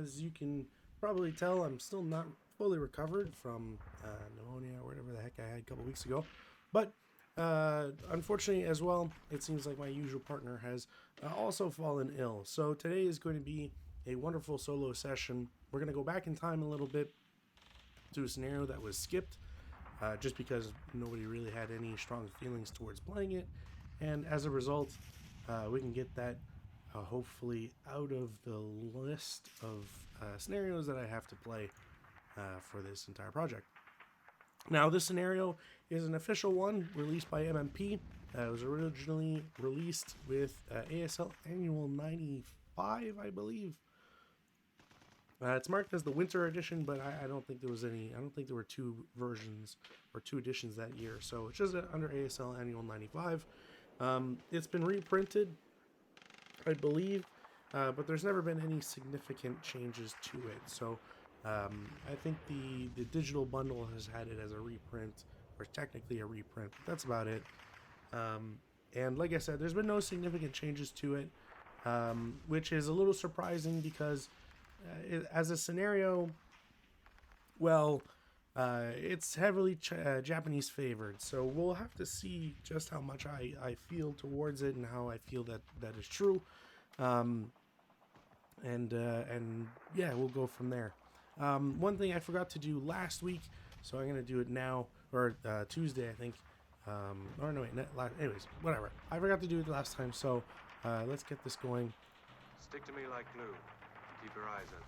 as you can probably tell, I'm still not fully recovered from pneumonia or whatever the heck I had a couple weeks ago. But unfortunately, as well, it seems like my usual partner has also fallen ill. So today is going to be a wonderful solo session. We're going to go back in time a little bit to a scenario that was skipped just because nobody really had any strong feelings towards playing it. And as a result, we can get that hopefully out of the list of scenarios that I have to play for this entire project. Now, this scenario is an official one released by MMP. It was originally released with ASL Annual 95, I believe. It's marked as the Winter Edition, but I don't think there was any. I don't think there were two versions or two editions that year. So it's just under ASL Annual 95. It's been reprinted, I believe, but there's never been any significant changes to it. So I think the digital bundle has had it as a reprint, or technically a reprint. But that's about it. And like I said, there's been no significant changes to it, which is a little surprising because as a scenario, well, it's heavily Japanese favored, so we'll have to see just how much I feel towards it and how I feel that is true, and yeah, we'll go from there. One thing I forgot to do last week, so I'm gonna do it now, or Tuesday, I think. Or no, wait, anyways, whatever. I forgot to do it last time, so let's get this going. Stick to me like glue. Keep your eyes open.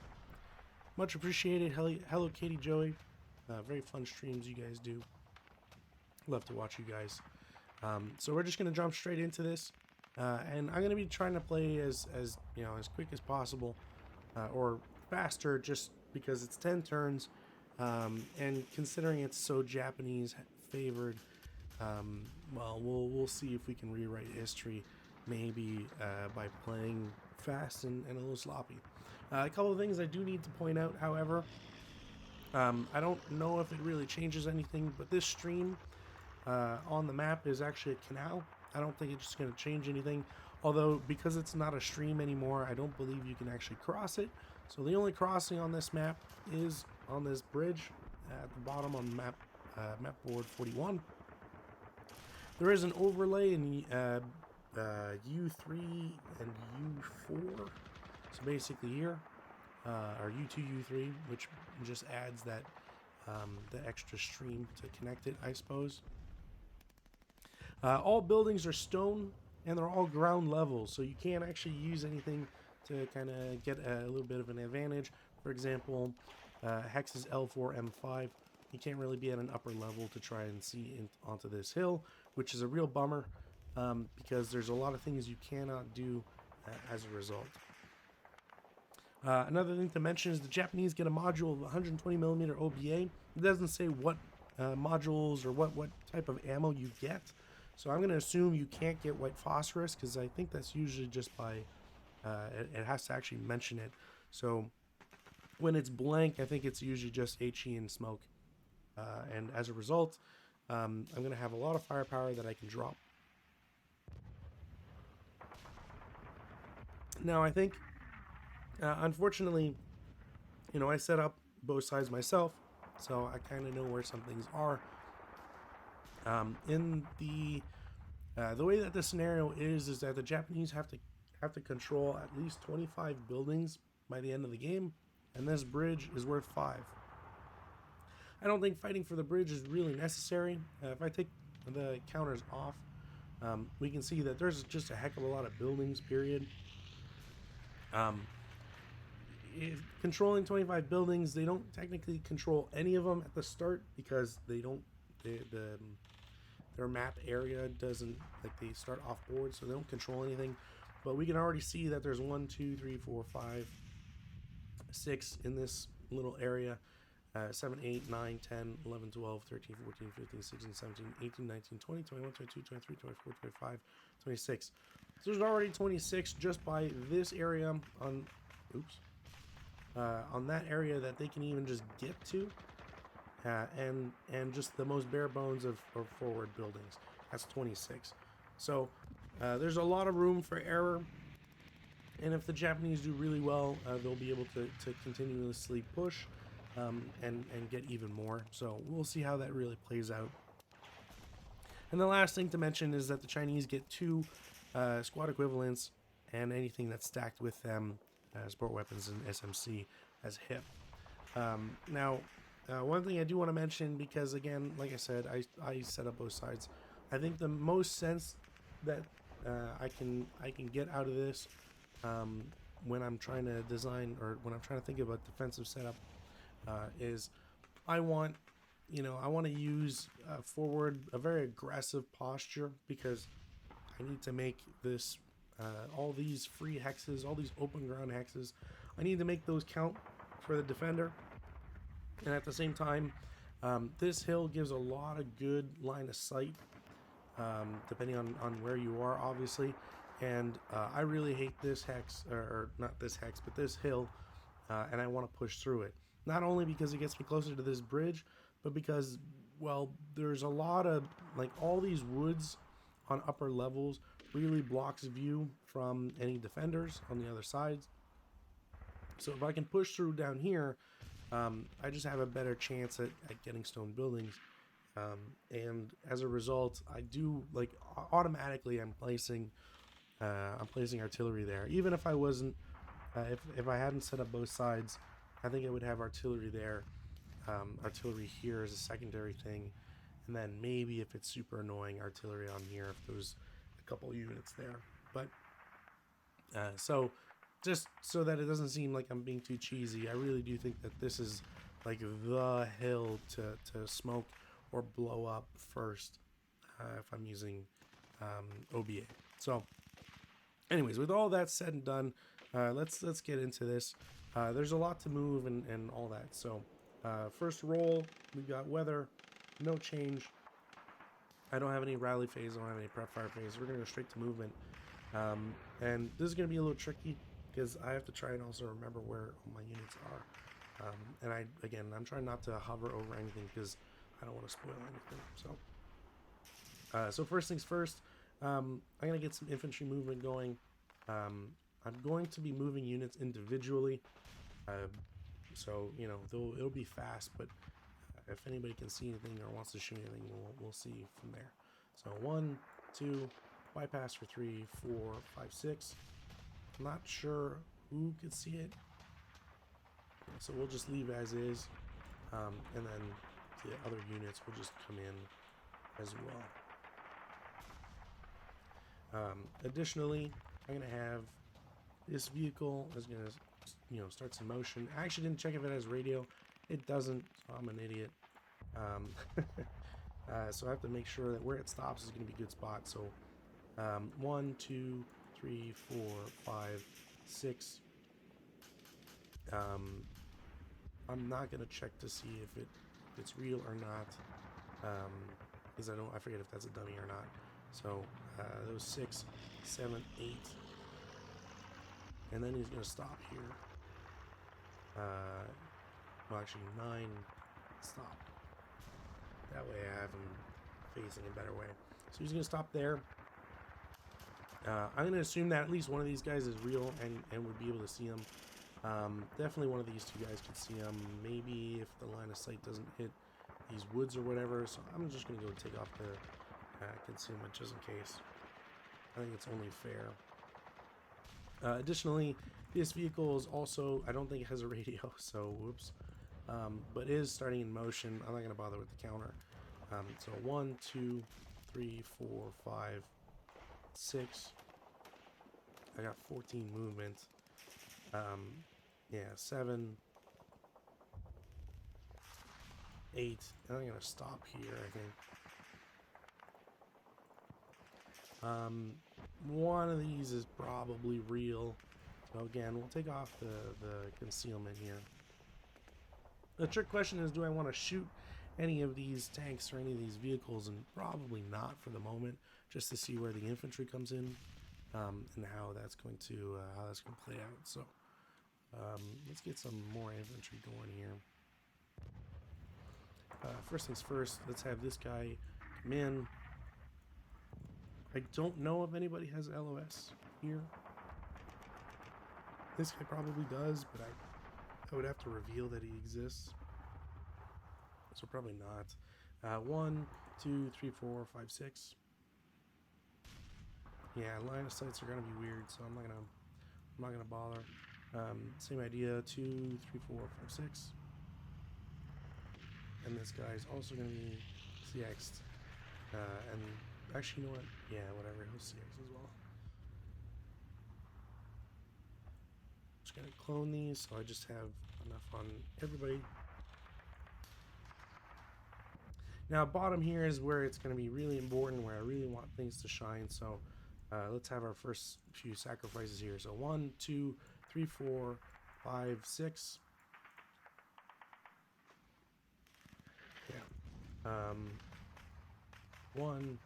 Much appreciated. Hello, Katie, Joey. Very fun streams you guys do. Love to watch you guys. So we're just gonna jump straight into this, and I'm gonna be trying to play as you know, as quick as possible, or faster, just because it's 10 turns, and considering it's so Japanese favored, well, we'll see if we can rewrite history, maybe by playing fast and a little sloppy. A couple of things I do need to point out, however. I don't know if it really changes anything, but this stream on the map is actually a canal. I don't think it's just going to change anything. Although, because it's not a stream anymore, I don't believe you can actually cross it. So the only crossing on this map is on this bridge at the bottom on map board 41. There is an overlay in U3 and U4. So basically here, or U2, U3, which just adds that the extra stream to connect it, I suppose. All buildings are stone, and they're all ground level, so you can't actually use anything to kind of get a little bit of an advantage. For example, Hex's L4, M5, you can't really be at an upper level to try and see onto this hill, which is a real bummer, because there's a lot of things you cannot do as a result. Another thing to mention is the Japanese get a module of 120mm OBA. It doesn't say what modules or what type of ammo you get, so I'm going to assume you can't get white phosphorus, because I think that's usually just by it has to actually mention it. So when it's blank, I think it's usually just HE and smoke, and as a result, I'm going to have a lot of firepower that I can drop. Now I think unfortunately, you know, I set up both sides myself, so I kind of know where some things are. In the way that the scenario is that the Japanese have to control at least 25 buildings by the end of the game, and this bridge is worth 5. I don't think fighting for the bridge is really necessary. If I take the counters off, we can see that there's just a heck of a lot of buildings, period. Controlling 25 buildings, they don't technically control any of them at the start, because they don't, their map area doesn't, like, they start off board, so they don't control anything. But we can already see that there's 1, 2, 3, 4, 5, 6 in this little area. 7, 8, 9, 10, 11, 12, 13, 14, 15, 16, 17, 18, 19, 20, 21, 22, 23, 24, 25, 26. So there's already 26 just by this area on that area that they can even just get to, and just the most bare bones of forward buildings. That's 26. So there's a lot of room for error. And if the Japanese do really well, they'll be able to continuously push and get even more. So we'll see how that really plays out. And the last thing to mention is that the Chinese get 2 squad equivalents and anything that's stacked with them, sport weapons and SMC as HIP. Now, one thing I do want to mention, because again, like I said, I set up both sides. I think the most sense that I can get out of this when I'm trying to design, or when I'm trying to think about defensive setup, is I want to use forward a very aggressive posture, because I need to make this all these free hexes, all these open ground hexes, I need to make those count for the defender. And at the same time, this hill gives a lot of good line of sight, depending on where you are, obviously. And I really hate this hex, or not this hex, but this hill, and I want to push through it. Not only because it gets me closer to this bridge, but because, well, there's a lot of, like, all these woods on upper levels really blocks view from any defenders on the other sides. So if I can push through down here, I just have a better chance at getting stone buildings. And as a result, I do, like, automatically I'm placing artillery there. Even if I wasn't, if I hadn't set up both sides, I think I would have artillery there. Artillery here is a secondary thing, and then maybe if it's super annoying, artillery on here if there's a couple units there. But so just so that it doesn't seem like I'm being too cheesy, I really do think that this is like the hill to smoke or blow up first if I'm using OBA. So anyways, with all that said and done, let's get into this. There's a lot to move and all that. So first roll, we've got weather, no change. I don't have any rally phase, I don't have any prep fire phase. We're going to go straight to movement. And this is going to be a little tricky because I have to try and also remember where all my units are. And I'm trying not to hover over anything because I don't want to spoil anything. So first things first, I'm going to get some infantry movement going. I'm going to be moving units individually. So, it'll be fast, but if anybody can see anything or wants to shoot anything, we'll see from there. So 1, 2, bypass for 3, 4, 5, 6. I'm not sure who could see it, so we'll just leave as is, and then the other units will just come in as well. Additionally, I'm going to have this vehicle is going to start some motion. I actually didn't check if it has radio. It doesn't, so I'm an idiot. So I have to make sure that where it stops is going to be a good spot. So 1, 2, 3, 4, 5, 6. I'm not going to check to see if it's real or not, because I forget if that's a dummy or not. So those 6, 7, 8, and then he's going to stop here. Well, actually 9, stop. That way I have him facing a better way. So he's going to stop there. I'm going to assume that at least one of these guys is real and would be able to see him. Definitely one of these two guys could see him. Maybe if the line of sight doesn't hit these woods or whatever. So I'm just going to go take off the concealment just in case. I think it's only fair. Additionally, this vehicle is also, I don't think it has a radio, so whoops. But is starting in motion. I'm not going to bother with the counter. So 1, 2, 3, 4, 5, 6. I got 14 movement. 7, 8. And I'm going to stop here, I think. One of these is probably real. So again, we'll take off the concealment here. The trick question is, do I want to shoot any of these tanks or any of these vehicles? And probably not for the moment, just to see where the infantry comes in, and how that's going to play out. So let's get some more infantry going here. First things first, let's have this guy come in. I don't know if anybody has LOS here. This guy probably does, but I would have to reveal that he exists. So probably not. 1, 2, 3, 4, 5, 6. Yeah, line of sights are gonna be weird, so I'm not gonna bother. Same idea. 2, 3, 4, 5, 6. And this guy's also gonna be CX'd. And actually, you know what? Yeah, whatever. He'll CX as well. Just gonna clone these so I just have enough on everybody. Now, bottom here is where it's going to be really important, where I really want things to shine. So let's have our first few sacrifices here. So 1, 2, 3, 4, 5, 6. Yeah. 1,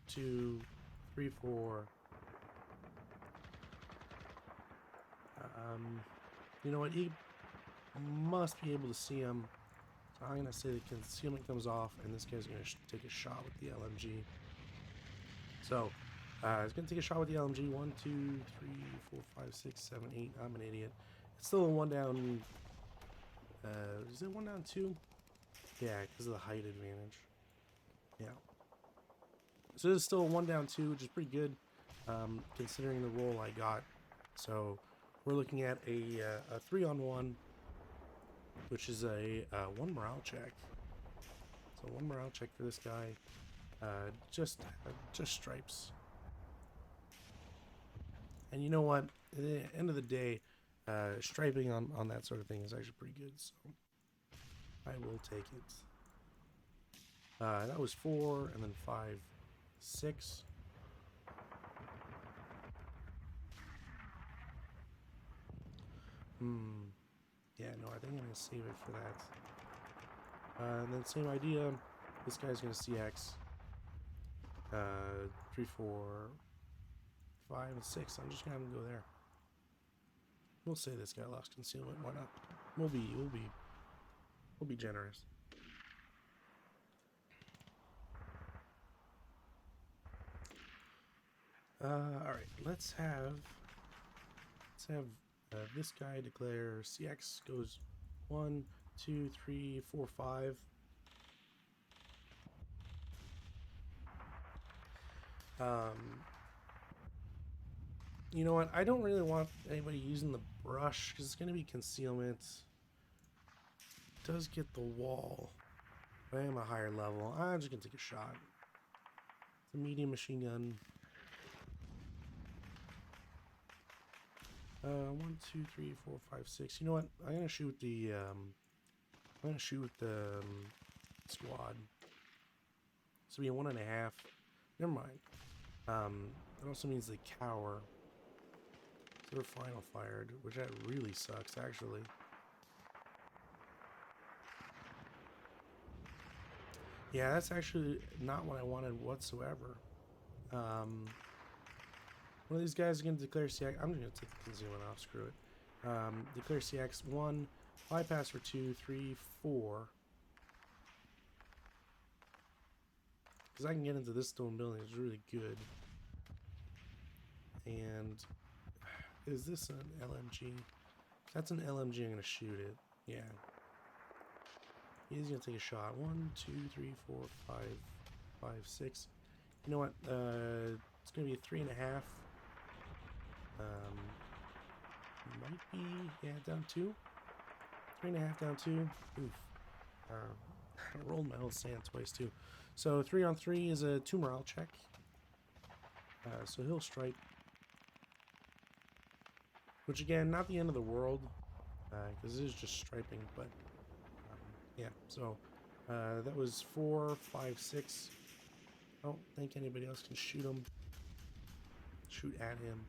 2, 3, 4. You know what? He must be able to see him. So I'm going to say the concealment comes off, and this guy's going to take a shot with the LMG. So he's going to take a shot with the LMG. 1, 2, 3, 4, 5, 6, 7, 8. I'm an idiot. It's still a 1 down. Is it 1 down 2? Yeah, because of the height advantage. Yeah. So it's still a 1 down 2, which is pretty good, considering the roll I got. So we're looking at a 3-on-1, which is a 1 morale check. So 1 morale check for this guy. Just stripes. And you know what? At the end of the day, striping on that sort of thing is actually pretty good. So I will take it. That was 4, and then 5, 6. Yeah, no, I think I'm going to save it for that. And then same idea. This guy's going to CX. 3, 4, 5, and 6. I'm just going to have him go there. We'll say this guy lost concealment. Why not? We'll be generous. All right. Let's have this guy declare CX goes 1, 2, 3, 4, 5. You know what? I don't really want anybody using the brush because it's going to be concealment. It does get the wall. But I am a higher level. I'm just going to take a shot. It's a medium machine gun. 1, 2, 3, 4, 5, 6. You know what? I'm gonna shoot the squad. So be a 1.5. Never mind. It also means they cower. So they're final fired, which that really sucks, actually. Yeah, that's actually not what I wanted whatsoever. One of these guys is going to declare CX. I'm just going to take the concealment off. Screw it. Declare CX 1. Bypass for 2, 3, 4. Because I can get into this stone building. It's really good. And is this an LMG? If that's an LMG, I'm going to shoot it. Yeah. He's going to take a shot. 1, 2, 3, 4, 5, 5, 6. You know what? It's going to be a 3.5. Might be, yeah, down 2. 3.5 down 2. Oof. I rolled my whole sand twice too. So 3-on-3 is a 2 morale check. So he'll stripe. Which again, not the end of the world, because it is just striping. But yeah, so that was 4, 5, 6. I don't think anybody else can shoot him. Shoot at him.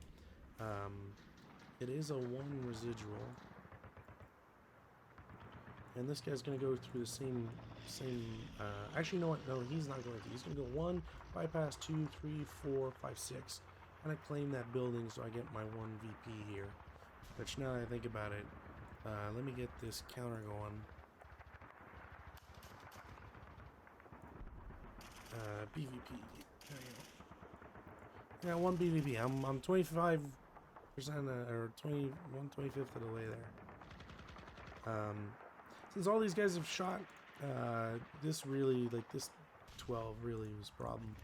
It is a 1 residual, and this guy's gonna go through the same. Actually, you know what? No, he's not going to. He's gonna go 1, bypass 2, 3, 4, 5, 6, and I claim that building, so I get my 1 VP here. Which now that I think about it, let me get this counter going. BVP. There you go. Yeah, 1 BVP. I'm 25% or 1/25th of the way there. Since all these guys have shot, this really, like this 12 really was a problem.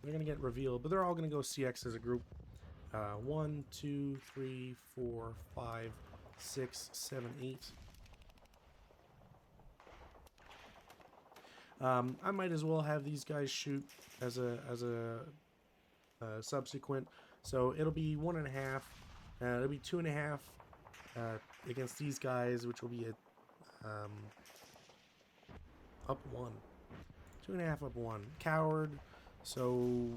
They're gonna get revealed, but they're all gonna go CX as a group. 1, 2, 3, 4, 5, 6, 7, 8. I might as well have these guys shoot as a subsequent. So it'll be 1.5. It'll be 2.5 against these guys, which will be a up 1. 2.5 up 1. Coward. So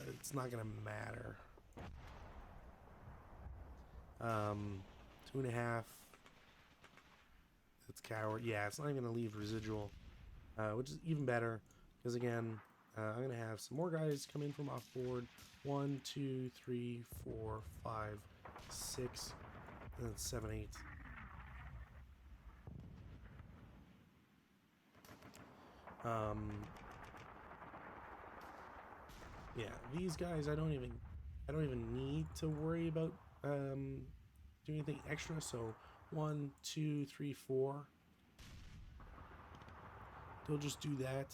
it's not gonna matter. 2.5. It's coward. Yeah, it's not even gonna leave residual, which is even better because again, I'm gonna have some more guys come in from off board. 1, 2, 3, 4, 5, 6, and then 7, 8. Yeah, these guys I don't even need to worry about doing anything extra. So 1, 2, 3, 4. They'll just do that.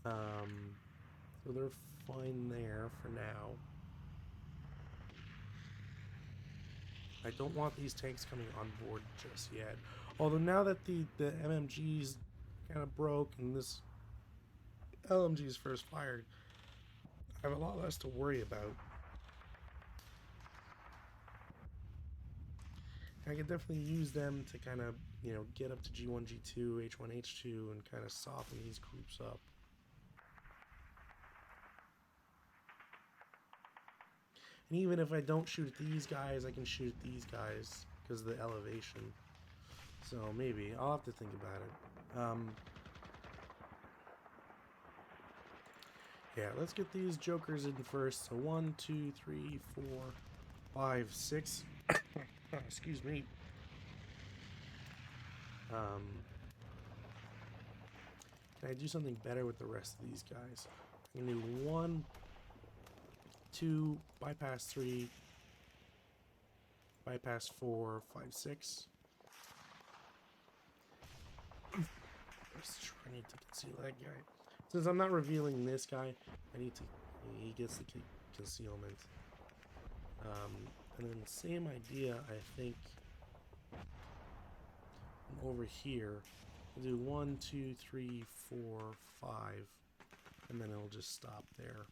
So they're fine there for now. I don't want these tanks coming on board just yet. Although now that the MMG's kind of broke and this LMG's first fired, I have a lot less to worry about. I can definitely use them to kind of, get up to G1, G2, H1, H2, and kind of soften these groups up. And even if I don't shoot at these guys, I can shoot at these guys because of the elevation. So maybe I'll have to think about it. Yeah, let's get these jokers in first. So 1, 2, 3, 4, 5, 6. Excuse me. Can I do something better with the rest of these guys? I can do 1, 2, bypass 3, bypass 4, 5, 6. I need to conceal that guy. Since I'm not revealing this guy, he gets the concealment. And then the same idea, I think, over here. We'll do 1, 2, 3, 4, 5, and then it'll just stop there.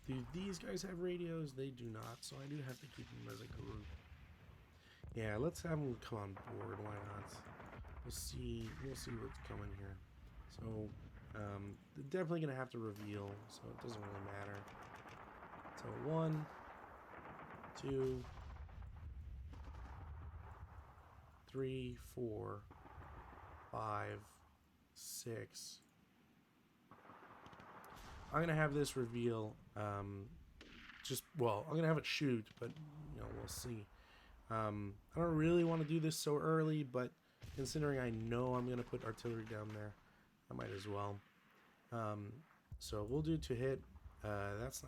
Do these guys have radios? They do not, so I do have to keep them as a group. Yeah, let's have them come on board. Why not? We'll see what's coming here. So, they're definitely gonna have to reveal, so it doesn't really matter. So 1, 2, 3, 4, 5, 6. I'm gonna have this reveal. I'm gonna have it shoot, but we'll see. I don't really want to do this so early, but considering I know I'm gonna put artillery down there, I might as well. So we'll do to hit. That's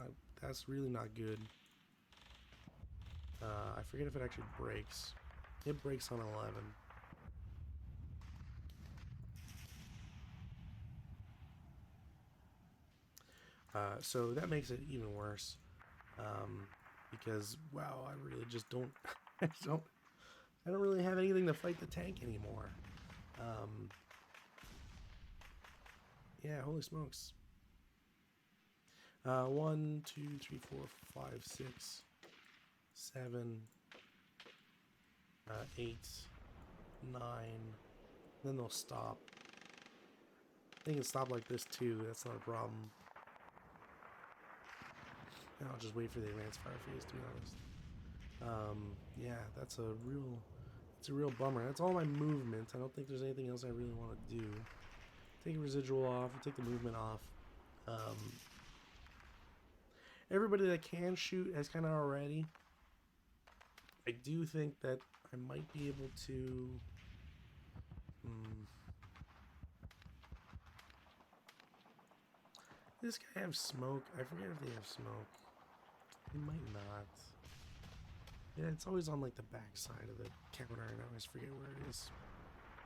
really not good. I forget if it actually breaks. It breaks on 11. So that makes it even worse. Because wow, I really just don't. I don't really have anything to fight the tank anymore. Yeah, holy smokes. 1, 2, 3, 4, 5, 6, 7, 8, 9. Then they'll stop. They can stop like this too. That's not a problem. And I'll just wait for the advanced fire phase, to be honest. Yeah, that's a real bummer. That's all my movement. I don't think there's anything else I really want to do. Take a residual off, take the movement off. Everybody that can shoot has kind of already. I do think that I might be able to... This guy have smoke? I forget if they have smoke. It might not. Yeah, it's always on like the back side of the counter, and I always forget where it is.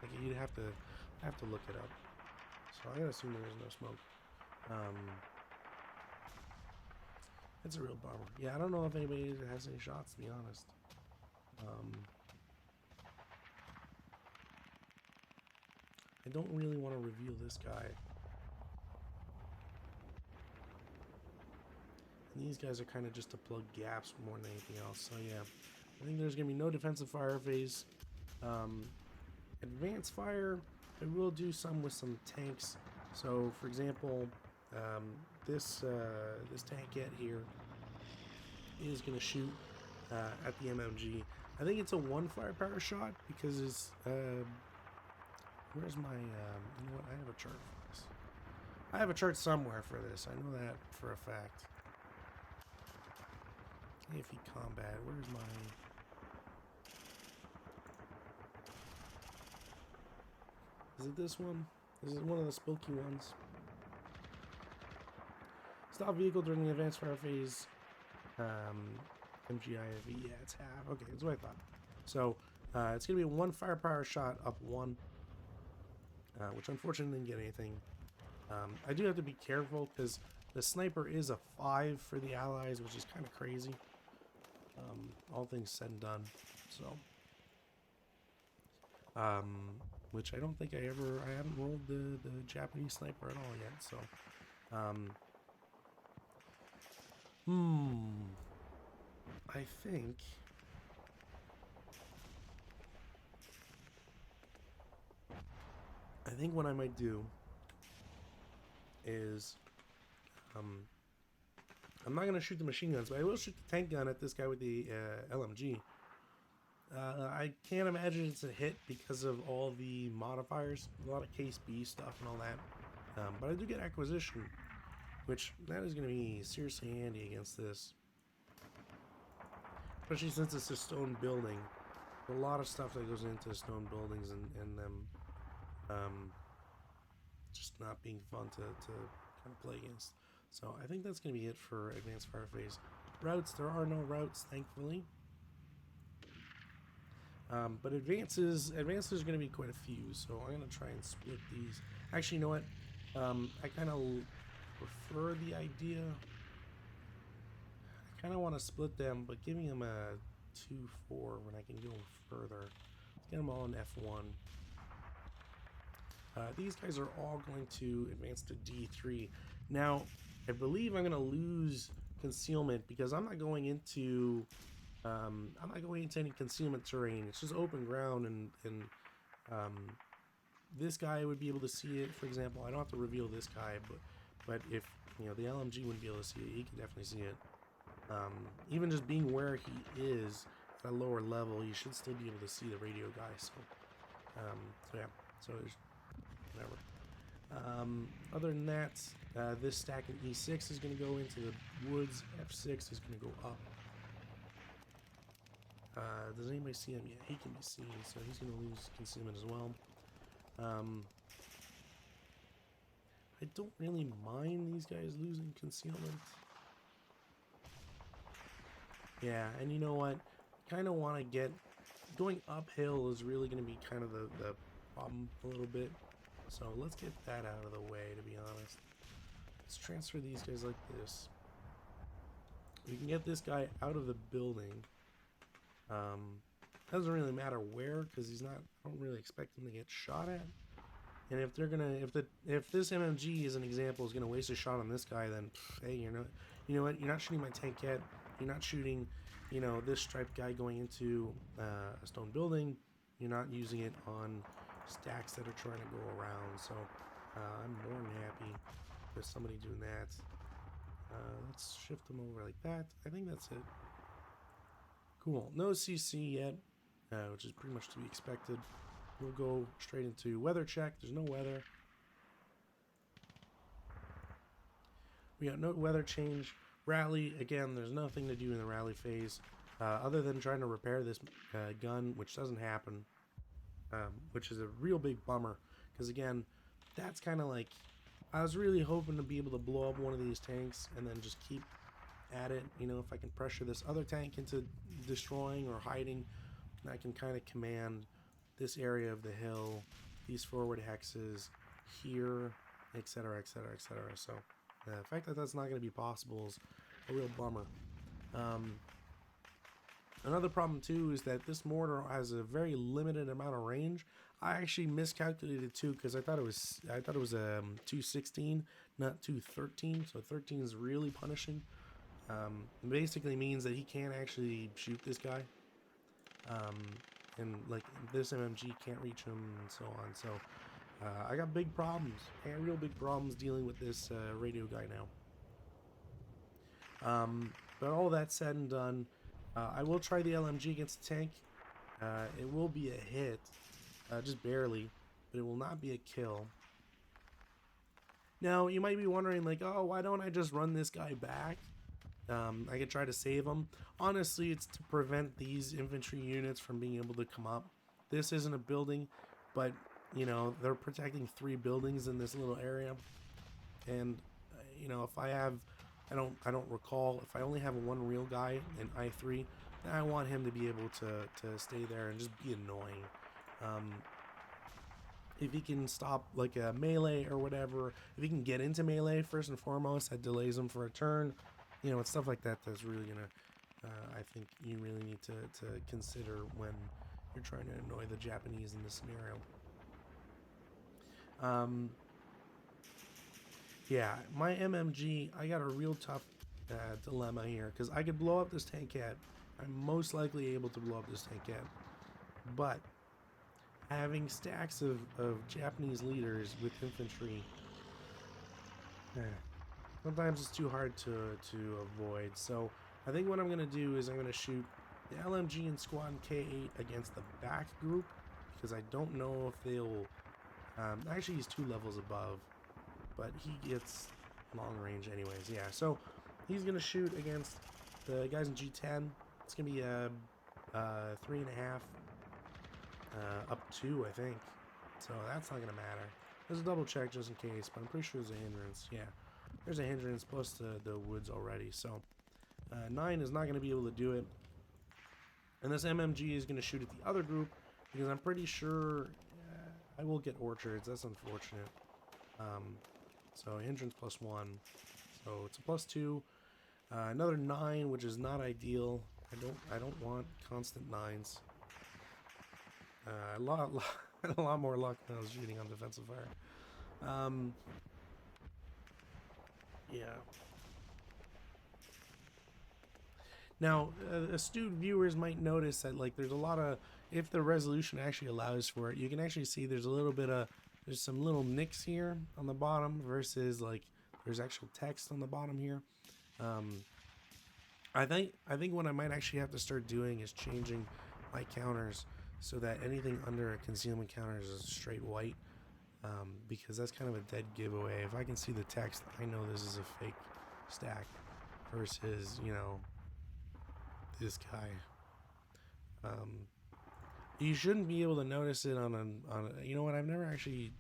Like you'd have to look it up. So I'm gonna assume there's no smoke. It's a real bummer. Yeah, I don't know if anybody has any shots, to be honest. I don't really want to reveal this guy. And these guys are kind of just to plug gaps more than anything else. So yeah, I think there's going to be no defensive fire phase. Advanced fire, I will do some with some tanks. So for example, this tankette here is going to shoot at the MMG. I think it's a 1 firepower shot because it's... where's my... you know what? I have a chart for this. I have a chart somewhere for this. I know that for a fact. AFE combat. Where's my... Is it this one? Is it one of the spooky ones? Stop vehicle during the advanced fire phase. MGIV. Yeah, it's half. Okay, that's what I thought. So, it's going to be a 1 firepower shot up 1. Which unfortunately didn't get anything. I do have to be careful because the sniper is a 5 for the allies, which is kind of crazy. All things said and done. So, which I don't think I haven't rolled the Japanese sniper at all yet. So, I think what I might do is, I'm not going to shoot the machine guns, but I will shoot the tank gun at this guy with the LMG. I can't imagine it's a hit because of all the modifiers, a lot of case B stuff and all that. But I do get acquisition, which that is going to be seriously handy against this. Especially since it's a stone building. A lot of stuff that goes into stone buildings and them just not being fun to kind of play against. So I think that's going to be it for advanced fire phase. Routes, there are no routes, thankfully. But advances are going to be quite a few, so I'm going to try and split these. Actually, you know what? I kind of prefer the idea. I kind of want to split them, but giving them a 2-4 when I can go further. Let's get them all in F1. These guys are all going to advance to D3. Now, I believe I'm going to lose concealment because I'm not going into any concealment terrain. It's just open ground, and this guy would be able to see it. For example, I don't have to reveal this guy, but if you know the LMG wouldn't be able to see it, he can definitely see it. Even just being where he is at a lower level, you should still be able to see the radio guy. So yeah, so there's whatever. Other than that, this stack in E6 is going to go into the woods. F6 is going to go up. Does anybody see him? Yeah, he can be seen, so he's going to lose concealment as well. I don't really mind these guys losing concealment. Yeah, and you know what? Kind of want to get... Going uphill is really going to be kind of the problem a little bit. So let's get that out of the way, to be honest. Let's transfer these guys like this. We can get this guy out of the building. Doesn't really matter where, because he's not... I don't really expect him to get shot at. And if they're gonna... If this MMG, as an example, is gonna waste a shot on this guy, then... hey, you're not... You know what? You're not shooting my tank yet. You're not shooting, you know, this striped guy going into a stone building. You're not using it on stacks that are trying to go around. So I'm more than happy with somebody doing that. Let's shift them over like that. I think that's it. Cool. No CC yet, which is pretty much to be expected. We'll go straight into weather check. There's no weather. We got no weather change. Rally, again, there's nothing to do in the rally phase other than trying to repair this gun, which doesn't happen, which is a real big bummer, because again, that's kind of like, I was really hoping to be able to blow up one of these tanks and then just keep at it. You know, if I can pressure this other tank into destroying or hiding, I can kind of command this area of the hill, these forward hexes here, etc, etc, etc. So the fact that that's not going to be possible is a real bummer. Another problem too is that this mortar has a very limited amount of range. I actually miscalculated too, because I thought it was 216, not 213. So 13 is really punishing. It basically means that he can't actually shoot this guy. And like this MMG can't reach him and so on. So I got big problems. I got real big problems dealing with this radio guy now. But all that said and done, I will try the LMG against the tank. It will be a hit, just barely, but it will not be a kill. Now, you might be wondering, like, oh, why don't I just run this guy back? I could try to save him. Honestly, it's to prevent these infantry units from being able to come up. This isn't a building, but, you know, they're protecting 3 buildings in this little area. And, you know, if I have... I don't recall, if I only have one real guy in I3, then I want him to be able to stay there and just be annoying. If he can stop like a melee or whatever, if he can get into melee first and foremost, that delays him for a turn. You know, it's stuff like that that's really gonna, I think you really need to consider when you're trying to annoy the Japanese in this scenario. Yeah, my MMG, I got a real tough dilemma here, because I could blow up this tankette. I'm most likely able to blow up this tankette. But having stacks of Japanese leaders with infantry, sometimes it's too hard to avoid. So I think what I'm going to do is I'm going to shoot the LMG and Squad K8 against the back group, because I don't know if they'll... actually, he's 2 levels above, but he gets long range anyways. Yeah, so he's going to shoot against the guys in G10. It's going to be a 3.5 up 2, I think. So that's not going to matter. There's a double check just in case, but I'm pretty sure there's a hindrance. Yeah, there's a hindrance plus the woods already. So 9 is not going to be able to do it. And this MMG is going to shoot at the other group, because I'm pretty sure I will get orchards. That's unfortunate. So hindrance plus 1, so it's a plus 2. Another 9, which is not ideal. I don't want constant 9s. A lot more luck when I was shooting on defensive fire. Yeah. Now, astute viewers might notice that, like, there's a lot of, if the resolution actually allows for it, you can actually see there's a little bit of, there's some little nicks here on the bottom versus, like, there's actual text on the bottom here. I think what I might actually have to start doing is changing my counters so that anything under a concealment counter is straight white, because that's kind of a dead giveaway. If I can see the text, I know this is a fake stack versus, you know, this guy. You shouldn't be able to notice it on a, you know what, I've never actually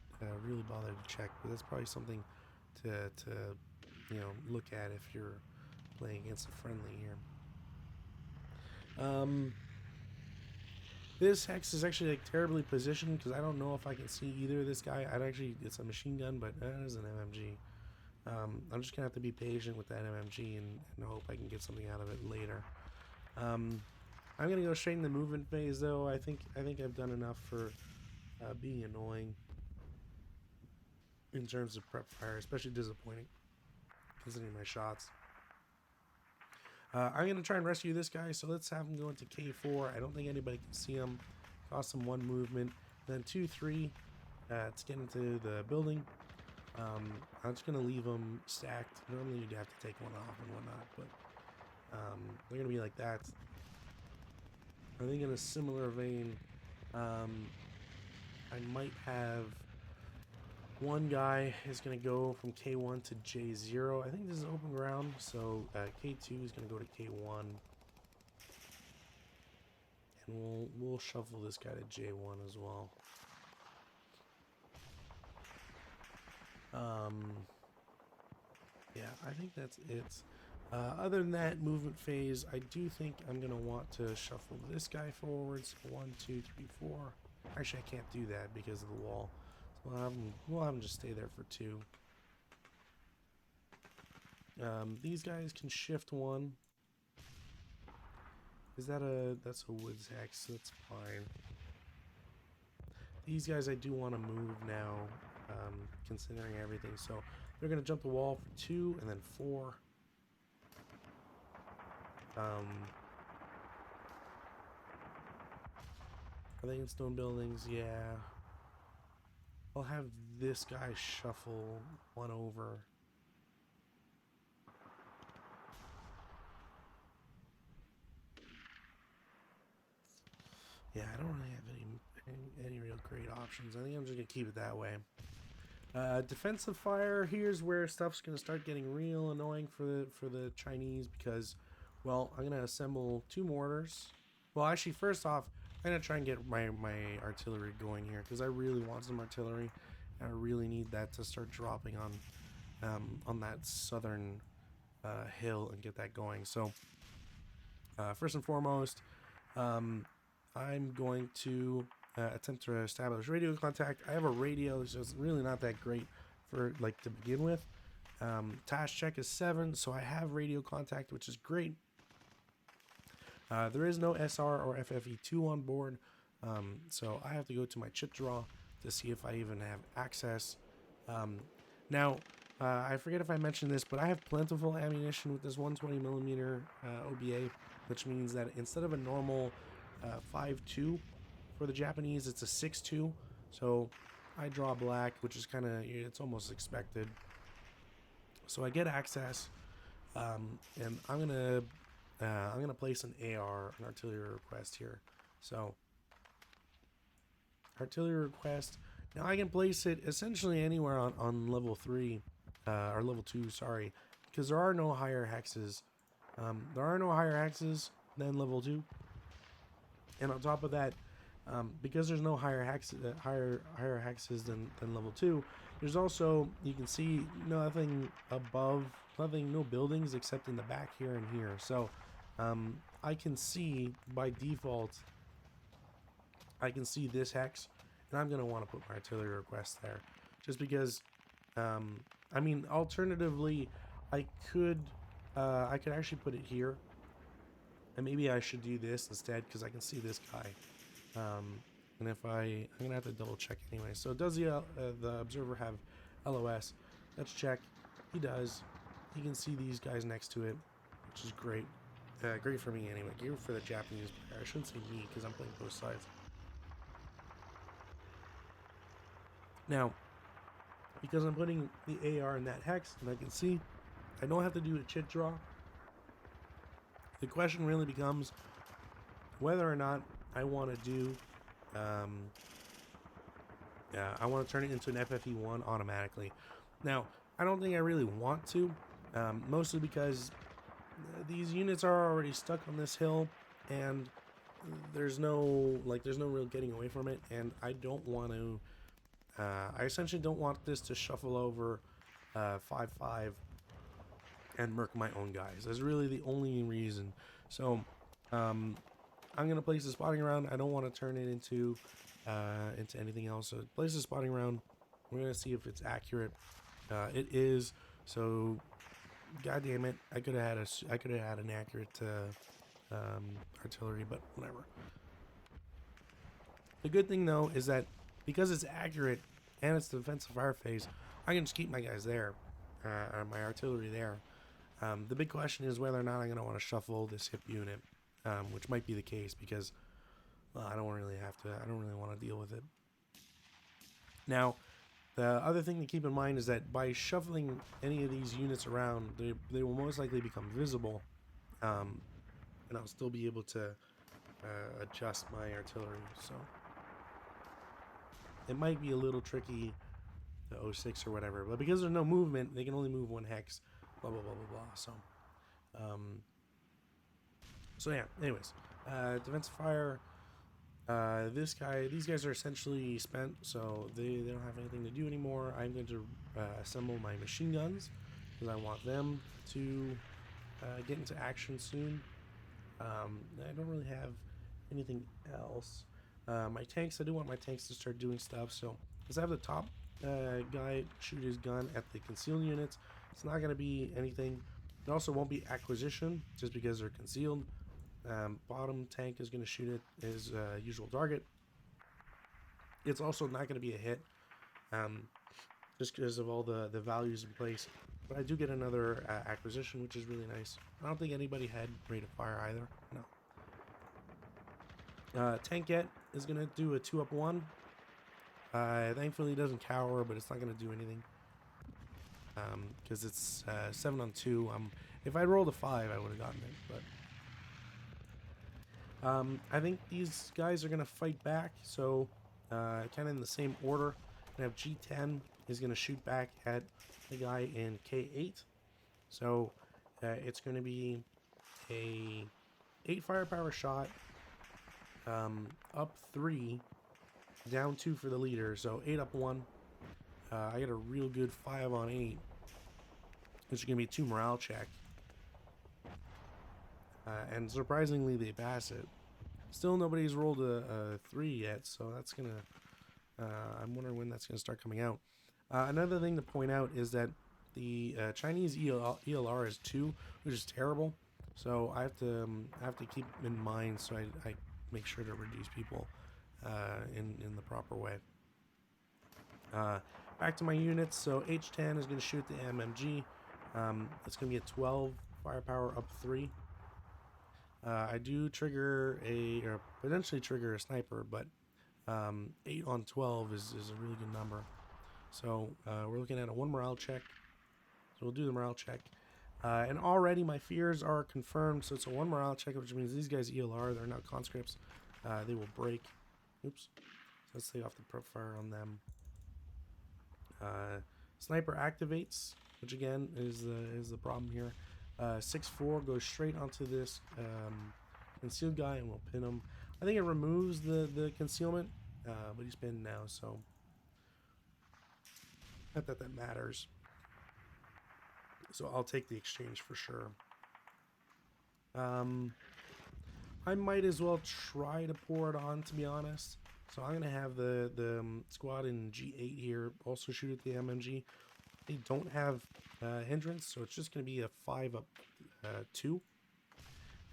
really bothered to check, but that's probably something to you know, look at if you're playing against a friendly here. This hex is actually, like, terribly positioned, because I don't know if I can see either of this guy. It's a machine gun, but that is an MMG. I'm just gonna have to be patient with that MMG and hope I can get something out of it later. I'm gonna go straight in the movement phase, though. I think I've done enough for being annoying in terms of prep fire, especially disappointing considering my shots. I'm gonna try and rescue this guy, so let's have him go into K4. I don't think anybody can see him. Cost him 1 movement, then 2, 3 to get into the building. I'm just gonna leave them stacked. Normally you'd have to take one off and whatnot, but they're gonna be like that. I think in a similar vein, I might have one guy is gonna go from K1 to J0. I think this is open ground, so K2 is gonna go to K1, and we'll shuffle this guy to J1 as well. Yeah, I think that's it. Other than that movement phase, I do think I'm going to want to shuffle this guy forwards. 1, 2, 3, 4. Actually, I can't do that because of the wall. So we'll have him just stay there for 2. These guys can shift 1. That's a woods hex, so that's fine. These guys I do want to move now, considering everything. So they're going to jump the wall for 2 and then 4. Are they in stone buildings? Yeah. I'll have this guy shuffle 1 over. Yeah, I don't really have any real great options. I think I'm just gonna keep it that way. Defensive fire. Here's where stuff's gonna start getting real annoying for the Chinese because, well, I'm gonna assemble 2 mortars. Well, actually, first off, I'm gonna try and get my artillery going here because I really want some artillery, and I really need that to start dropping on that southern hill and get that going. So, first and foremost, I'm going to attempt to establish radio contact. I have a radio, so it's really not that great for to begin with. Task check is 7, so I have radio contact, which is great. There is no SR or FFE2 on board, so I have to go to my chit draw to see if I even have access. Now, I forget if I mentioned this, but I have plentiful ammunition with this 120mm OBA, which means that instead of a normal 5.2 for the Japanese, it's a 6.2. So I draw black, which is it's almost expected. So I get access, and I'm gonna place an AR, an artillery request here. So artillery request. Now I can place it essentially anywhere on level 3 or level 2. Sorry, because there are no higher hexes. There are no higher hexes than level 2. And on top of that, because there's no higher hexes than level 2, there's also, you can see nothing above, no buildings except in the back here and here. So I can see by default, I can see this hex, and I'm gonna want to put my artillery request there, just because. I mean, alternatively, I could actually put it here. And maybe I should do this instead because I can see this guy. And if I'm gonna have to double check anyway. So does the observer have LOS? Let's check. He does. He can see these guys next to it, which is great. Great for me anyway. Great for the Japanese player. I shouldn't say me because I'm playing both sides. Now, because I'm putting the AR in that hex, and I can see, I don't have to do a chit draw. The question really becomes whether or not I want to do, I want to turn it into an FFE1 automatically. Now, I don't think I really want to, mostly because these units are already stuck on this hill, and there's no real getting away from it, and I don't want to, I essentially don't want this to shuffle over 5-5 and murk my own guys. That's really the only reason. So I'm gonna place a spotting round. I don't want to turn it into anything else. So place a spotting round. We're gonna see if it's accurate. It is. So god damn it, I could have had an accurate artillery, but whatever. The good thing though is that because it's accurate and it's the defensive fire phase, I can just keep my guys there, my artillery there. The big question is whether or not I'm going to want to shuffle this hip unit, which might be the case because I don't really want to deal with it. Now, the other thing to keep in mind is that by shuffling any of these units around, they will most likely become visible, and I'll still be able to adjust my artillery. So it might be a little tricky, the 06 or whatever, but because there's no movement, they can only move 1 hex. Blah blah blah blah blah. So yeah. Anyways, defensive fire. These guys are essentially spent, so they don't have anything to do anymore. I'm going to assemble my machine guns because I want them to get into action soon. I don't really have anything else. My tanks, I do want my tanks to start doing stuff. So let's have the top guy shoot his gun at the concealed units. It's not going to be anything. It also won't be acquisition just because they're concealed. Bottom tank is going to shoot at his usual target. It's also not going to be a hit just because of all the values in place. But I do get another acquisition, which is really nice. I don't think anybody had rate of fire either. No. Tankette is going to do a 2-up-1. Thankfully, it doesn't cower, but it's not going to do anything. Because it's 7-on-2. If I rolled a 5, I would have gotten it. But I think these guys are going to fight back. So kind of in the same order. I have G10 is going to shoot back at the guy in K8. So it's going to be a 8 firepower shot, up 3, down 2 for the leader. So 8-up-1. I get a real good 5-on-8, which is going to be 2 morale check. And surprisingly, they pass it. Still, nobody's rolled a 3 yet, so that's going to... I'm wondering when that's going to start coming out. Another thing to point out is that the Chinese ELR is 2, which is terrible. So I have to keep in mind, so I make sure to reduce people in the proper way. Back to my units. So H10 is going to shoot the MMG. It's going to be a 12 firepower up 3. I do trigger or potentially trigger a sniper, but 8-on-12 is a really good number. So we're looking at a 1 morale check. So we'll do the morale check. And already my fears are confirmed. So it's a 1 morale check, which means these guys ELR, they're not conscripts. They will break. Oops. So let's take off the prep fire on them. Sniper activates, which again is the problem here. 6-4 goes straight onto this concealed guy and we'll pin him. I think it removes the concealment, but he's pinned now, so not that matters. So I'll take the exchange for sure. I might as well try to pour it on, to be honest. So I'm gonna have the squad in G8 here also shoot at the MMG. They don't have hindrance, so it's just gonna be a 5-up-2.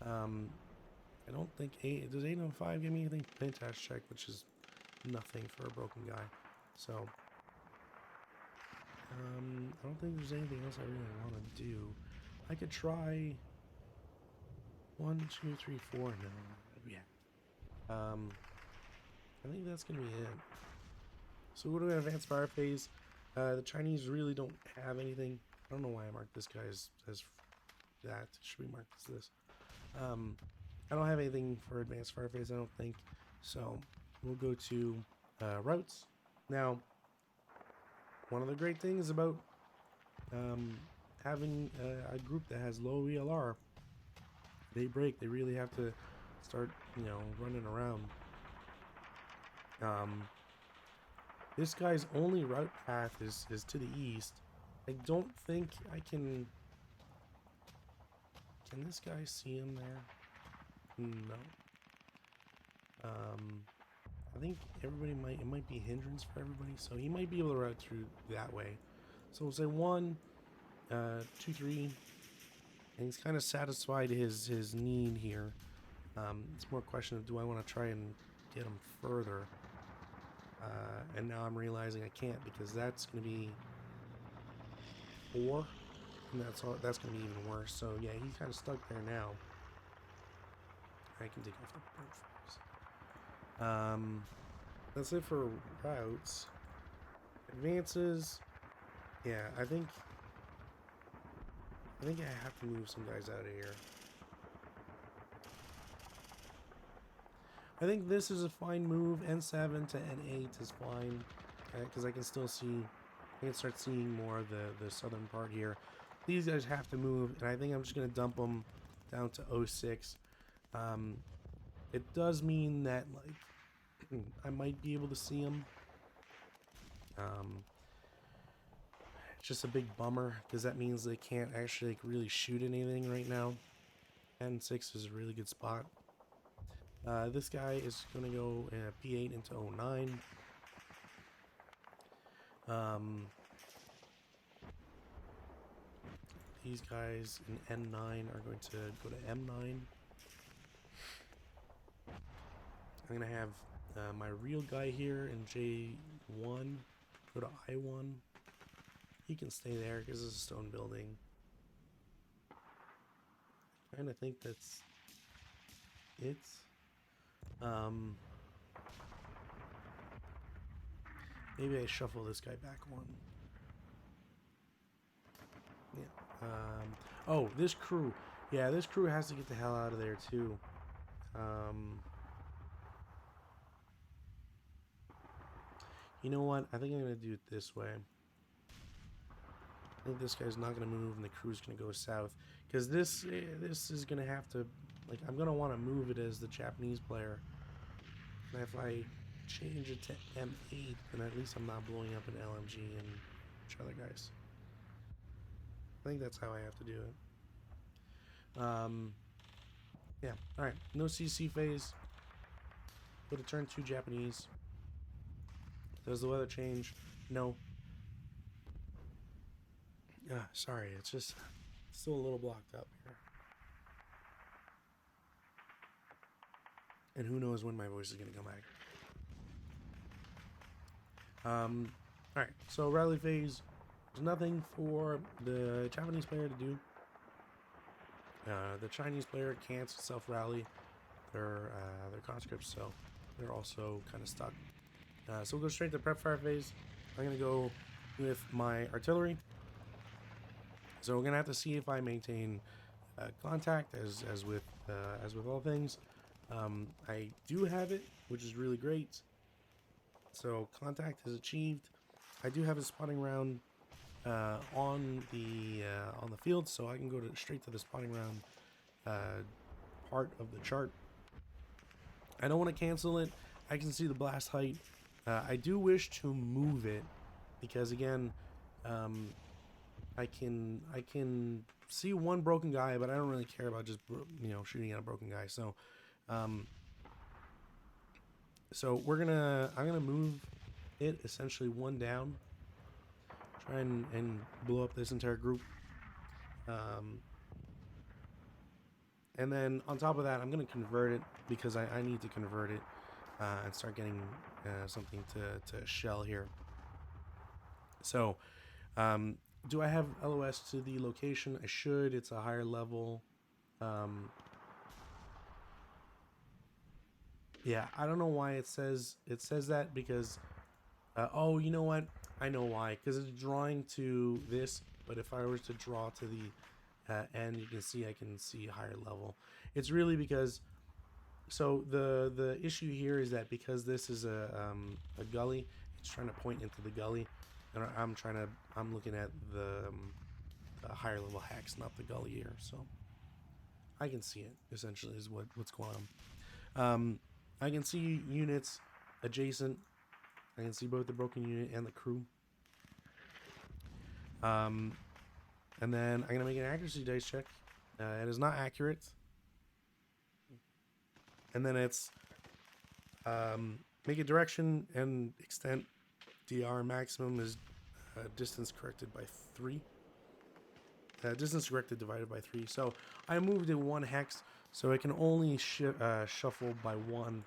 I don't think does 8-on-5 give me anything? Pentash check, which is nothing for a broken guy. So I don't think there's anything else I really want to do. I could try 1, 2, 3, 4. No, yeah. I think that's gonna be it. So what do we have? Advanced fire phase. The Chinese really don't have anything. I don't know why I marked this guy as that. Should we mark this? I don't have anything for advanced fire phase, I don't think. So we'll go to routes. Now, one of the great things about having a group that has low ELR, they break. They really have to start, running around. This guy's only route path is to the east. I don't think I can... Can this guy see him there? No. I think everybody it might be a hindrance for everybody, so he might be able to route through that way. So we'll say 1, 2, 3, and he's kind of satisfied his need here. It's more a question of, do I want to try and get him further? And now I'm realizing I can't, because that's going to be 4, and that's going to be even worse. So yeah, he's kind of stuck there now. I can take off the profiles. That's it for routes. Advances. Yeah, I think I have to move some guys out of here. I think this is a fine move. N7 to N8 is fine, because I can still see, I can start seeing more of the southern part here. These guys have to move, and I think I'm just going to dump them down to 06. It does mean that, like, I might be able to see them. It's just a big bummer because that means they can't actually like, really shoot anything right now. N6 is a really good spot. This guy is going to go P8 into 09. These guys in N9 are going to go to M9. I'm going to have my real guy here in J1 go to I1. He can stay there because it's a stone building. I kind of think that's it. Maybe I shuffle this guy back one. Yeah. Oh, this crew. Yeah, this crew has to get the hell out of there too. You know what? I think I'm gonna do it this way. I think this guy's not gonna move, and the crew's gonna go south. Because this is gonna have to, like, I'm gonna want to move it as the Japanese player. And if I change it to M8, then at least I'm not blowing up an LMG and each other guys. I think that's how I have to do it. Yeah. All right. No CC phase. Go to turn 2 Japanese. Does the weather change? No. Sorry, it's just still a little blocked up here. And who knows when my voice is going to come back. Alright, so rally phase. There's nothing for the Japanese player to do. The Chinese player can't self-rally their conscripts, so they're also kind of stuck. So we'll go straight to prep fire phase. I'm going to go with my artillery. So we're going to have to see if I maintain contact as with all things. I do have it, which is really great. So contact is achieved. I do have a spotting round on the field, so I can go straight to the spotting round part of the chart. I don't want to cancel it. I can see the blast height. I do wish to move it because again, I can see one broken guy, but I don't really care about just shooting at a broken guy. So, I'm gonna move it essentially one down. Try and blow up this entire group. And then on top of that, I'm gonna convert it because I need to convert it and start getting something to shell here. So, do I have LOS to the location? I should. It's a higher level. Yeah, I don't know why it says that because oh, you know what? I know why. Because it's drawing to this, but if I was to draw to the end, you can see I can see higher level. It's really because the issue here is that because this is a gully, it's trying to point into the gully, and I'm looking at the higher level hex, not the gully here. So I can see it essentially is what's going on. I can see units adjacent. I can see both the broken unit and the crew. And then I'm going to make an accuracy dice check. It is not accurate. And then it's make a direction and extent. DR maximum is distance corrected by 3. Distance corrected divided by 3. So I moved it 1 hex, so I can only shuffle by 1.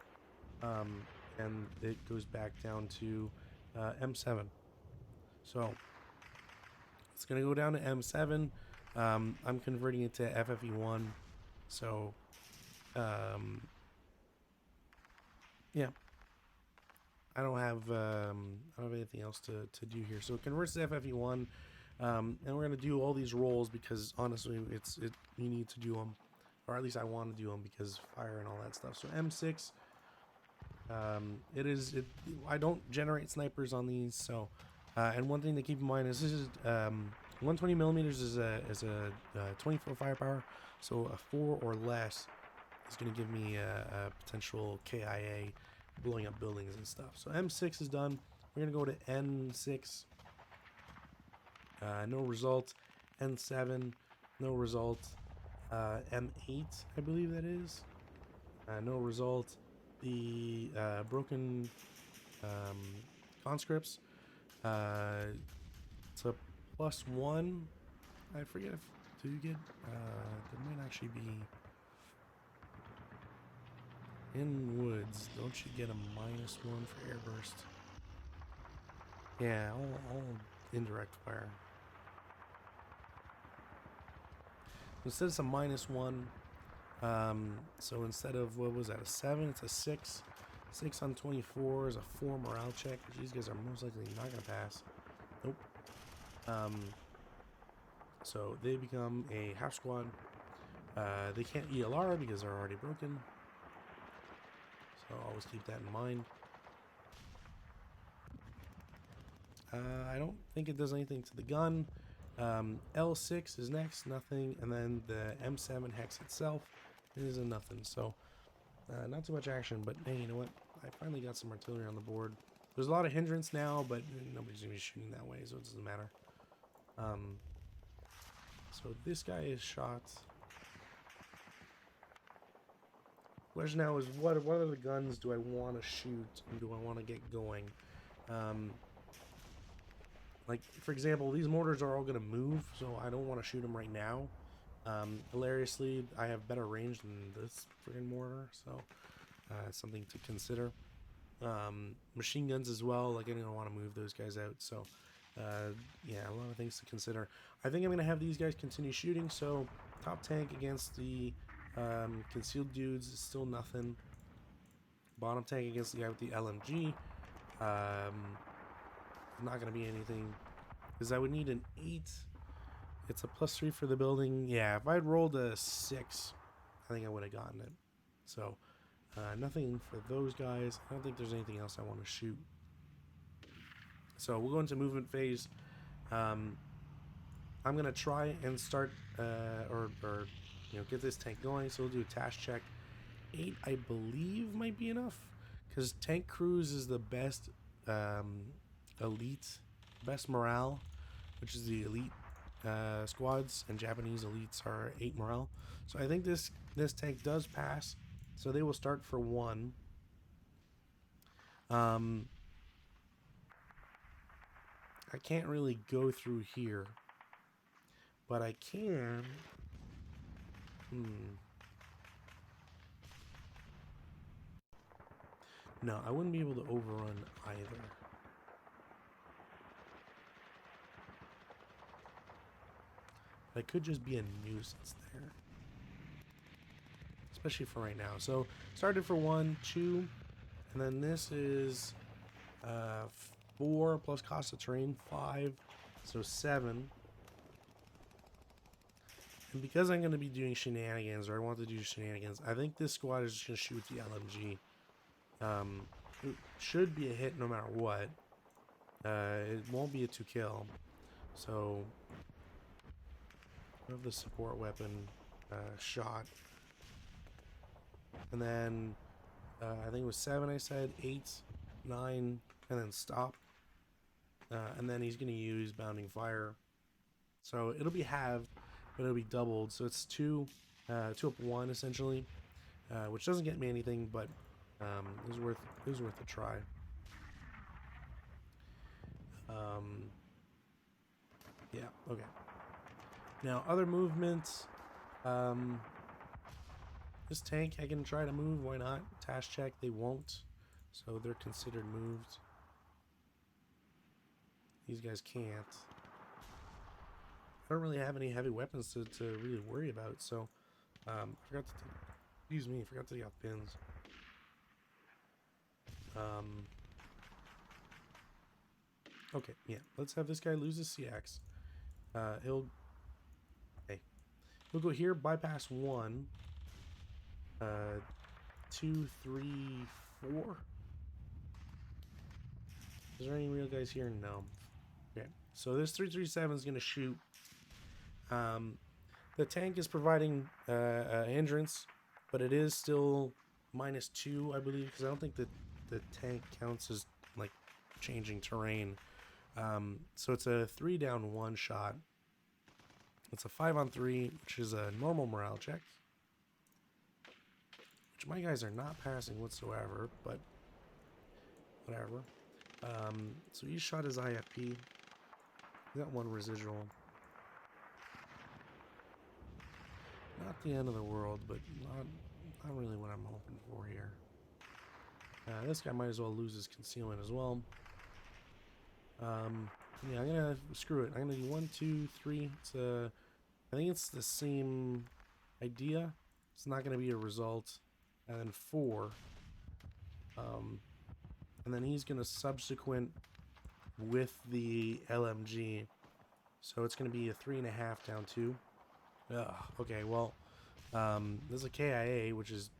And it goes back down to M7. So it's going to go down to M7. I'm converting it to FFE1. So, yeah. I don't have anything else to do here. So it converts to FFE1. And we're going to do all these rolls because, honestly, you need to do them. Or at least I want to do them because fire and all that stuff. So M6... I don't generate snipers on these, so and one thing to keep in mind is this is 120 millimeters is a 24 firepower, so a 4 or less is going to give me a potential KIA blowing up buildings and stuff. So M6 is done. We're going to go to N6. No result. N7, no result. M8, I believe that is. No result. The broken conscripts. It's a +1. I forget if do you get there might actually be in woods. Don't you get a -1 for airburst? Yeah, all indirect fire. Instead it's a -1. So instead of, what was that, a 7, it's a 6. 6 on 24 is a 4 morale check, which these guys are most likely not going to pass. Nope. So they become a half squad. They can't ELR because they're already broken. So always keep that in mind. I don't think it does anything to the gun. L6 is next, nothing. And then the M7 hex itself is a nothing. So not too much action, but hey, you know what? I finally got some artillery on the board. There's a lot of hindrance now, but nobody's going to be shooting that way, so it doesn't matter. So this guy is shot. Question now is what other guns do I want to shoot and do I want to get going? Like, for example, these mortars are all going to move, so I don't want to shoot them right now. Hilariously, I have better range than this friggin' mortar, so it's something to consider. Machine guns as well, like I don't want to move those guys out, so yeah, a lot of things to consider. I think I'm going to have these guys continue shooting, so top tank against the concealed dudes is still nothing. Bottom tank against the guy with the LMG, not going to be anything, because I would need an 8. It's a +3 for the building. Yeah, if I'd rolled a 6, I think I would have gotten it. So nothing for those guys. I don't think there's anything else I want to shoot. So we'll go into movement phase. I'm gonna try and start or get this tank going. So we'll do a task check. 8, I believe, might be enough, because tank cruise is the best elite, best morale, which is the elite squads, and Japanese elites are 8 morale. So I think this tank does pass. So they will start for 1. I can't really go through here, but I can. No, I wouldn't be able to overrun either. I could just be a nuisance there, especially for right now. So started for 1, 2, and then this is 4 plus cost of terrain 5, so 7. And because I'm going to be doing shenanigans, or I want to do shenanigans, I think this squad is just going to shoot the LMG. It should be a hit no matter what. It won't be a 2-kill. So I have the support weapon shot. And then I think it was 7 I said, 8, 9, and then stop. And then he's going to use bounding fire. So it'll be halved, but it'll be doubled. So it's 2 up 1 essentially, which doesn't get me anything, but it was worth a try. Yeah, okay. Now other movements. This tank I can try to move, why not? Task check, they won't, so they're considered moved. These guys can't. I don't really have any heavy weapons to really worry about, so I forgot to take out pins. Okay, yeah, let's have this guy lose his CX. He'll go here, bypass 1, 2, 3, 4. Is there any real guys here? No. Okay, so this 337 is going to shoot. The tank is providing a hindrance, but it is still -2, I believe, because I don't think that the tank counts as like changing terrain. So it's a 3 down 1 shot. It's a 5-on-3, which is a normal morale check, which my guys are not passing whatsoever, but whatever. So each shot is IFP. We got 1 residual. Not the end of the world, but not really what I'm hoping for here. This guy might as well lose his concealment as well. Yeah, I'm gonna screw it. I'm gonna do 1, 2, 3. I think it's the same idea. It's not gonna be a result, and then 4. And then he's gonna subsequent with the LMG, so it's gonna be a 3.5 down 2. Okay, well, there's a KIA, which is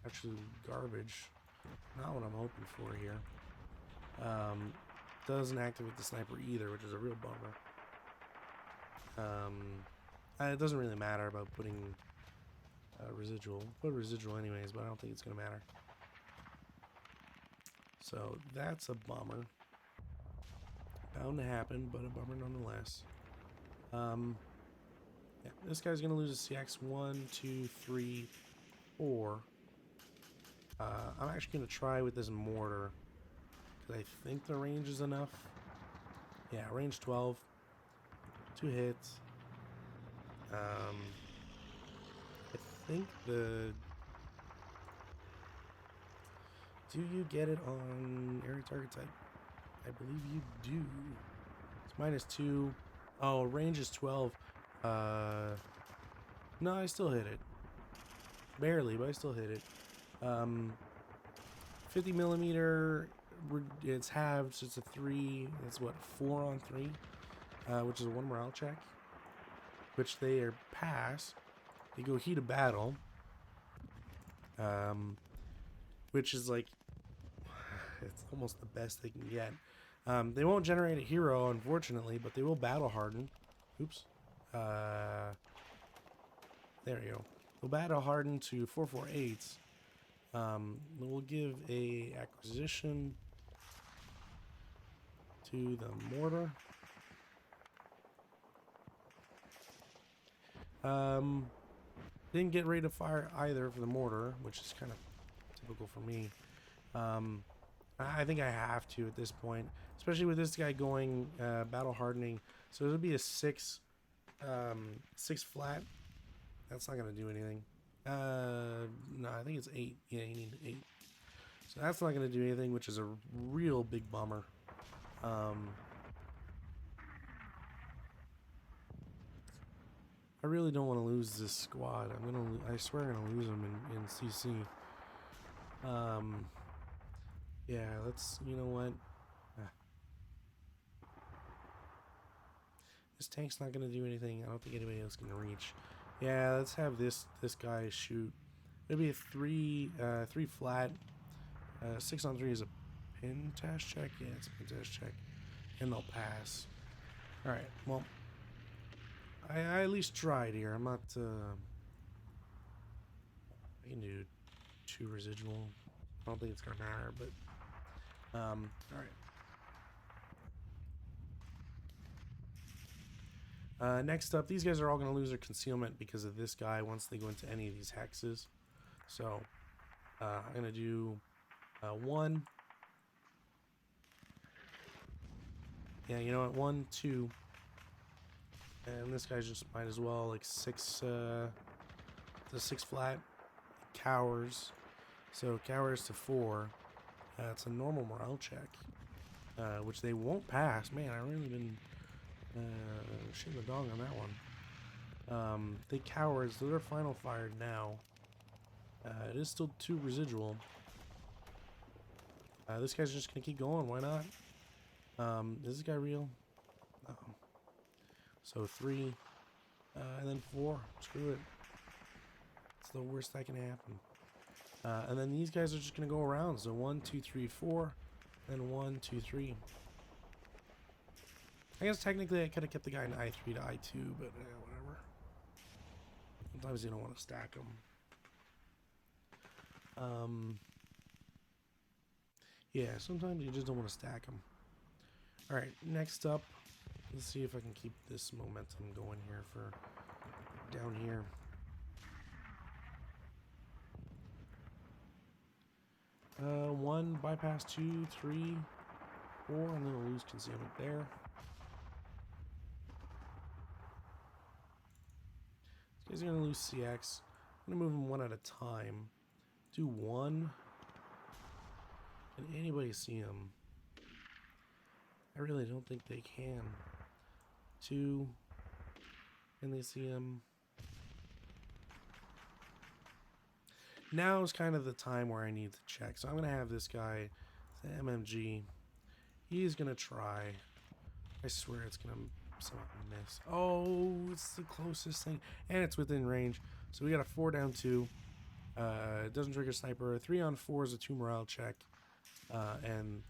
actually garbage. Not what I'm hoping for here. Doesn't activate the sniper either, which is a real bummer. It doesn't really matter about putting residual. Put residual anyways, but I don't think it's gonna matter. So that's a bummer. Bound to happen, but a bummer nonetheless. Yeah, this guy's gonna lose a CX 1, 2, 3, 4. I'm actually gonna try with this mortar because I think the range is enough. Yeah, range 12, 2 hits. I think the. Do you get it on area target type? I believe you do. It's -2. Oh, range is 12. No, I still hit it. Barely, but I still hit it. 50 millimeter, it's halved, so it's a 3. That's what, 4-on-3, which is a 1 morale check, which they are pass. They go heat of battle, which is like, it's almost the best they can get. They won't generate a hero, unfortunately, but they will battle harden. Oops. There we go. They'll battle harden to 448s. We'll give a acquisition to the mortar. Didn't get rate of fire either for the mortar, which is kind of typical for me. I think I have to at this point, especially with this guy going battle hardening. So it'll be a 6 flat. That's not gonna do anything. No, I think it's 8. Yeah, you need 8. So that's not gonna do anything, which is a real big bummer. I really don't want to lose this squad. I swear I'm gonna lose them in CC. Yeah, let's. You know what? This tank's not gonna do anything. I don't think anybody else can reach. Yeah, let's have this guy shoot. It'll be a 3 flat. 6-on-3 is a pin task check. Yeah, it's a pin task check, and they'll pass. All right. Well, I at least tried here. I'm not. I can do 2 residual. I don't think it's gonna matter, but all right. Next up, these guys are all going to lose their concealment because of this guy once they go into any of these hexes. So, I'm going to do 1. Yeah, you know what? 1, 2. And this guy's just might as well, like 6, the 6 flat. Cowers. So, cowers to 4. It's a normal morale check, which they won't pass. Man, I really been shitting the dog on that one. They cowards, they're final fired now. It is still 2 residual. This guy's just gonna keep going. Why not? Is this guy real? No. So 3, and then 4. Screw it. It's the worst that can happen. And then these guys are just gonna go around. So 1, 2, 3, 4, and 1, 2, 3. I guess technically I could have kept the guy in I3 to I2, but whatever. Sometimes you don't want to stack them. Yeah, sometimes you just don't want to stack them. All right, next up, let's see if I can keep this momentum going here for down here. One bypass, 2, 3, 4, and then we'll lose concealment there. These guys are gonna lose CX. I'm gonna move them one at a time. Do 1. Can anybody see him? I really don't think they can. 2. Can they see him? Now is kind of the time where I need to check. So I'm going to have this guy, the MMG. He's going to try. I swear it's going to somehow miss. Oh, it's the closest thing. And it's within range. So we got a 4 down 2. It doesn't trigger sniper. 3 on 4 is a 2 morale check. And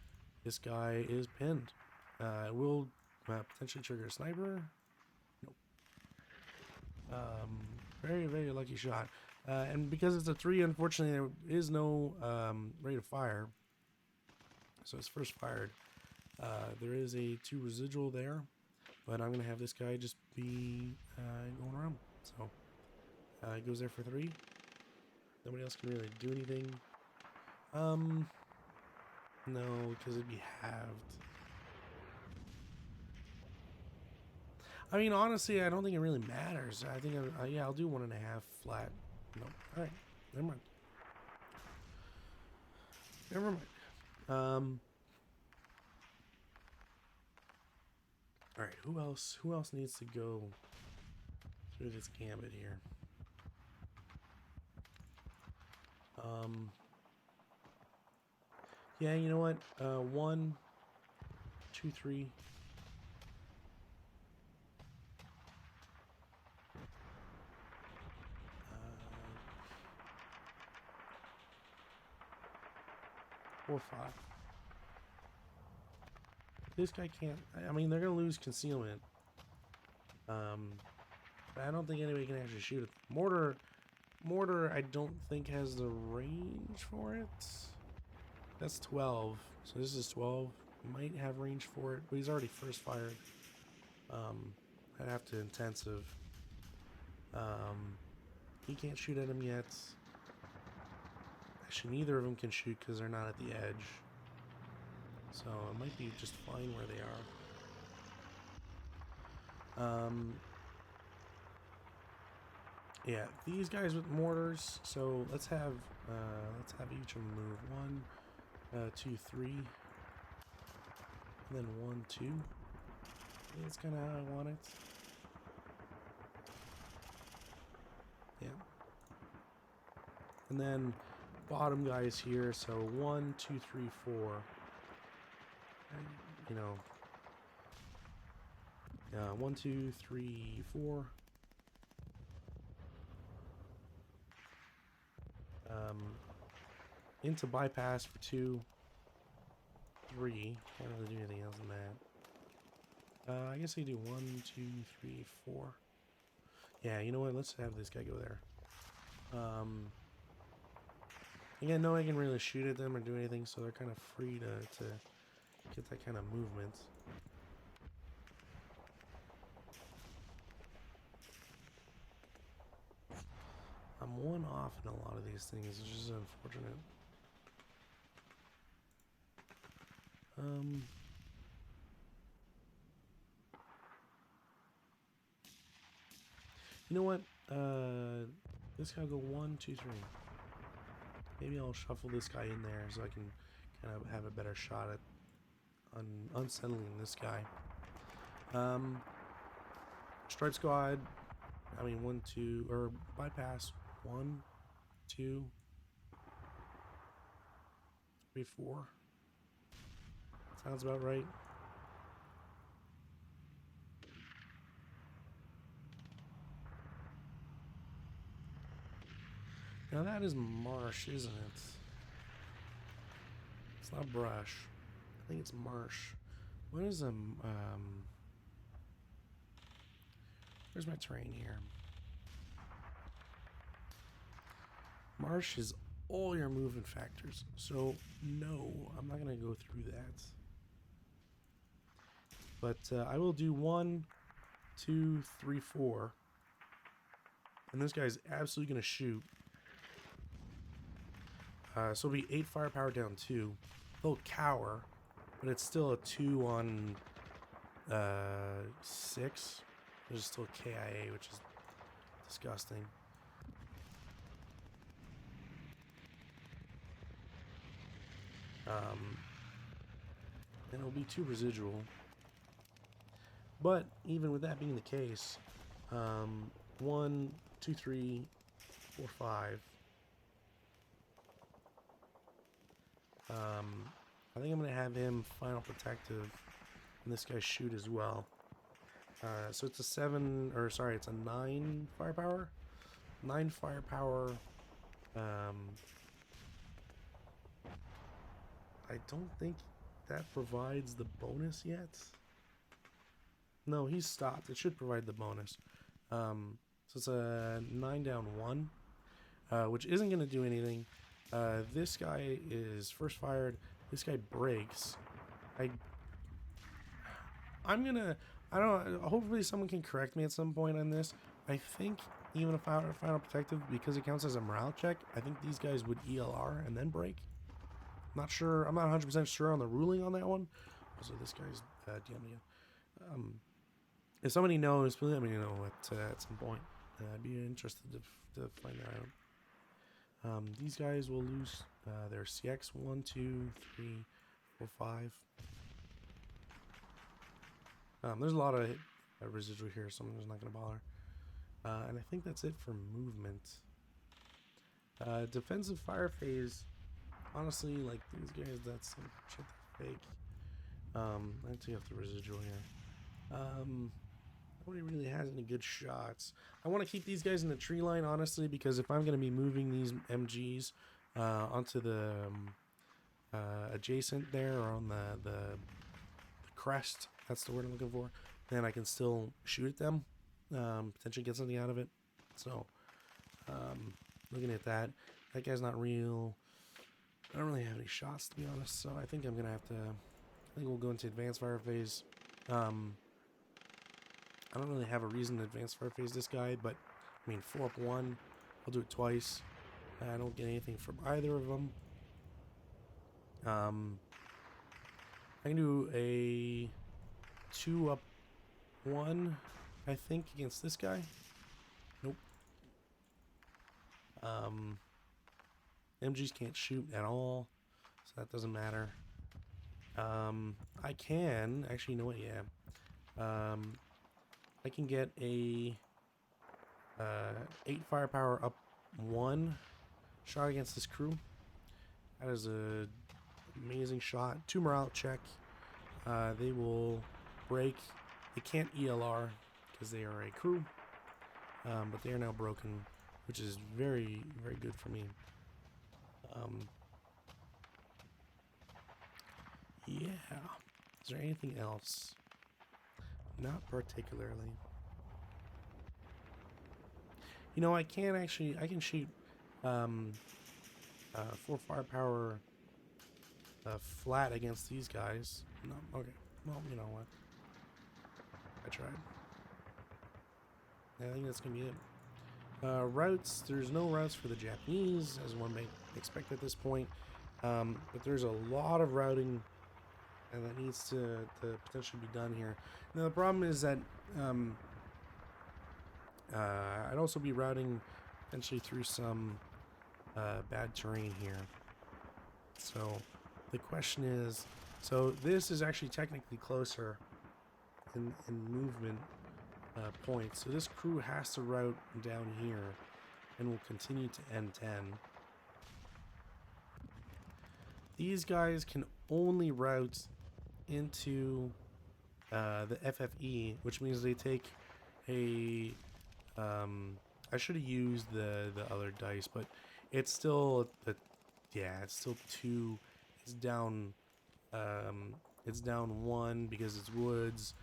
this guy is pinned. It will potentially trigger a sniper. Nope. Very, very lucky shot. And because it's a 3, unfortunately, there is no rate of fire. So it's first fired. There is a 2 residual there. But I'm going to have this guy just be going around. So it goes there for 3. Nobody else can really do anything. No, because it'd be halved. I mean, honestly, I don't think it really matters. I think, yeah, I'll do 1.5 flat. No, all right, never mind. Never mind. All right, who else? Who else needs to go through this gambit here? Yeah, you know what? 1, 2, 3. 4, 5. This guy can't. I mean, they're gonna lose concealment. But I don't think anybody can actually shoot it. Mortar, I don't think has the range for it. That's 12. So this is 12. Might have range for it, but he's already first fired. I'd have to intensive. He can't shoot at him yet. Actually, neither of them can shoot because they're not at the edge. So it might be just fine where they are. Yeah, these guys with mortars. So let's have each of them move 1, 2, 3, and then 1, 2. That's kind of how I want it. Yeah. And then bottom guys here. So 1, 2, 3, 4. You know. 1, 2, 3, 4. Into bypass for 2, 3. Can't really do anything else than that. I guess I do 1, 2, 3, 4. Yeah, you know what? Let's have this guy go there. Again, no one can really shoot at them or do anything, so they're kind of free to get that kind of movement. I'm 1 off in a lot of these things, which is unfortunate. You know what? This guy will go 1, 2, 3. Maybe I'll shuffle this guy in there so I can kind of have a better shot at unsettling this guy. Stripe squad. I mean 1, 2, or bypass 1, 2, 3, 4. Sounds about right. Now that is marsh, isn't it? It's not brush. I think it's marsh. What is where's my terrain here? Marsh is all your movement factors. So no, I'm not gonna go through that. But I will do 1, 2, 3, 4. And this guy's absolutely going to shoot. So it'll be 8 firepower down 2. He'll cower, but it's still a 2 on 6. There's still KIA, which is disgusting. And it'll be 2 residual. But even with that being the case, 1, 2, 3, 4, 5. I think I'm going to have him final protective and this guy shoot as well. So it's a 7, or sorry, it's a 9 firepower. 9 firepower. I don't think that provides the bonus yet. No, he's stopped. It should provide the bonus. So it's a 9 down 1, which isn't going to do anything. This guy is first fired. This guy breaks. I don't know, hopefully someone can correct me at some point on this. I think even if I were final protective, because it counts as a morale check, I think these guys would ELR and then break. Not sure. I'm not 100% sure on the ruling on that one. Also, this guy's DMing. If somebody knows, please let me know at some point. I'd be interested to find that out. These guys will lose their CX 1, 2, 3, 4, 5. There's a lot of residual here, so I'm just not going to bother. And I think that's it for movement. Defensive fire phase. Honestly, like these guys, that's some shit that's fake. I have to take off the residual here. Nobody really has any good shots. I want to keep these guys in the tree line, honestly, because if I'm going to be moving these MGs onto the adjacent there, or on the crest, that's the word I'm looking for, then I can still shoot at them, potentially get something out of it. So, looking at that, that guy's not real. I don't really have any shots, to be honest, so I think I'm going to have to, I think we'll go into advanced fire phase. I don't really have a reason to advance fire phase this guy, but, I mean, 4 up 1, I'll do it twice. I don't get anything from either of them. I can do a 2 up 1, I think, against this guy. Nope. MGs can't shoot at all, so that doesn't matter. I can, actually, you know what, yeah. I can get a 8 firepower up 1 shot against this crew. That is a amazing shot. 2 morale check. They will break. They can't ELR because they are a crew, but they are now broken, which is very, very good for me. Yeah. Is there anything else? Not particularly. You know, I can shoot 4 firepower flat against these guys. No, okay. Well, you know what? I tried. I think that's gonna be it. Routes. There's no routes for the Japanese, as one may expect at this point. But there's a lot of routing that needs to potentially be done here. Now the problem is that I'd also be routing potentially through some bad terrain here. So the question is, so this is actually technically closer in movement points. So this crew has to route down here and will continue to N10. These guys can only route into the FFE, which means they take a I should have used the other dice, but it's still it's still 2. It's down 1 because it's woods.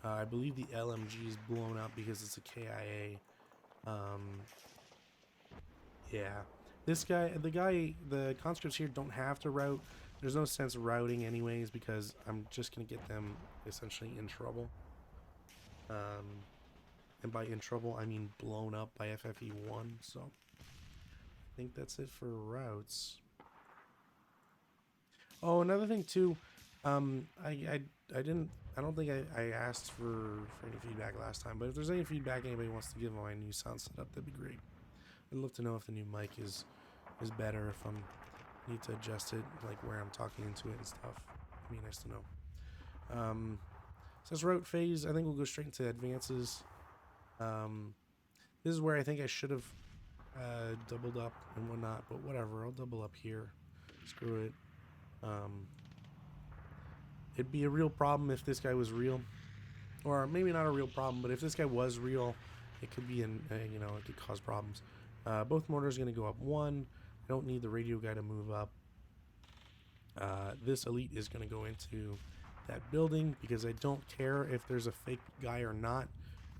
I believe the LMG is blown up because it's a KIA. Yeah, this guy, the conscripts here don't have to route, there's no sense routing anyways because I'm just gonna get them essentially in trouble. And by in trouble, I mean blown up by FFE1. So I think that's it for routes. Oh, another thing too. I don't think I asked for any feedback last time, but if there's any feedback anybody wants to give on my new sound setup, that'd be great. I'd love to know if the new mic is better, if I'm need to adjust it, like where I'm talking into it and stuff. It'd be nice to know. So this route phase, I think we'll go straight into advances. This is where I think I should have doubled up and whatnot, but whatever. I'll double up here. Screw it. It'd be a real problem if this guy was real, or maybe not a real problem, but if this guy was real, it could be it could cause problems. Both mortars are going to go up 1. I don't need the radio guy to move up. This elite is going to go into that building because I don't care if there's a fake guy or not.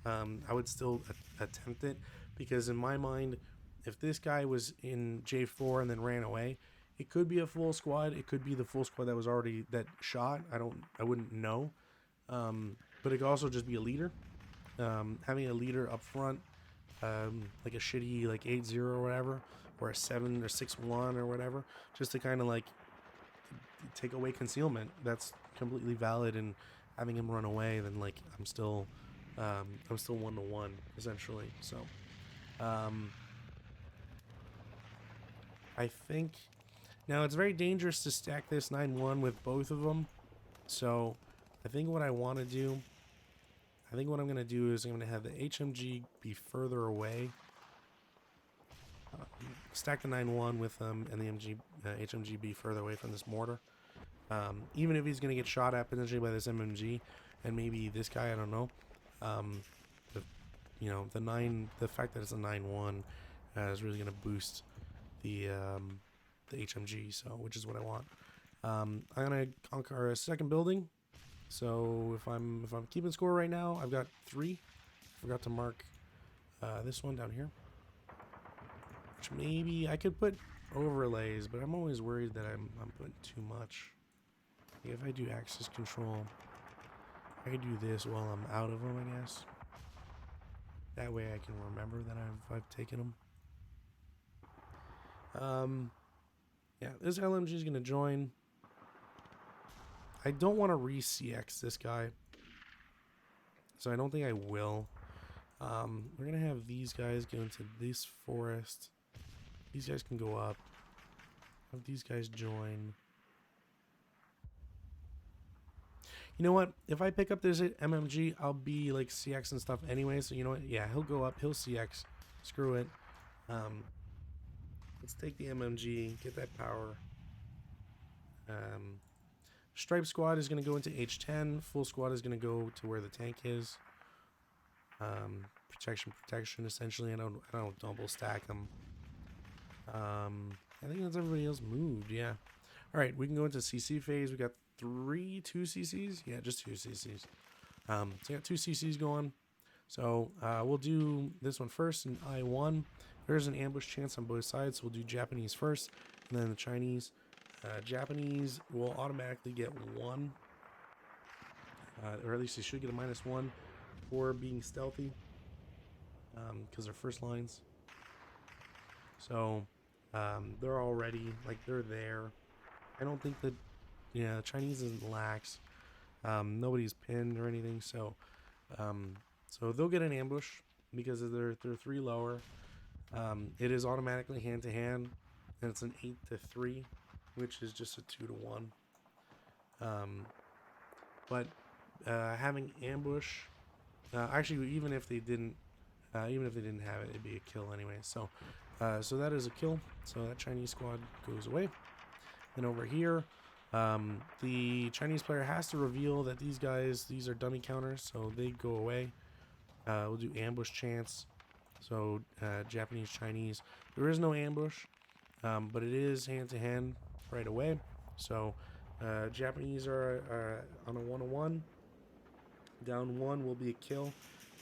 I would still attempt it because in my mind, if this guy was in J4 and then ran away, it could be a full squad. It could be the full squad that was already shot. I wouldn't know. But it could also just be a leader. Having a leader up front, like a shitty like 8-0 or whatever, or a 7 or 6-1 or whatever, just to kind of like take away concealment. That's completely valid. And having him run away, then like I'm still 1-1 essentially. So I think now it's very dangerous to stack this 9-1 with both of them. So I think what I want to do, I think what I'm going to do is I'm going to have the HMG be further away. Stack the 9-1 with them and the HMG be further away from this mortar. Even if he's going to get shot at potentially by this MMG and maybe this guy, I don't know. The fact that it's a 9-1 is really going to boost the HMG, so which is what I want. I'm gonna conquer a second building. So if I'm keeping score right now, I've got 3. Forgot to mark this one down here, which maybe I could put overlays, but I'm always worried that I'm putting too much. If I do axis control, I could do this while I'm out of them, I guess. That way I can remember that I've taken them. Yeah, this LMG is going to join. I don't want to re-CX this guy, so I don't think I will. We're going to have these guys go into this forest. These guys can go up. Have these guys join. You know what? If I pick up this MMG, I'll be like CX and stuff anyway, so you know what? Yeah, he'll go up. He'll CX. Screw it. Let's take the MMG, get that power. Stripe squad is going to go into H10. Full squad is going to go to where the tank is. Protection, essentially. I don't double stack them. I think that's everybody else moved, yeah. Alright, we can go into CC phase. We got 2 CCs? Yeah, just 2 CCs. So I got 2 CCs going. So we'll do this one first in I1. There's an ambush chance on both sides, so we'll do Japanese first, and then the Chinese. Japanese will automatically get 1, or at least they should get a -1 for being stealthy, because they're first lines. So they're already, like, they're there. I don't think that, yeah, Chinese isn't lax. Nobody's pinned or anything, so they'll get an ambush because they're 3 lower. It is automatically hand-to-hand, and it's an 8-3, which is just a 2-1. But having ambush, actually, even if they didn't have it, it'd be a kill anyway. So that is a kill. So that Chinese squad goes away. Then over here, the Chinese player has to reveal that these are dummy counters, so they go away. We'll do ambush chance. So Japanese, Chinese. There is no ambush, but it is hand-to-hand right away. So Japanese are on a 1-1. Down 1 will be a kill.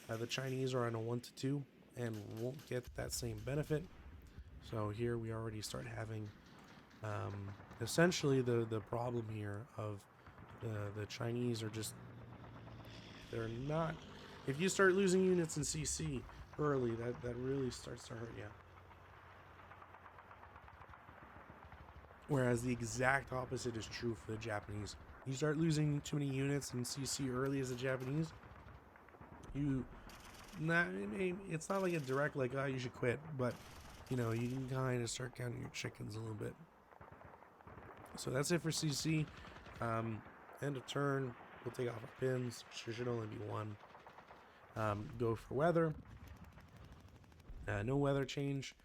The Chinese are on a 1-2 and won't get that same benefit. So here we already start having essentially the problem here of the Chinese are just, they're not, if you start losing units in CC early, that really starts to hurt you. Whereas the exact opposite is true for the Japanese. You start losing too many units in CC early as a Japanese, it's not like a direct like, oh, you should quit, but you know, you can kind of start counting your chickens a little bit. So that's it for CC. End of turn, we'll take off our pins, which should only be one. Go for weather. No weather change.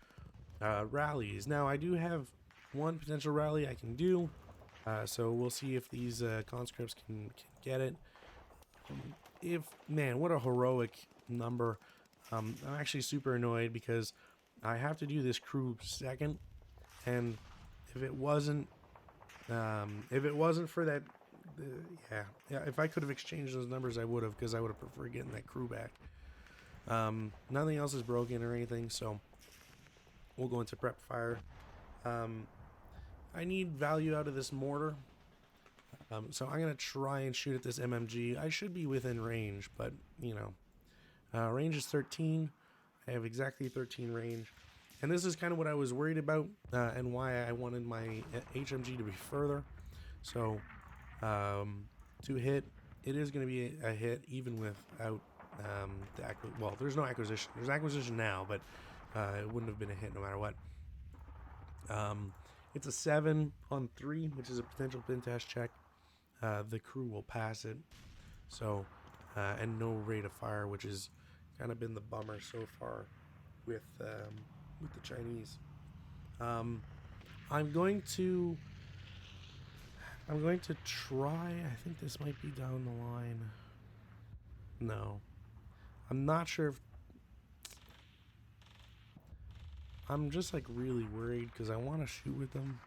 Rallies. Now I do have one potential rally I can do, so we'll see if these conscripts can get it. If, man, what a heroic number. I'm actually super annoyed because I have to do this crew second, and if it wasn't for that, yeah, if I could have exchanged those numbers, I would have, because I would have preferred getting that crew back. Nothing else is broken or anything, so we'll go into prep fire. I need value out of this mortar, so I'm gonna try and shoot at this MMG. I should be within range, but you know, range is 13. I have exactly 13 range, and this is kind of what I was worried about, and why I wanted my HMG to be further. So to hit, it is going to be a hit even without well, there's no acquisition. There's acquisition now, but it wouldn't have been a hit no matter what. It's a 7 on 3, which is a potential pin test check. The crew will pass it. So, and no rate of fire, which has kind of been the bummer so far with the Chinese. I'm going to try. I think this might be down the line. No, I'm not sure if. I'm just like really worried because I want to shoot with them.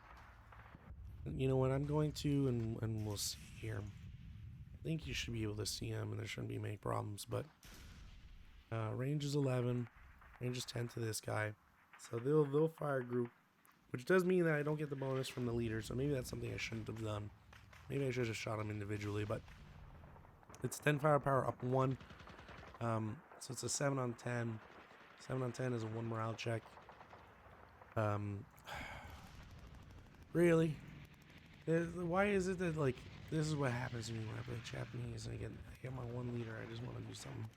You know what? I'm going to, and we'll see here. I think you should be able to see them, and there shouldn't be many problems. But range is 11, range is 10 to this guy, so they'll fire group, which does mean that I don't get the bonus from the leader. So maybe that's something I shouldn't have done. Maybe I should have shot them individually, but it's 10 firepower up 1. So it's a 7 on 10. 7 on 10 is a 1 morale check. Really? Why is it that, like, this is what happens to me when I play Japanese and I get my 1 leader? I just want to do something.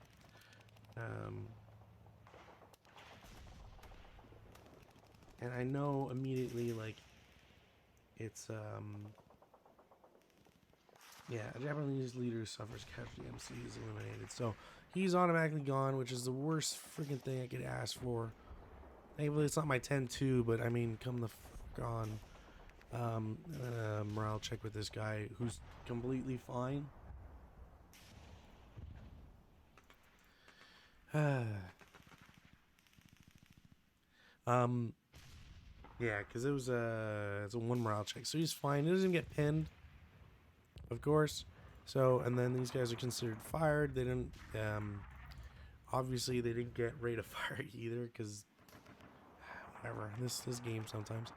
And I know immediately, like, it's, yeah, a Japanese leader suffers casualty, MC is eliminated. So he's automatically gone, which is the worst freaking thing I could ask for. Thankfully, it's not my 10-2, but I mean, come the fuck on. Morale check with this guy who's completely fine. Yeah, because it's a 1 morale check, so he's fine. He doesn't get pinned, of course. So, and then these guys are considered fired. They didn't, obviously they didn't get rate of fire either, because whatever, this game sometimes.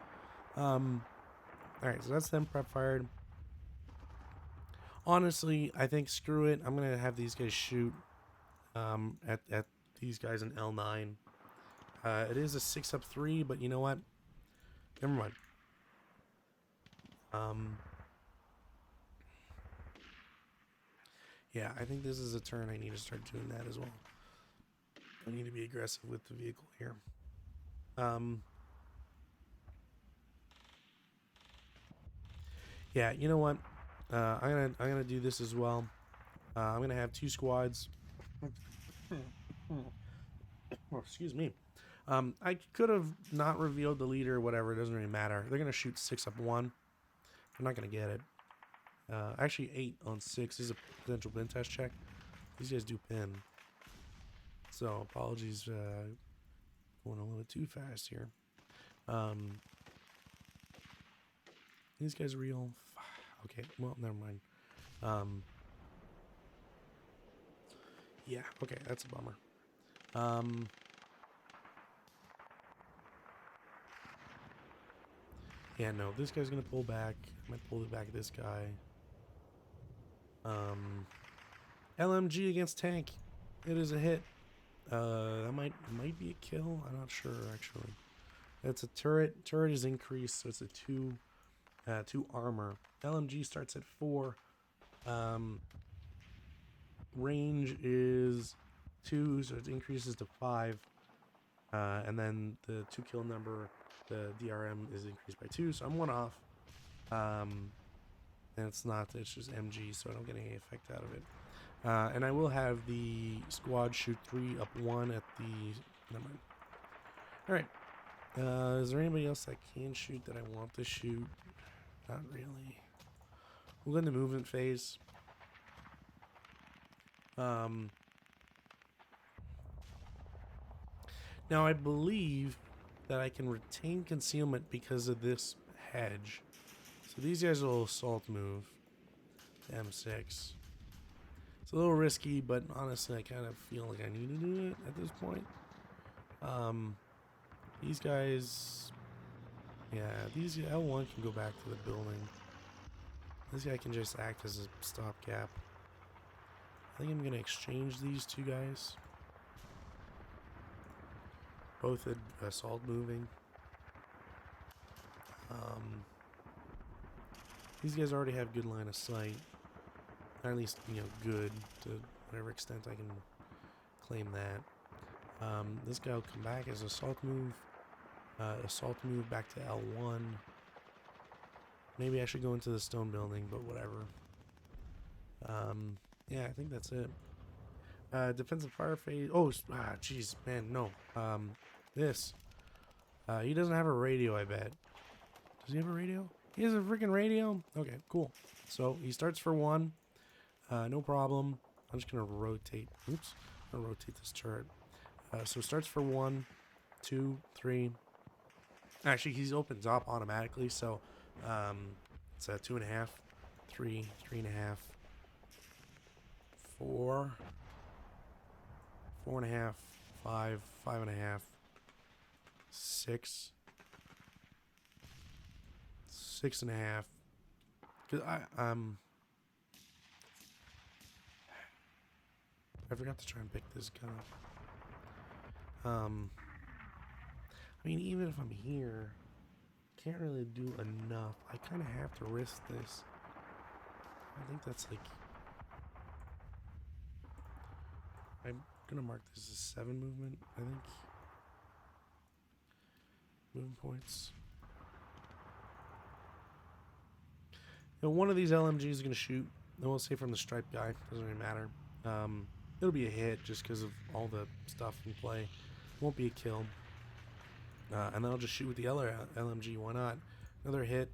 Alright, so that's them prep fired. Honestly, I think screw it. I'm gonna have these guys shoot at these guys in L9. It is a 6-3, but you know what? Never mind. Yeah, I think this is a turn I need to start doing that as well. I need to be aggressive with the vehicle here. Yeah, you know what? I'm gonna do this as well. I'm gonna have 2 squads. Oh, excuse me. I could have not revealed the leader or whatever. It doesn't really matter. They're gonna shoot 6 up 1. They're not gonna get it. Actually, 8 on 6 is a potential pin test check. These guys do pin. So apologies, going a little bit too fast here. These guys are real. Okay, well, never mind. Yeah, okay, that's a bummer. Yeah, no, this guy's gonna pull back. I might pull it back at this guy. LMG against tank. It is a hit. That might be a kill. I'm not sure actually. It's a turret. Turret is increased, so it's a 2 armor. LMG starts at 4. Range is 2, so it increases to 5. And then the 2 kill number, the DRM is increased by 2, so I'm 1 off. And it's just MG, so I don't get any effect out of it. And I will have the squad shoot 3 up 1 at the... Never mind. Alright. Is there anybody else that can shoot that I want to shoot? Not really. We'll go into movement phase. Now I believe that I can retain concealment because of this hedge. So these guys will assault move to M6. It's a little risky, but honestly I kind of feel like I need to do it at this point. These guys, yeah, these L1 can go back to the building. This guy can just act as a stopgap. I think I'm gonna exchange these 2 guys. Both assault moving. These guys already have good line of sight. Or at least, good to whatever extent I can claim that. This guy will come back as assault move. Assault move back to L1. Maybe I should go into the stone building, but whatever. Yeah, I think that's it. Defensive fire phase. Oh, jeez, man, no. This. He doesn't have a radio, I bet. Does he have a radio? He has a freaking radio? Okay, cool. So he starts for 1. No problem. I'm just gonna rotate. Oops. I'm gonna rotate this turret. So it starts for 1, 2, 3. Actually, he opens up automatically, so it's a 2.5, 3, 3.5, 4, 4.5, 5, 5.5, 6, 6.5. Because I forgot to try and pick this gun up. I mean, even if I'm here, can't really do enough. I kind of have to risk this. I think that's like... I'm gonna mark this as 7 movement, I think. Movement points. Now, one of these LMGs is gonna shoot. And we'll say from the stripe guy. Doesn't really matter. It'll be a hit just because of all the stuff in play. Won't be a kill. And then I'll just shoot with the other LMG. Why not? Another hit.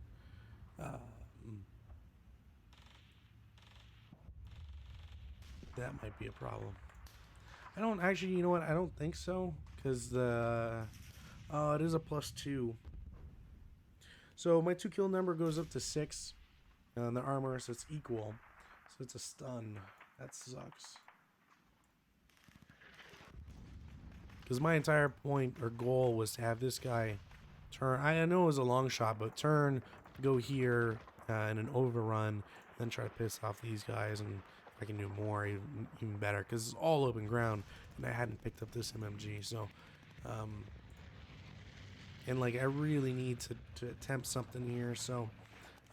That might be a problem. I don't actually, you know what? I don't think so. Because it is a +2. So my 2 kill number goes up to 6 on the armor, so it's equal. So it's a stun. That sucks. Because my entire point or goal was to have this guy turn. I know it was a long shot, but turn, go here in an overrun, then try to piss off these guys, and if I can do more, even better. Because it's all open ground, and I hadn't picked up this MMG, so and like I really need to attempt something here. So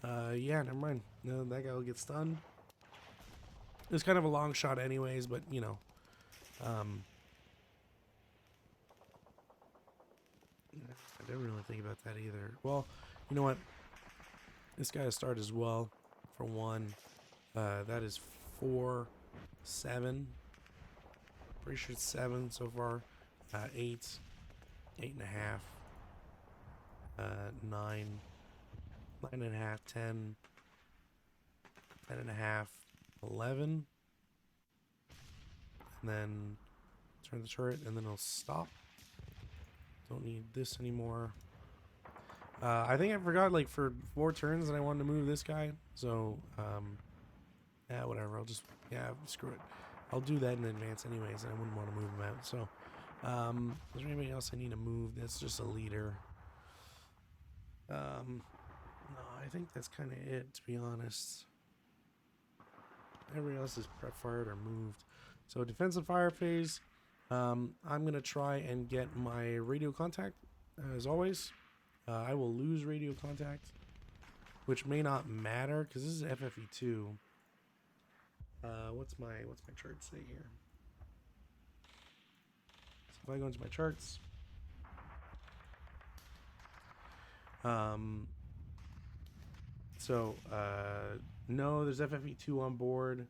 yeah, never mind. No, that guy will get stunned. It's kind of a long shot, anyways, but you know. I didn't really think about that either. Well, you know what? This guy will start as well for 1. That is 4, 7. Pretty sure it's 7 so far. 8, 8.5, 9, 9.5, 10, 10.5, 11. And then turn the turret, and then it'll stop. Don't need this anymore. I think I forgot, like, for 4 turns that I wanted to move this guy. So, yeah, whatever. I'll just, yeah, screw it. I'll do that in advance anyways, and I wouldn't want to move him out. So, is there anybody else I need to move? That's just a leader. No, I think that's kind of it, to be honest. Everybody else is prep fired or moved. So defensive fire phase. I'm going to try and get my radio contact, as always. I will lose radio contact, which may not matter, because this is FFE2. What's my chart say here? So if I go into my charts, no, there's FFE2 on board.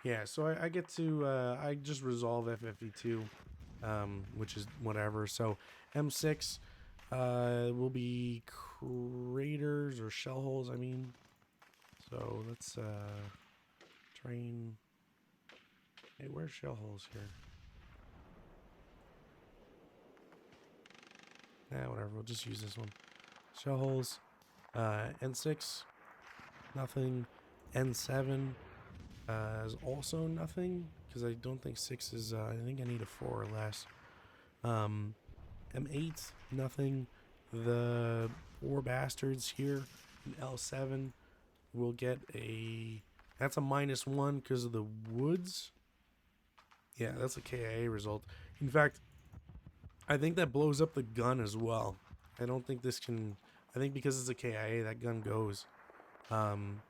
Yeah, so I get to I just resolve FFE2, which is whatever. So M6 will be craters or shell holes, I mean. So let's train. Hey, where's shell holes here? Whatever, we'll just use this one. Shell holes. N6, nothing. N7 is also nothing, because I don't think 6 is, I think I need a 4 or less. M8, nothing. The 4 bastards here in L7 will get that's a -1 because of the woods. Yeah, that's a KIA result. In fact, I think that blows up the gun as well. I don't think this can... I think because it's a KIA, that gun goes. Man,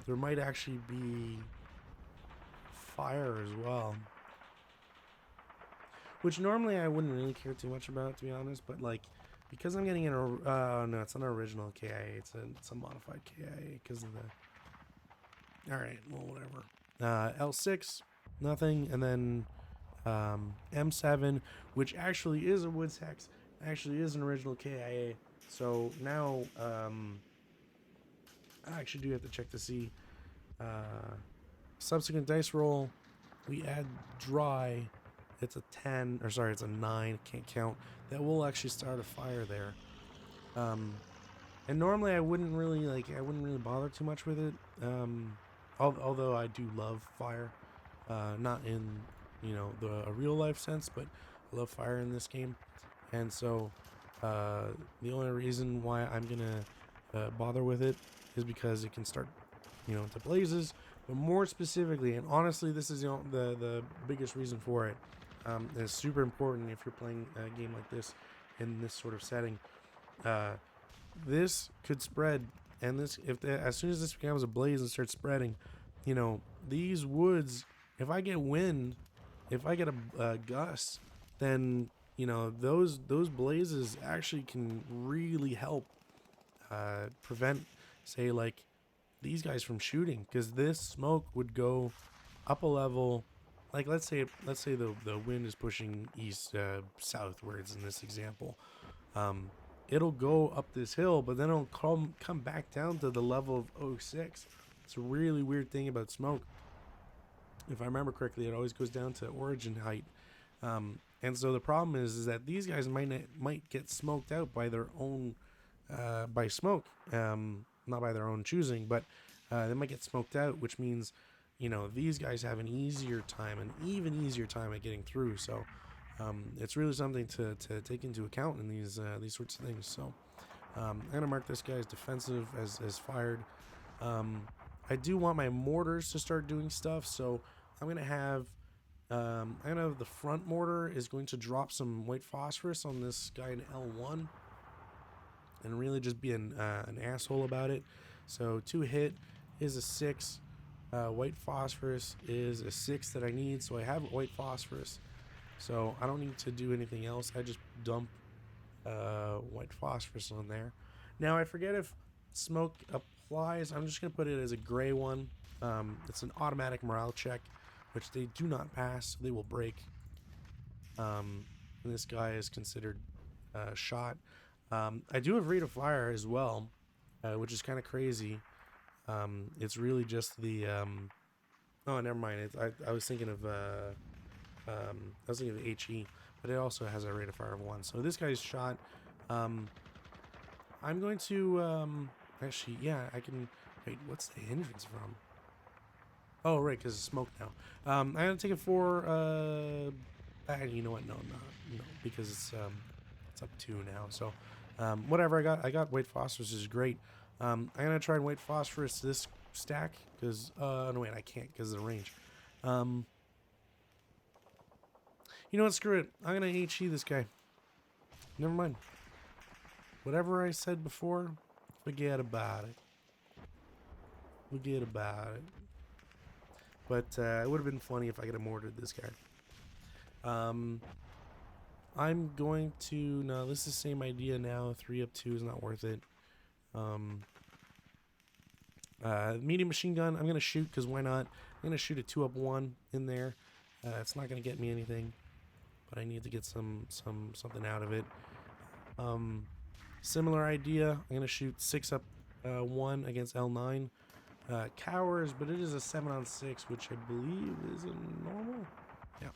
there might actually be fire as well. Which normally I wouldn't really care too much about, to be honest. But, like, because I'm getting no, it's not an original KIA. It's a modified KIA because of the... Alright, well, whatever. L6, nothing. And then M7, which actually is a Woods Hex, actually is an original KIA. So now, I actually do have to check to see. Subsequent dice roll, we add dry. It's a 10, or sorry, it's a 9. Can't count. That will actually start a fire there. And normally I wouldn't really bother too much with it. Although I do love fire, not in a real life sense, but I love fire in this game. And so the only reason why I'm gonna bother with it is because it can start into blazes. But more specifically, and honestly, this is the biggest reason for it. And it's super important if you're playing a game like this in this sort of setting. This could spread, and as soon as this becomes a blaze and starts spreading, these woods. If I get wind, if I get a gust, then those blazes actually can really help prevent, say, like these guys from shooting, because this smoke would go up a level. Like let's say the wind is pushing east southwards in this example. It'll go up this hill, but then it'll come back down to the level of 06. It's a really weird thing about smoke. If I remember correctly, it always goes down to origin height. And so the problem is that these guys might get smoked out by their own by smoke, not by their own choosing, but they might get smoked out, which means these guys have an even easier time at getting through. So it's really something to take into account in these sorts of things. So I'm gonna mark this guy as defensive, as fired. I do want my mortars to start doing stuff, so I'm gonna have the front mortar is going to drop some white phosphorus on this guy in L1 and really just be an asshole about it. So 2 hit is a 6. White phosphorus is a 6 that I need, so I have white phosphorus. So I don't need to do anything else. I just dump white phosphorus on there. Now I forget if smoke applies. I'm just going to put it as a gray one. It's an automatic morale check, which they do not pass, so they will break. And this guy is considered shot. I do have rate of fire as well, which is kind of crazy. It's really just the oh, never mind. I was thinking of HE, but it also has a rate of fire of 1. So this guy's shot. I'm going to actually, yeah, I can wait. What's the hindrance from? Oh, right, because it's smoke now. I'm gonna take it for you know what? No, no, because it's up 2 now. So, whatever. I got white phosphorus, is great. I'm gonna try and white phosphorus this stack because no wait, I can't because of the range. You know what? Screw it. I'm gonna HE this guy. Never mind. Whatever I said before, forget about it. Forget about it. But it would have been funny if I could have mortared this guy. I'm going to... No, this is the same idea now. 3 up 2 is not worth it. Medium machine gun, I'm going to shoot because why not? I'm going to shoot a 2 up 1 in there. It's not going to get me anything. But I need to get something out of it. Similar idea. I'm going to shoot 6 up 1 against L9. Cowers, but it is a 7 on 6, which I believe is a normal. Yeah.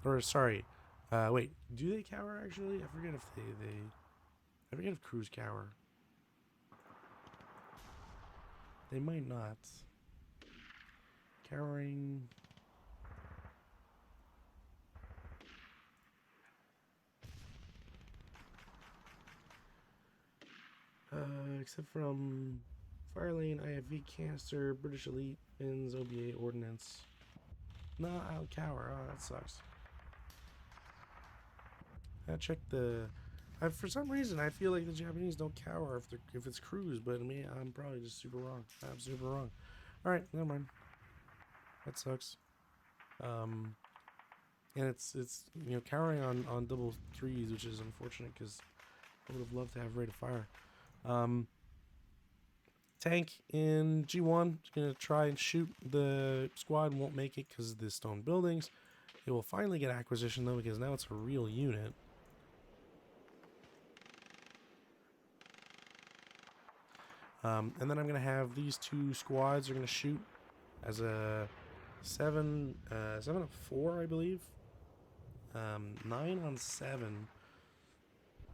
Or sorry. Wait. Do they cower actually? I forget if they. I forget if crews cower. They might not. Cowering. Except from Fire Lane, IFV Canister, British Elite, Bins, OBA, Ordnance. Nah, I'll cower. Oh, that sucks. I check the... for some reason, I feel like the Japanese don't cower if it's crews, but me, I'm probably just super wrong. I'm super wrong. Alright, never mind. That sucks. And it's you know, cowering on double 3s, which is unfortunate because I would have loved to have rate of fire. Tank in G1 is going to try and shoot the squad, won't make it because of the stone buildings. It will finally get acquisition though because now it's a real unit. And then I'm going to have these 2 squads are going to shoot as a 7 on 4, I believe. 9 on 7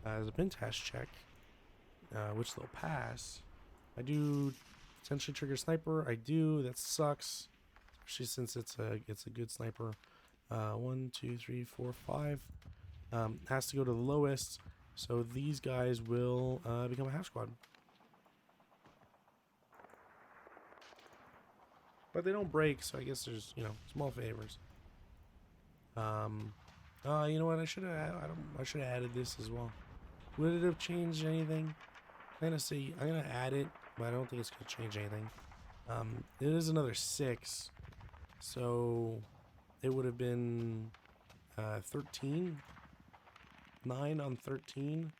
as a pin test check, which they'll pass. I do potentially trigger sniper. I do. That sucks, especially since it's a good sniper. 1, 2, 3, 4, 5. Has to go to the lowest, so these guys will become a half squad. But they don't break, so I guess there's, you know, small favors. You know what? I should have added this as well. Would it have changed anything? I'm gonna add it, but I don't think it's gonna change anything. It is another 6, so it would have been 13. 9 on 13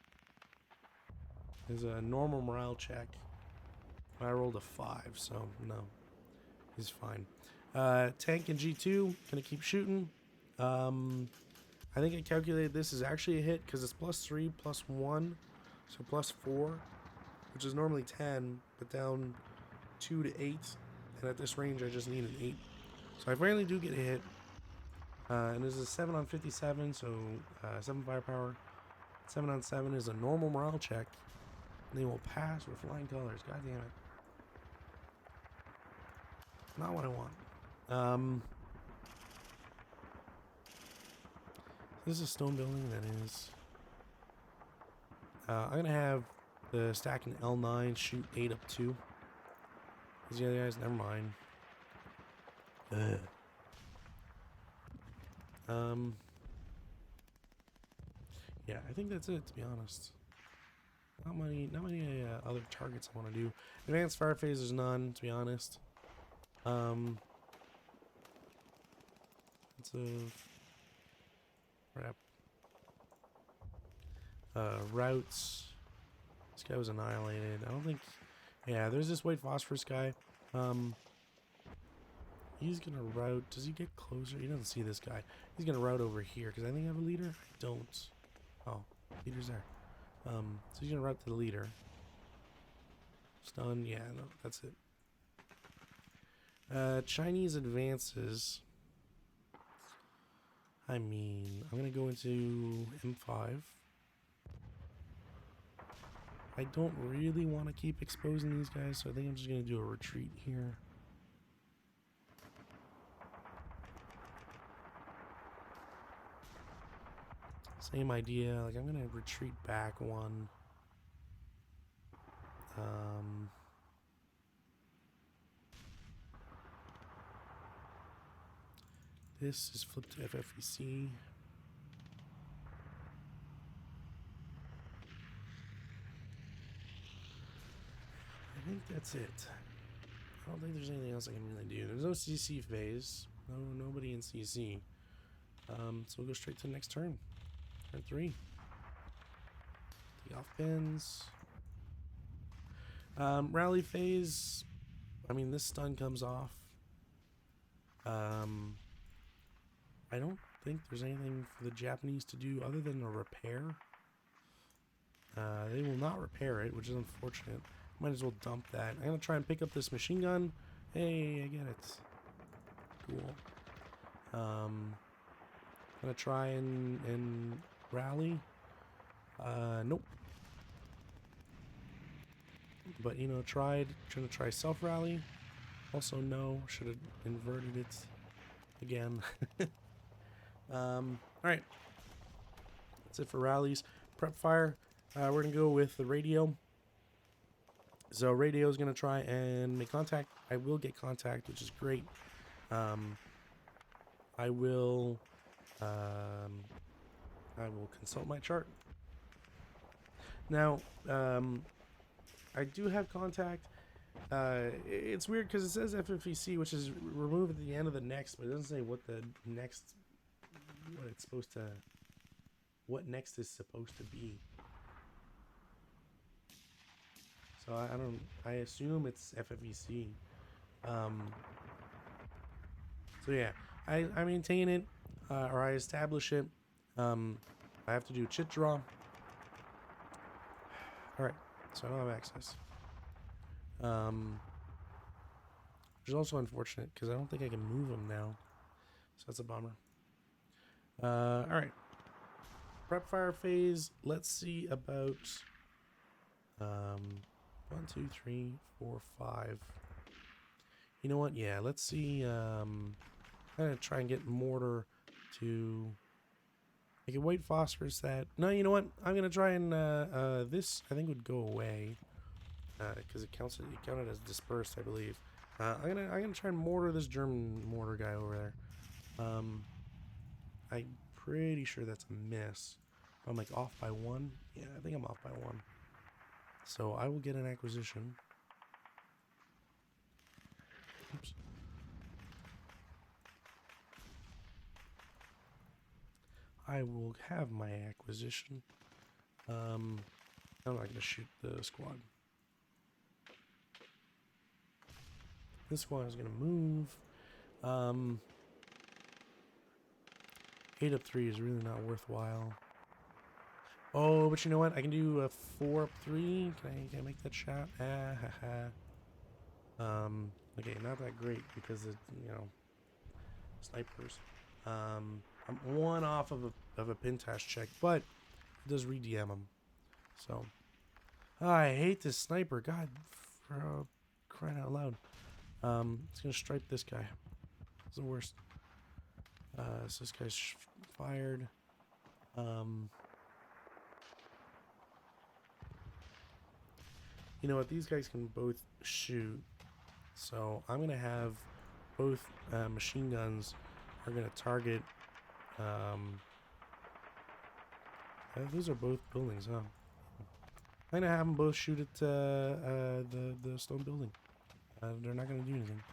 is a normal morale check. I rolled a 5, so no. He's fine. Tank in G2, gonna keep shooting. I think I calculated this is actually a hit because it's +3, +1, so +4, which is normally 10, but down 2 to 8. And at this range, I just need an 8. So I finally do get a hit. And this is a 7 on 57, so 7 firepower. 7 on 7 is a normal morale check. And they will pass with flying colors. God damn it. Not what I want. This is a stone building that is... I'm going to have the stack in L9 shoot 8 up 2. These other guys, never mind. Yeah, I think that's it, to be honest. Not many other targets I want to do. Advanced fire phase, there's none, to be honest. It's a routes. This guy was annihilated. I don't think... Yeah, there's this white phosphorus guy. He's gonna route... Does he get closer? He doesn't see this guy. He's gonna route over here, because I think I have a leader. I don't. Oh, leader's there. So he's gonna route to the leader. Stun. Yeah, no, that's it. Chinese advances. I mean, I'm gonna go into M5. I don't really want to keep exposing these guys, so I think I'm just gonna do a retreat here. Same idea. Like, I'm gonna retreat back one. This is flipped to FFEC. I think that's it. I don't think there's anything else I can really do. There's no CC phase. Nobody in CC. So we'll go straight to the next turn. Turn 3. The off pins. Rally phase. I mean, this stun comes off. I don't think there's anything for the Japanese to do other than a repair. They will not repair it, which is unfortunate. Might as well dump that. I'm gonna try and pick up this machine gun. Hey, I get it. Cool. Gonna try and rally. Nope. But you know, trying to try self rally. Also, no. Should have inverted it again. Alright. That's it for rallies. Prep fire. We're gonna go with the radio. So radio is gonna try and make contact. I will get contact, which is great. I will consult my chart. Now, I do have contact. It's weird because it says FFEC, which is removed at the end of the next, but it doesn't say what the next, what next is supposed to be. So I assume it's FFEC. So yeah, I maintain it, or I establish it. I have to do chit draw. Alright, so I don't have access. Which is also unfortunate, because I don't think I can move them now. So that's a bummer. Alright. Prep fire phase, let's see about 1, 2, 3, 4, 5. You know what? Yeah, let's see. I'm gonna try and get mortar to. I can white phosphorus that. No, you know what? I'm gonna try and this I think would go away because it counted as dispersed, I believe. I'm gonna try and mortar this German mortar guy over there. I'm pretty sure that's a miss. I'm like off by 1. Yeah, I think I'm off by 1. So I will get an acquisition. Oops. I will have my acquisition. I'm not going to shoot the squad. This squad is going to move. 8 up 3 is really not worthwhile. Oh, but you know what? I can do a 4 up 3. Can I make that shot? Okay, not that great because it, you know, snipers. I'm 1 off of a pintash check, but it does re-DM him. So, I hate this sniper. God, for crying out loud. It's gonna stripe this guy. It's the worst. So this guy's fired. You know what? These guys can both shoot. So I'm going to have both machine guns are going to target. These are both buildings, huh? I'm going to have them both shoot at the stone building. They're not going to do anything.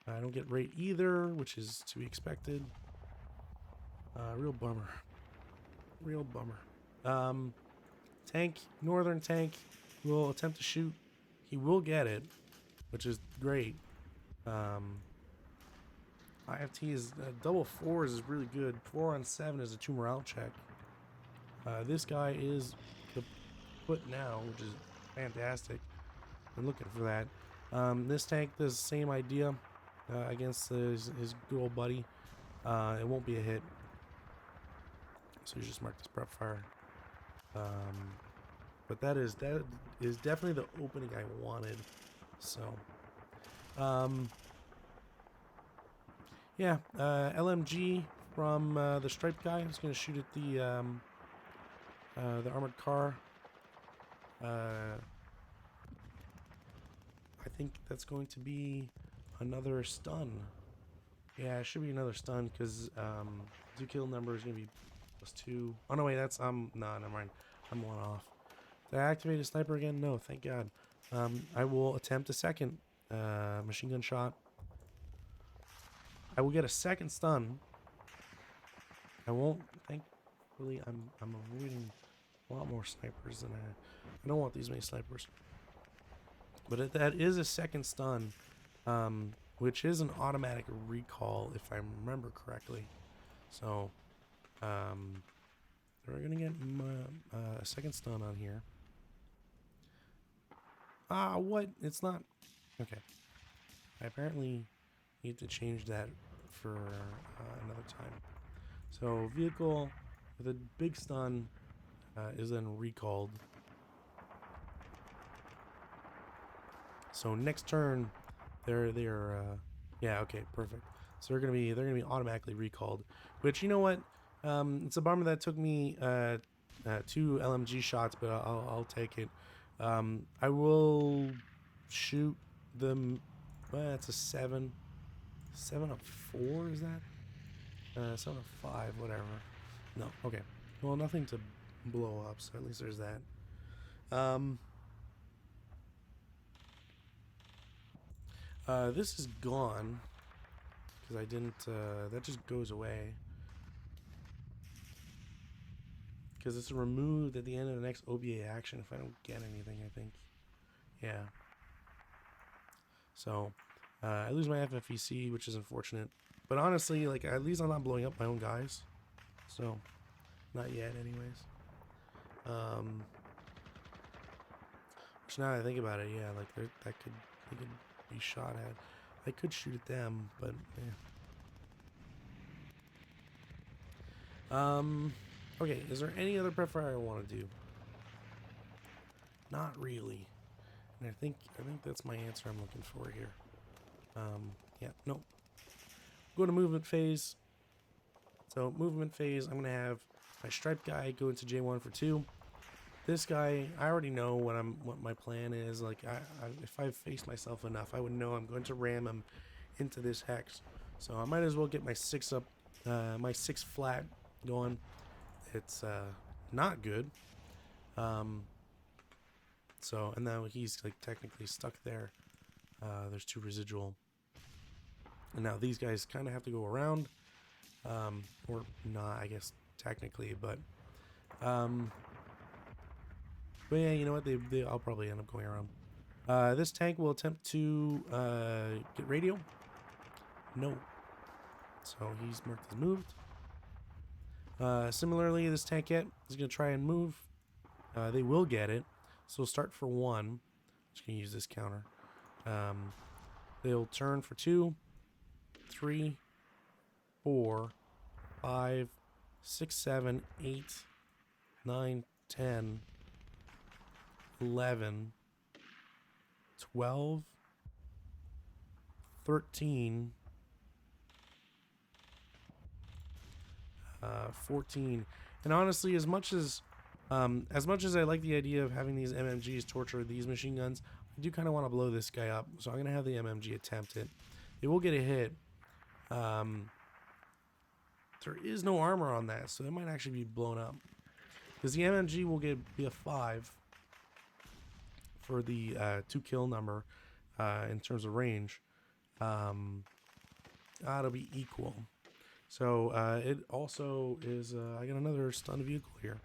I don't get rate either, which is to be expected. Real bummer. Real bummer. Tank, northern tank, will attempt to shoot. He will get it, which is great. IFT is double 4s is really good. 4 on 7 is a 2 morale check. This guy is kaput now, which is fantastic. I'm looking for that. This tank does the same idea against his good old buddy. It won't be a hit. So you just mark this prep fire. But that is definitely the opening I wanted. So, yeah, LMG from the striped guy. He's going to shoot at the armored car. I think that's going to be another stun. Yeah, it should be another stun because do kill number is going to be +2. Oh no, wait, that's no, never mind. I'm one off. Did I activate a sniper again? No, thank God. I will attempt a second machine gun shot. I will get a second stun. I won't. Thankfully, I'm avoiding a lot more snipers than I don't want these many snipers. But that is a second stun, which is an automatic recall if I remember correctly. So, we're gonna get a second stun on here. Ah, what? It's not. Okay. I apparently need to change that for another time. So vehicle with a big stun is then recalled. So next turn, they're yeah, okay, perfect. So they're gonna be automatically recalled. Which, you know what? It's a bummer that took me 2 LMG shots, but I'll take it. I will shoot them. Well, it's a 7 of 4. Is that 7 of 5? Whatever. No. Okay. Well, nothing to blow up. So at least there's that. This is gone because I didn't. That just goes away because it's removed at the end of the next OBA action if I don't get anything. I think. Yeah. So I lose my FFEC, which is unfortunate. But honestly, like, at least I'm not blowing up my own guys. So, not yet, anyways. Which now that I think about it, yeah, like they could be shot at. I could shoot at them, but yeah. Okay, is there any other prep fire I want to do? Not really. And I think that's my answer I'm looking for here. Yeah, nope. Go to movement phase. So movement phase, I'm gonna have my striped guy go into J1 for 2. This guy, I already know what my plan is. Like, if I've faced myself enough, I would know I'm going to ram him into this hex. So I might as well get my 6 up, my 6 flat going. It's not good. So, and now he's like technically stuck there. There's 2 residual. And now these guys kind of have to go around. Or not, I guess, technically, but yeah, you know what? I'll probably end up going around. This tank will attempt to get radio. No. So he's marked as moved. Similarly, this tankette is going to try and move. They will get it. So we'll start for 1. Just going to use this counter. They'll turn for 2, 3, 4, 5, 6, 7, 8, 9, 10, 11, 12, 13, 14. And honestly, as much as I like the idea of having these MMGs torture these machine guns, I do kind of want to blow this guy up. So I'm going to have the MMG attempt it. It will get a hit. There is no armor on that, so it might actually be blown up. Because the MMG will be a 5 for the 2 kill number in terms of range. It'll be equal. So it also is. I got another stun vehicle here.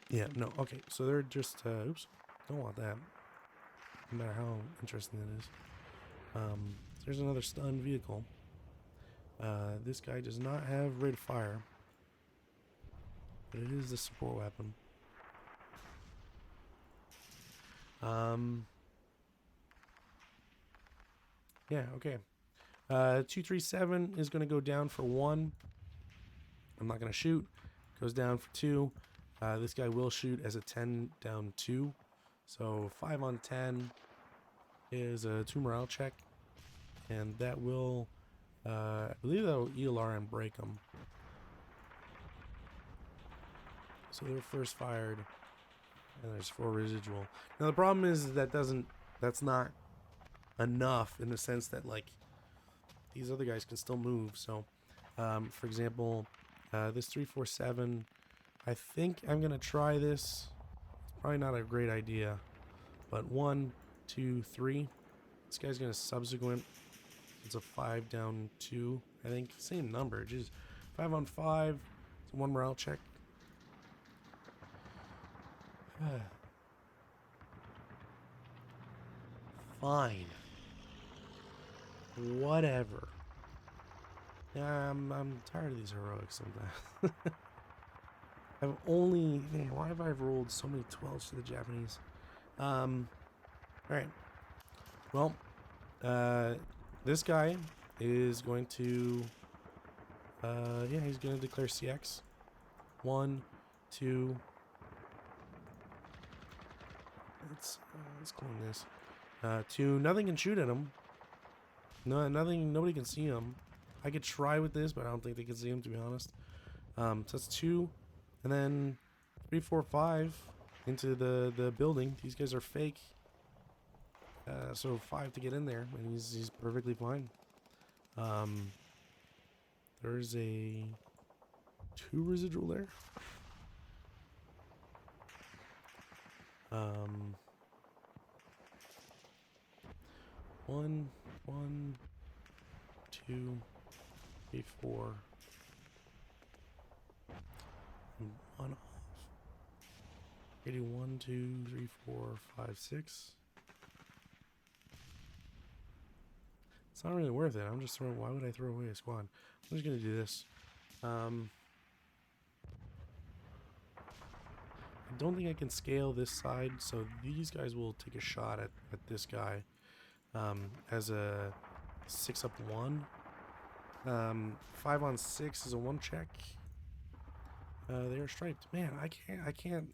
Yeah, no, okay. So they're just. Oops, don't want that. No matter how interesting it is. There's another stun vehicle. This guy does not have rate of fire, but it is the support weapon. Yeah, okay. 237 is going to go down for 1. I'm not going to shoot. Goes down for 2. This guy will shoot as a 10 down 2. So 5 on 10 is a 2 morale check. and that will, I believe that will ELR and break them. So they're first fired, and there's 4 residual. Now the problem is that's not enough in the sense that like these other guys can still move. So, for example, this 347, I think I'm gonna try this. It's probably not a great idea, but 1, 2, 3. This guy's gonna subsequent. It's a 5 down 2. I think same number. Just 5 on 5. It's a 1 morale check. Fine. Whatever. Yeah, I'm tired of these heroics sometimes. I've only... Man, why have I rolled so many 12s to the Japanese? Alright. Well, this guy is going to... yeah, he's going to declare CX. 1, 2... Let's clean this. 2, nothing can shoot at him. No, nobody can see him. I could try with this, but I don't think they can see him, to be honest. So that's 2, and then 3, 4, 5 into the building. These guys are fake. So 5 to get in there, and he's perfectly fine. There's a 2 residual there. 1, 2, 3, 4. And 1 off. 1, 2, 3, 4, 5, 6. It's not really worth it. I'm just throwing. Why would I throw away a squad? I'm just gonna do this. I don't think I can scale this side, so these guys will take a shot at this guy as a 6 up 1. 5 on 6 is a 1 check. They are striped. Man, I can't.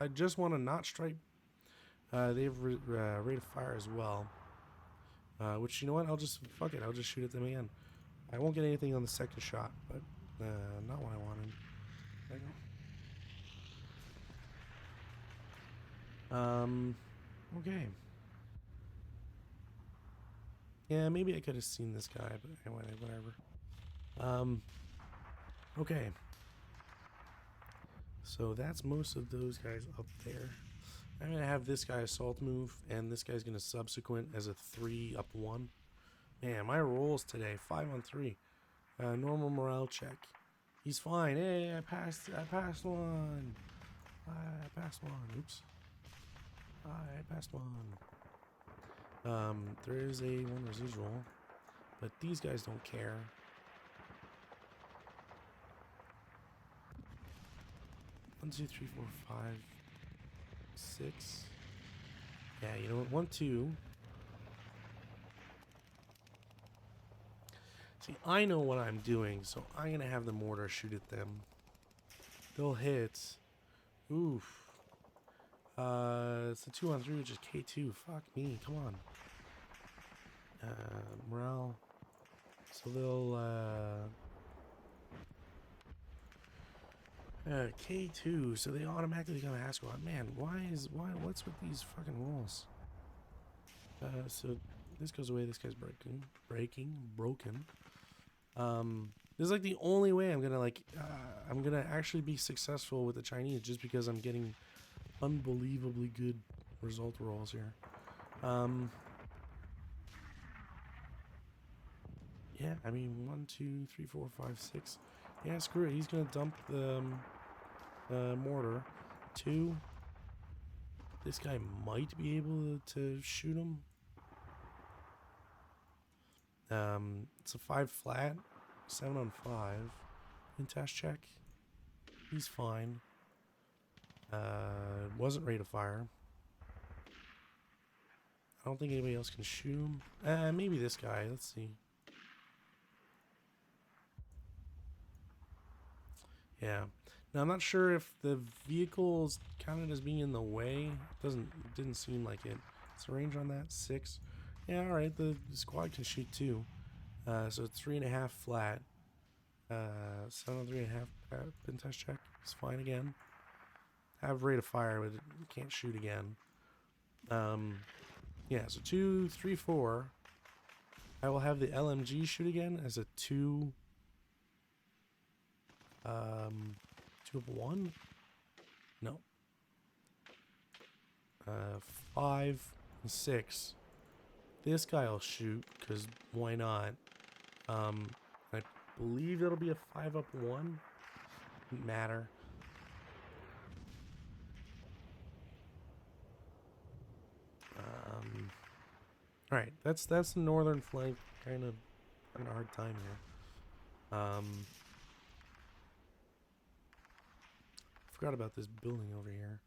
I just want to not stripe. They have rate of fire as well. Which, you know what? Fuck it. I'll just shoot at them again. I won't get anything on the second shot, but not what I wanted. There you go. Okay. Yeah, maybe I could have seen this guy, but anyway, whatever. Okay. So that's most of those guys up there. I'm going to have this guy assault move, and this guy's going to subsequent as a 3 up 1. Man, my rolls today, 5 on 3. Normal morale check. He's fine. Hey, I passed one. I passed one. Oops. I passed one. There is a 1 residual, but these guys don't care. One, 2, 3, 4, 5, 6. Yeah, you know what? 1, 2. See, I know what I'm doing, so I'm gonna have the mortar shoot at them. They'll hit. Oof. It's a 2 on 3, which is K2. Fuck me. Come on. Morale. So they'll K2, so they automatically become a half squad. Man, what's with these fucking rolls? So this goes away, this guy's broken. This is like the only way I'm gonna actually be successful with the Chinese, just because I'm getting unbelievably good result rolls here. Yeah, I mean 1, 2, 3, 4, 5, 6. Yeah, screw it. He's gonna dump the mortar. 2. This guy might be able to shoot him. It's a 5 flat, 7 on 5. Intash check. He's fine. Wasn't rate of fire. I don't think anybody else can shoot him. Maybe this guy. Let's see. Yeah. Now I'm not sure if the vehicle is counted as being in the way. Didn't seem like it. What's the range on that? 6. Yeah, all right. The squad can shoot too. So it's 3.5 flat. 7 on 3.5 pin test check. It's fine again. Have rate of fire, but it can't shoot again. Yeah, so 2, 3, 4. I will have the LMG shoot again as a 2. 2 of 1? No. 5 and 6. This guy will shoot, because why not? I believe it'll be a 5 up 1. Doesn't matter. Alright, that's the northern flank. Kind of having a hard time here. Forgot about this building over here.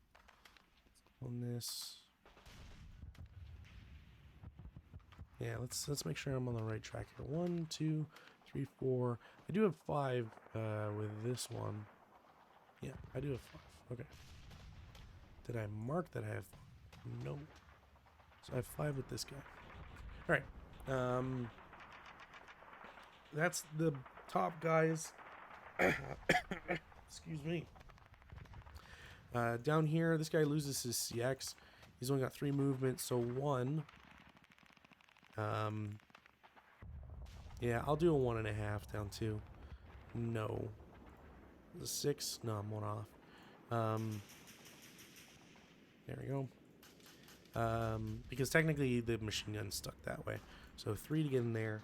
On this. Yeah, let's make sure I'm on the right track here. 1, 2, 3, 4. I do have 5 with this one. Yeah, I do have 5. Okay. Did I mark that I have 5? No. So I have 5 with this guy. Alright. That's the top guys. Excuse me. Down here, this guy loses his CX. He's only got 3 movement, so 1. Yeah, I'll do a 1.5 down 2. No. The 6? No, I'm 1 off. There we go. Because technically the machine gun's stuck that way. So 3 to get in there.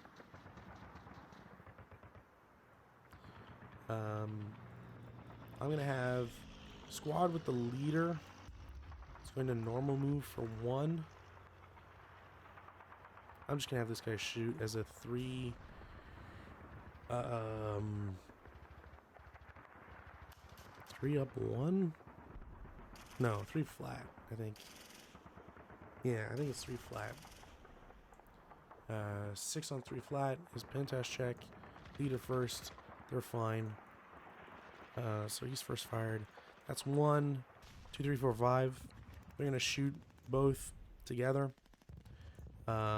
I'm gonna have squad with the leader. It's going to normal move for 1. I'm just gonna have this guy shoot as a 3. 3 up 1. No, 3 flat. I think. Yeah, I think it's 3 flat. 6 on 3 flat is pentest check. Leader first. They're fine. So he's first fired. That's 1, 2, 3, 4, 5. They're gonna shoot both together. Not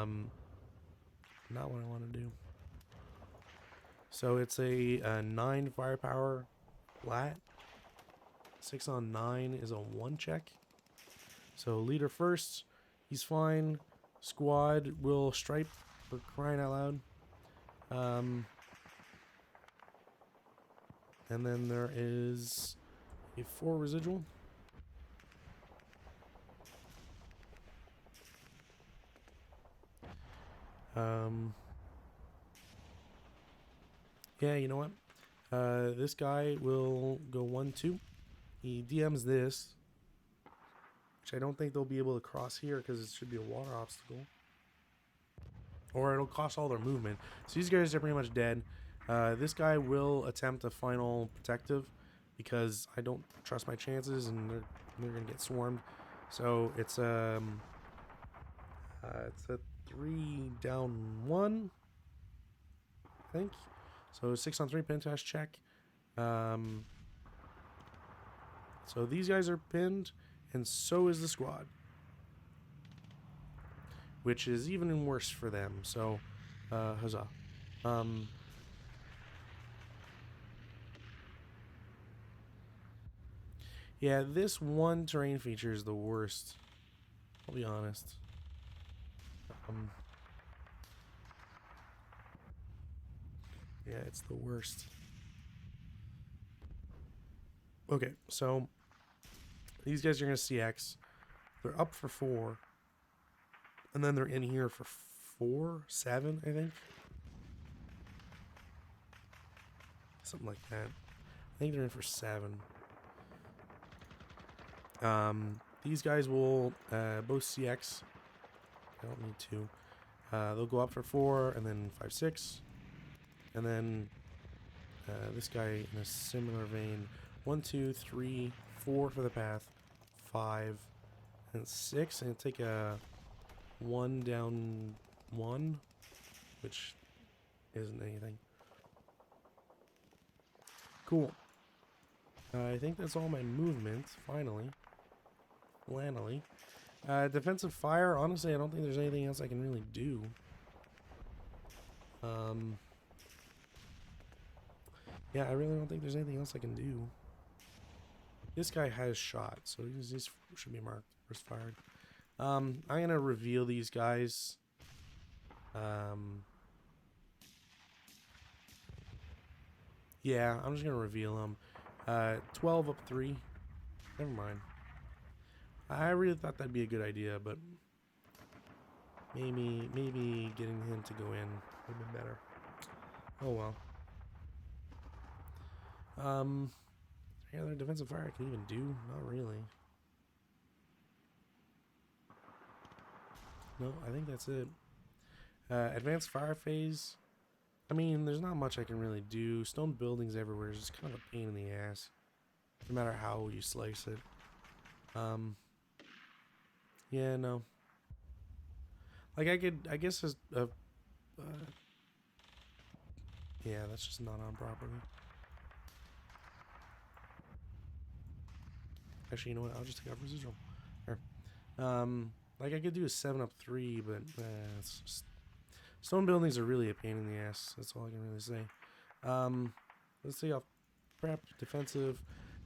what I want to do. So it's a 9 firepower flat. 6 on 9 is a 1 check. So leader first, he's fine. Squad will stripe for crying out loud. And then there is a 4 residual. Yeah, you know what? This guy will go 1, 2. He DMs this, which I don't think they'll be able to cross here because it should be a water obstacle. Or it'll cost all their movement. So these guys are pretty much dead. This guy will attempt a final protective because I don't trust my chances and they're gonna get swarmed. So it's a 3 down 1, I think. So 6 on 3 pentest check. So these guys are pinned, and so is the squad, which is even worse for them. So, huzzah. Yeah, this one terrain feature is the worst. I'll be honest. Yeah, it's the worst. Okay, so these guys are going to CX. They're up for 4. And then they're in here for 4, 7, I think. Something like that. I think they're in for 7. These guys will both CX. I don't need to. They'll go up for 4 and then 5, 6. And then this guy in a similar vein. 1, 2, 3, 4 for the path. 5 and 6. And take a 1 down 1, which isn't anything. Cool. I think that's all my movement, finally. Flannelly. Defensive fire, honestly, I don't think there's anything else I can really do. Yeah, I really don't think there's anything else I can do. This guy has shot, so he's should be marked first fired. I'm gonna reveal these guys. Yeah, I'm just gonna reveal them. 12 up 3. Never mind. I really thought that'd be a good idea, but maybe getting him to go in would have been better. Oh well. Any other defensive fire I can even do? Not really. No, I think that's it. Advanced fire phase. I mean, there's not much I can really do. Stone buildings everywhere is just kind of a pain in the ass, no matter how you slice it. Yeah, no. Like I guess as yeah, that's just not on property. Actually, you know what? I'll just take off residual. Here. Like I could do a 7 up 3, but it's just, stone buildings are really a pain in the ass. That's all I can really say. Let's see off prep, defensive.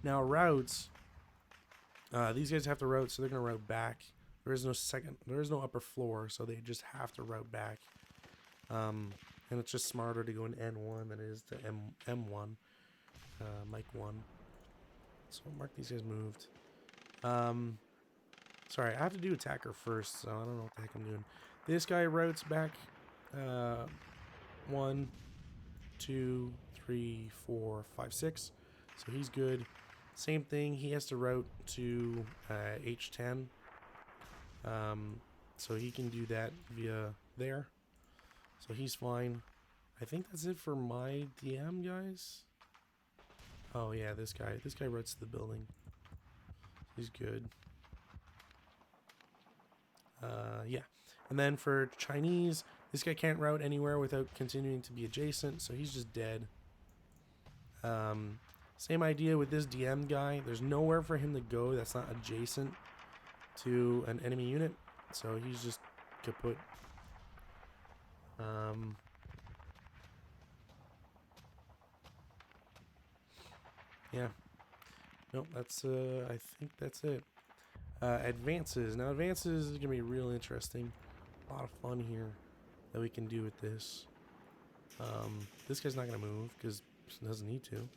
Now routes. These guys have to route, so they're gonna route back. There is no upper floor, so they just have to route back. And it's just smarter to go in N1 than it is to M1, Mike 1. So mark these guys moved. Sorry, I have to do attacker first, so I don't know what the heck I'm doing. This guy routes back 1, 2, 3, 4, 5, 6. So he's good. Same thing, he has to route to H10. So he can do that via there. So he's fine. I think that's it for my DM, guys. Oh yeah, this guy routes to the building. He's good. Yeah. And then for Chinese, this guy can't route anywhere without continuing to be adjacent, so he's just dead. Same idea with this DM guy. There's nowhere for him to go that's not adjacent to an enemy unit, so he's just kaput. Yeah. Nope, that's I think that's it. Advances. Now advances is gonna be real interesting. A lot of fun here that we can do with this. This guy's not gonna move because he doesn't need to.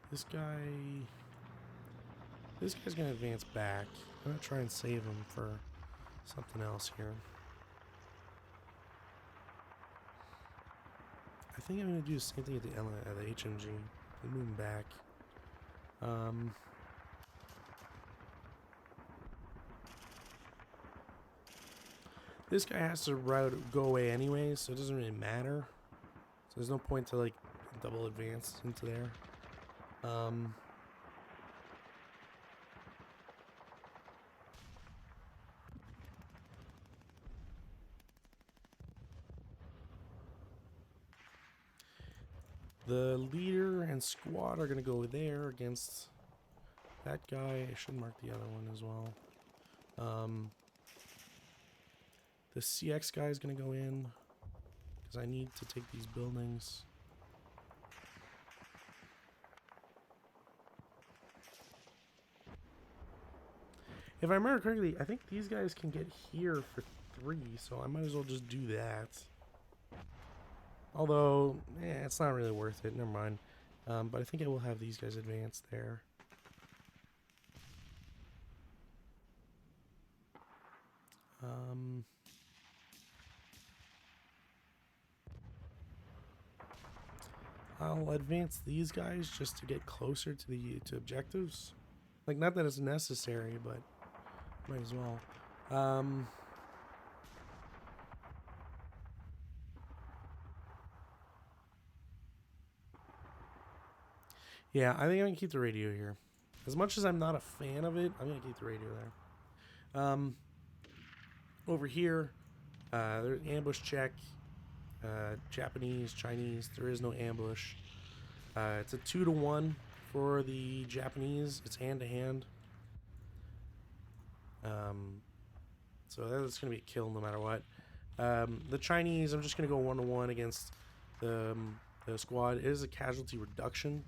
This guy's gonna advance back. I'm gonna try and save him for something else here. I think I'm gonna do the same thing at the HMG. And move him back. This guy has to go away anyways, so it doesn't really matter. So there's no point to like double advance into there. The leader and squad are gonna go there against that guy. I should mark the other one as well. The CX guy is gonna go in because I need to take these buildings. If I remember correctly, I think these guys can get here for 3, so I might as well just do that. Although, it's not really worth it. Never mind. But I think I will have these guys advance there. I'll advance these guys just to get closer to objectives. Like, not that it's necessary, but might as well. Yeah, I think I'm gonna keep the radio here. As much as I'm not a fan of it, I'm gonna keep the radio there. Over here, there's ambush check. Japanese, Chinese, there is no ambush. It's a 2-1 for the Japanese. It's hand to hand. So that's going to be a kill no matter what. The Chinese, I'm just going to go 1-1 against the squad. It is a casualty reduction,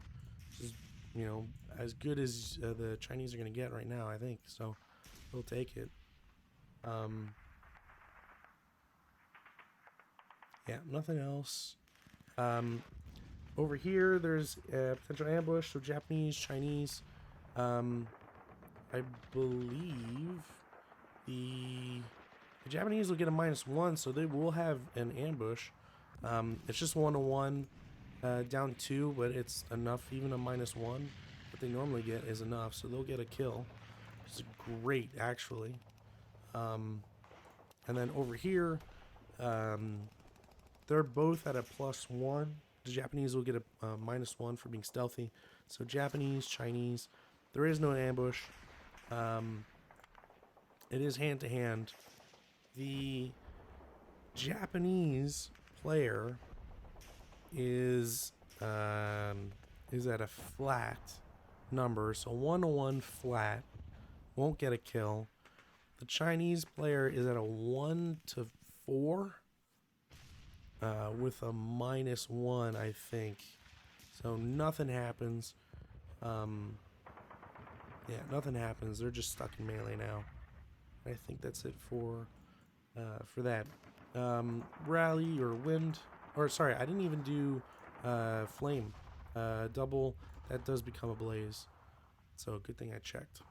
which is, you know, as good as the Chinese are going to get right now, I think. So we'll take it. Yeah, nothing else. Over here, there's a potential ambush. So Japanese, Chinese. I believe the Japanese will get a -1, so they will have an ambush. It's just 1-1, down 2, but it's enough. Even a -1, what they normally get is enough, so they'll get a kill, which is great, actually. And then over here, they're both at a +1. The Japanese will get a -1 for being stealthy. So Japanese, Chinese, there is no ambush. It is hand to hand. The Japanese player is at a flat number, so 1-1 flat, won't get a kill. The Chinese player is at a 1-4, with a -1, I think. So nothing happens. Yeah, nothing happens. They're just stuck in melee now. I think that's it for that. Rally or wind, or sorry, I didn't even do flame. Double, that does become a blaze. So good thing I checked.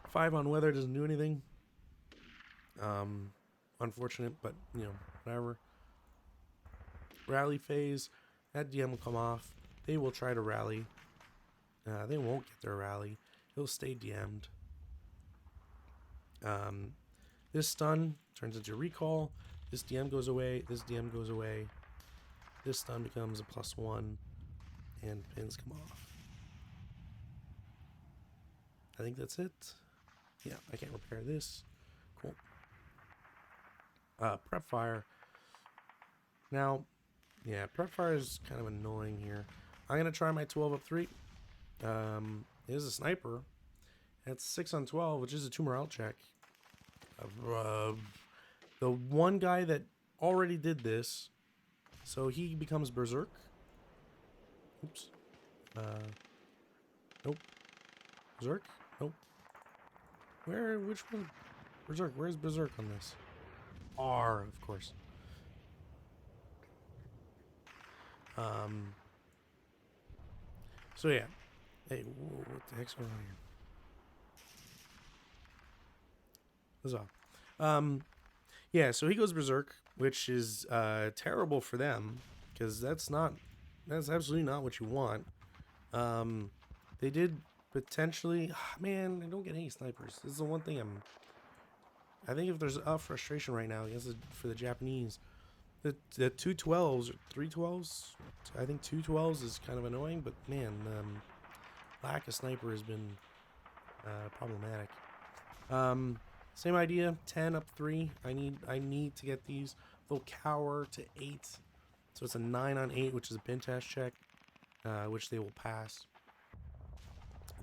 Five on weather doesn't do anything. Unfortunate, but you know, whatever. Rally phase, that DM will come off. They will try to rally. They won't get their rally. He'll stay DM'd. This stun turns into recall. This DM goes away. This DM goes away. This stun becomes a +1, and pins come off. I think that's it. Yeah, I can't repair this. Cool. Prep fire. Now, yeah, prep fire is kind of annoying here. I'm gonna try my 12 up 3. It is a sniper. That's 6 on 12, which is a 2 morale check. The one guy that already did this, so he becomes berserk. Oops. Nope. Berserk? Nope. Which one? Berserk. Where's berserk on this? R, of course. So yeah. Hey, whoa, what the heck's going on here? Huzzah. Yeah, so he goes berserk, which is terrible for them, because that's absolutely not what you want. They did potentially, man, I don't get any snipers. This is the one thing I think if there's a frustration right now, I guess for the Japanese, the 212s or 312s, I think 212s is kind of annoying, but man, lack of sniper has been problematic. Same idea, 10 up 3. I need to get these. They'll cower to 8, so it's a 9 on 8, which is a pin test check, which they will pass.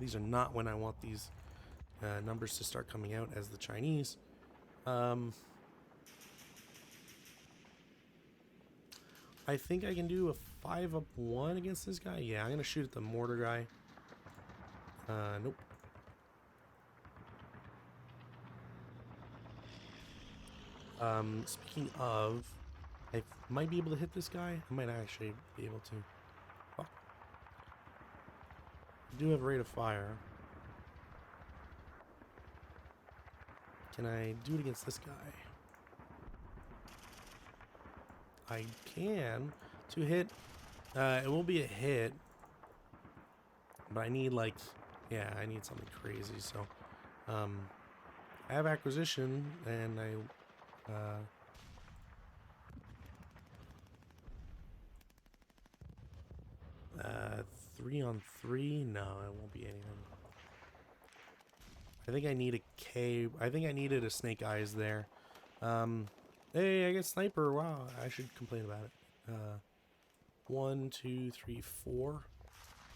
These are not when I want these numbers to start coming out as the Chinese. I think I can do a 5 up 1 against this guy. Yeah, I'm gonna shoot at the mortar guy. Nope. Speaking of, I might be able to hit this guy. I might actually be able to. Oh. I do have rate of fire. Can I do it against this guy? I can. To hit. It will be a hit. But I need I need something crazy. So, I have acquisition, and I 3 on 3? No, it won't be anything. I think I need a cave. I think I needed a snake eyes there. Hey, I get sniper. Wow, I should complain about it. 1, 2, 3, 4.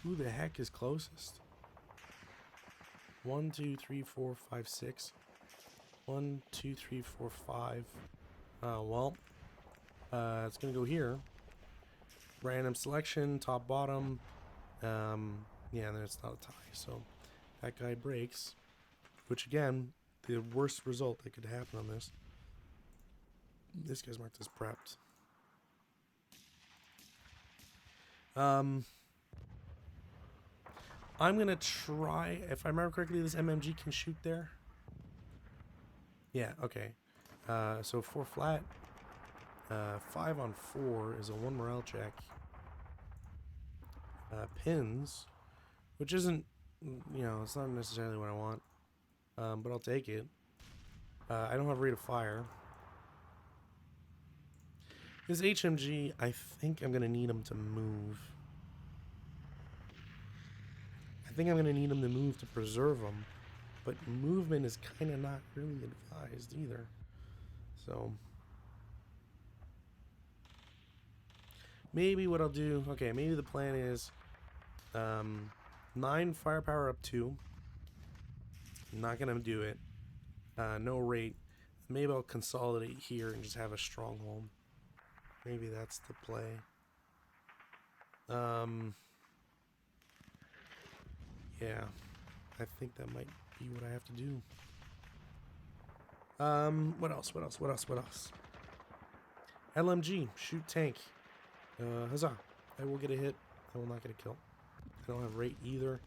Who the heck is closest? 1, 2, 3, 4, 5, 6. 1, 2, 3, 4, 5. Well, it's gonna go here. Random selection, top, bottom. Yeah, then it's not a tie. So that guy breaks, which again, the worst result that could happen on this. This guy's marked as prepped. I'm gonna try. If I remember correctly, this MMG can shoot there. Yeah. Okay. So 4 flat. 5 on 4 is a 1 morale check. Pins, which isn't, it's not necessarily what I want, but I'll take it. I don't have rate of fire. This HMG, I think I'm gonna need him to move. I think I'm gonna need him to move to preserve him, but movement is kind of not really advised either. So maybe what I'll do, okay, maybe the plan is 9 firepower up 2. Not gonna do it. No rate. Maybe I'll consolidate here and just have a stronghold. Maybe that's the play. Yeah, I think that might be what I have to do. What else? LMG, shoot tank. Huzzah. I will get a hit. I will not get a kill. I don't have rate either.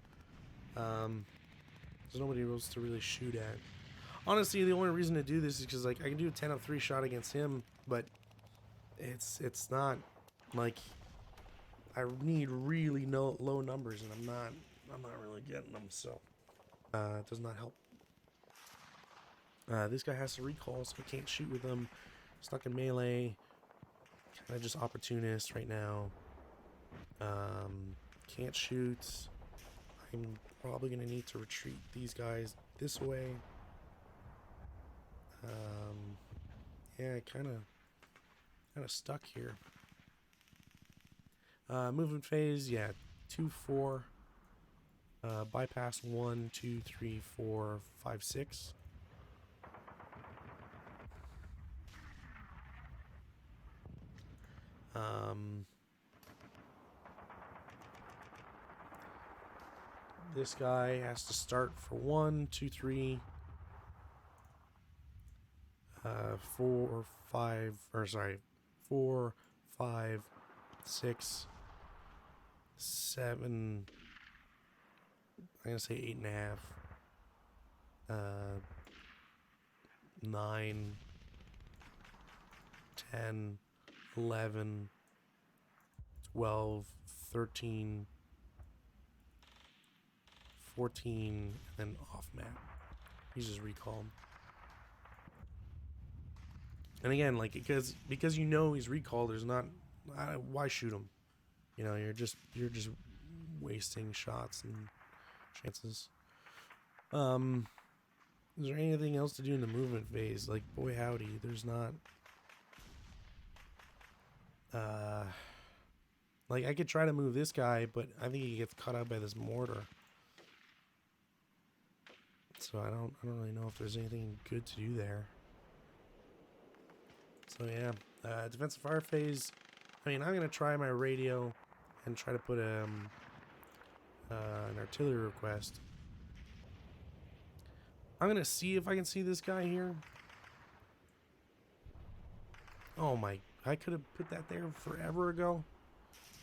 There's nobody else to really shoot at. Honestly, the only reason to do this is because, like, I can do a 10 of 3 shot against him, but it's not like I need really low numbers, and I'm not really getting them, so it does not help. This guy has to recall, so I can't shoot with him. Stuck in melee. Kind of just opportunist right now. Can't shoot. I'm probably gonna need to retreat these guys this way. Yeah, kind of stuck here. Movement phase, yeah, 2, 4. Bypass 1, 2, 3, 4, 5, 6. This guy has to start for 1, 2, 3, 4, 5, or sorry, 4, 5, 6, 7. I'm gonna say 8.5. 9, 10, 11, 12, 13, 14, and then off map. He's just recalled. And again, like, because he's recalled, there's not, why shoot him? You're just wasting shots and chances. Is there anything else to do in the movement phase? Like, boy howdy, there's not. Like, I could try to move this guy, but I think he gets cut out by this mortar. So I don't really know if there's anything good to do there. So yeah, defensive fire phase. I mean, I'm gonna try my radio and try to put an artillery request. I'm gonna see if I can see this guy here. Oh my, I could have put that there forever ago.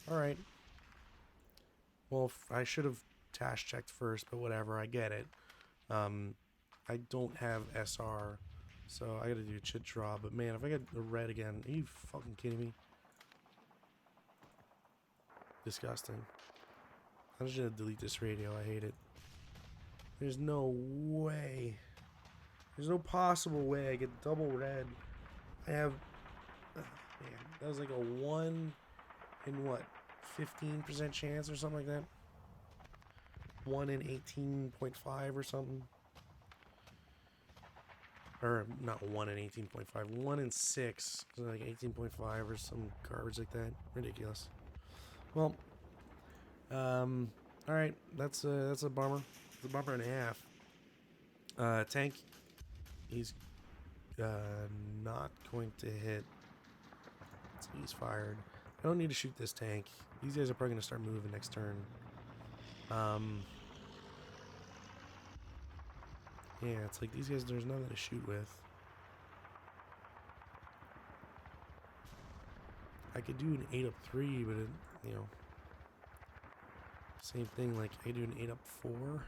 Alright. Well, I should have task checked first, but whatever, I get it. I don't have SR, so I gotta do chit draw. But man, if I get the red again, are you fucking kidding me? Disgusting. I'm just gonna delete this radio, I hate it. There's no way. There's no possible way I get double red. I have, man, that was like a 1 in what, 15% chance or something like that? 1 in 18.5 or something. or not 1 in 18.5, 1 in 6, so like 18.5 or some garbage like that. Ridiculous. Well, all right, that's a bummer. It's a bummer and a half. Tank, he's not going to hit. So he's fired. I don't need to shoot this tank. These guys are probably going to start moving next turn. Yeah, it's like these guys, there's nothing to shoot with. I could do an 8 up 3, but it, you know, same thing. Like I could do an 8 up 4. We'll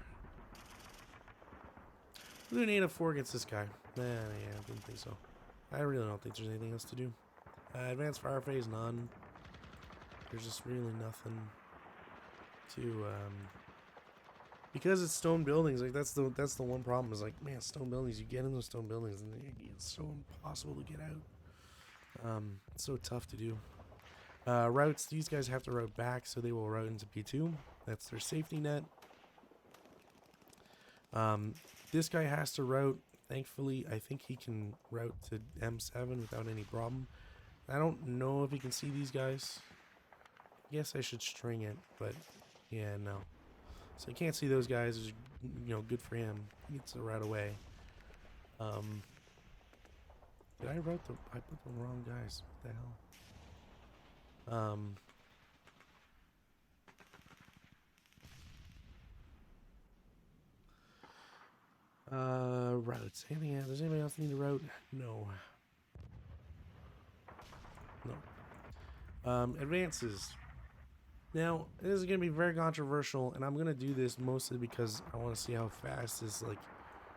do an 8 up 4 against this guy. Nah, yeah, I didn't think so. I really don't think there's anything else to do. Advanced fire phase, none. There's just really nothing to because it's stone buildings. Like that's the one problem is like, man, stone buildings. You get in those stone buildings and it's so impossible to get out. It's so tough to do. Routes. These guys have to route back, so they will route into P2. That's their safety net. This guy has to route. Thankfully, I think he can route to M7 without any problem. I don't know if he can see these guys. I guess I should string it, but yeah, no. So he can't see those guys. Which, you know, good for him. He gets to route away. Did I route the? I put the wrong guys. What the hell? Routes. Anything else? Does anybody else need a route? No. No. Advances. Now, this is going to be very controversial, and I'm going to do this mostly because I want to see how fast this, like,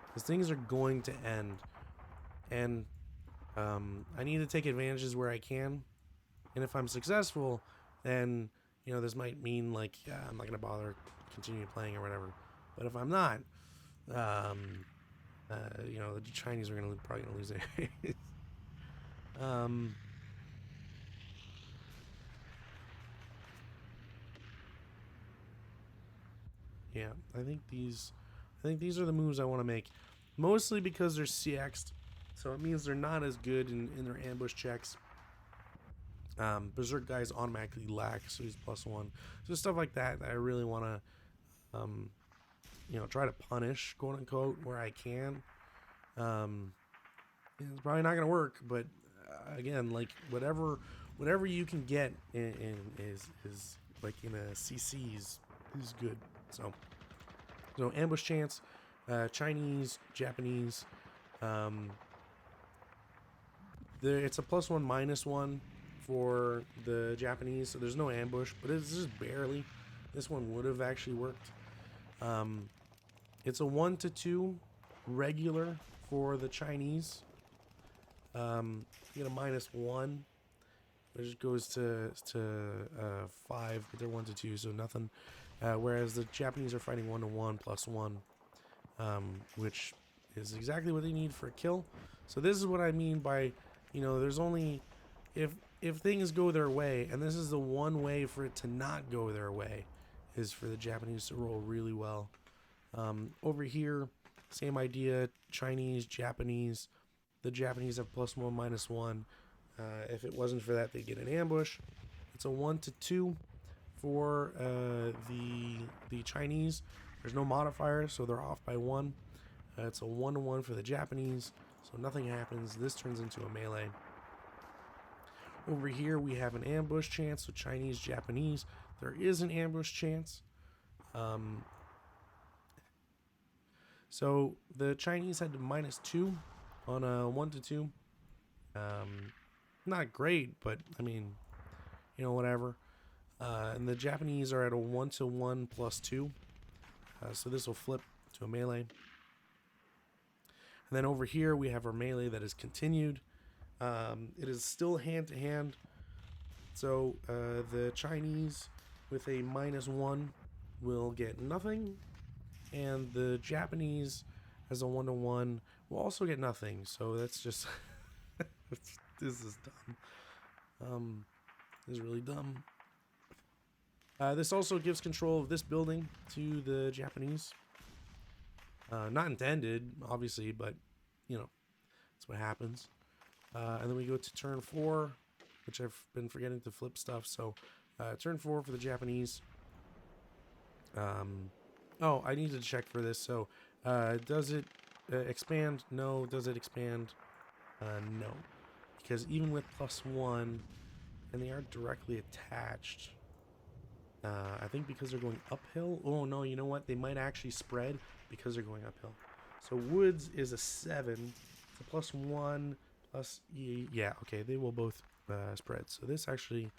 because things are going to end. And I need to take advantages where I can. And if I'm successful, then, you know, this might mean, like, yeah, I'm not going to bother continuing playing or whatever. But if I'm not, you know, the Chinese are probably going to lose it. Yeah, I think these are the moves I want to make, mostly because they're CX'd, so it means they're not as good in their ambush checks. Berserk guys automatically lack, so he's +1. So stuff like that I really want to, you know, try to punish, quote unquote, where I can. It's probably not gonna work, but again, like whatever you can get is like in a CC's is good. So ambush chance, Chinese, Japanese. It's a +1 -1 for the Japanese, so there's no ambush, but it's just barely. This one would have actually worked. It's a 1 to 2 regular for the Chinese. You get a -1, which goes to 5, but they're 1 to 2, so nothing. Whereas the Japanese are fighting 1 to 1 +1, which is exactly what they need for a kill. So this is what I mean by, you know, there's only if things go their way, and this is the one way for it to not go their way, is for the Japanese to roll really well. Over here, same idea, Chinese, Japanese. The Japanese have +1 -1. If it wasn't for that, they get an ambush. It's a 1 to 2 for the Chinese. There's no modifier, so they're off by 1. It's a 1 to 1 for the Japanese, so nothing happens. This turns into a melee. Over here, we have an ambush chance, so Chinese, Japanese. There is an ambush chance. So the Chinese had -2 on a 1 to 2. Not great, but I mean, you know, whatever. And the Japanese are at a 1 to 1 +2. So this will flip to a melee. And then over here we have our melee that is continued. It is still hand to hand. So the Chinese with a -1 will get nothing. And the Japanese as a 1 to 1 will also get nothing. So that's just this is dumb. This is really dumb. This also gives control of this building to the Japanese. Not intended, obviously, but, you know. That's what happens. And then we go to turn 4, which I've been forgetting to flip stuff. So turn 4 for the Japanese. Oh, I need to check for this. So does it expand? No. Does it expand? No. Because even with +1, and they are directly attached, I think because they're going uphill. Oh no, you know what? They might actually spread because they're going uphill. So woods is a 7. It's a +1 plus E. Yeah, okay, they will both spread. So this actually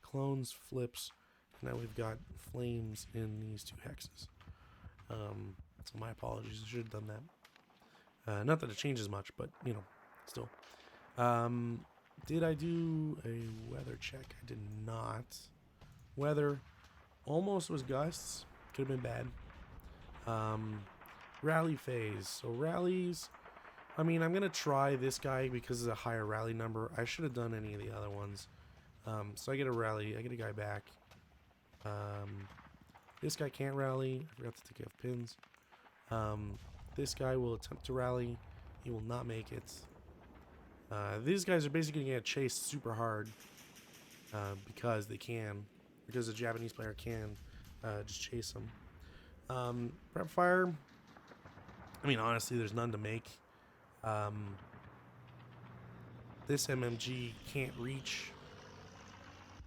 clones, flips. Now we've got flames in these 2 hexes. So my apologies. I should have done that. Not that it changes much, but you know, still. Did I do a weather check? I did not. Weather almost was gusts. Could have been bad. Rally phase. So rallies. I mean, I'm gonna try this guy because it's a higher rally number. I should have done any of the other ones. So I get a rally. I get a guy back. This guy can't rally. I forgot to take off pins. This guy will attempt to rally. He will not make it. These guys are basically going to get chased super hard because they can. Because the Japanese player can just chase them. Prep fire. I mean, honestly, there's none to make. This MMG can't reach.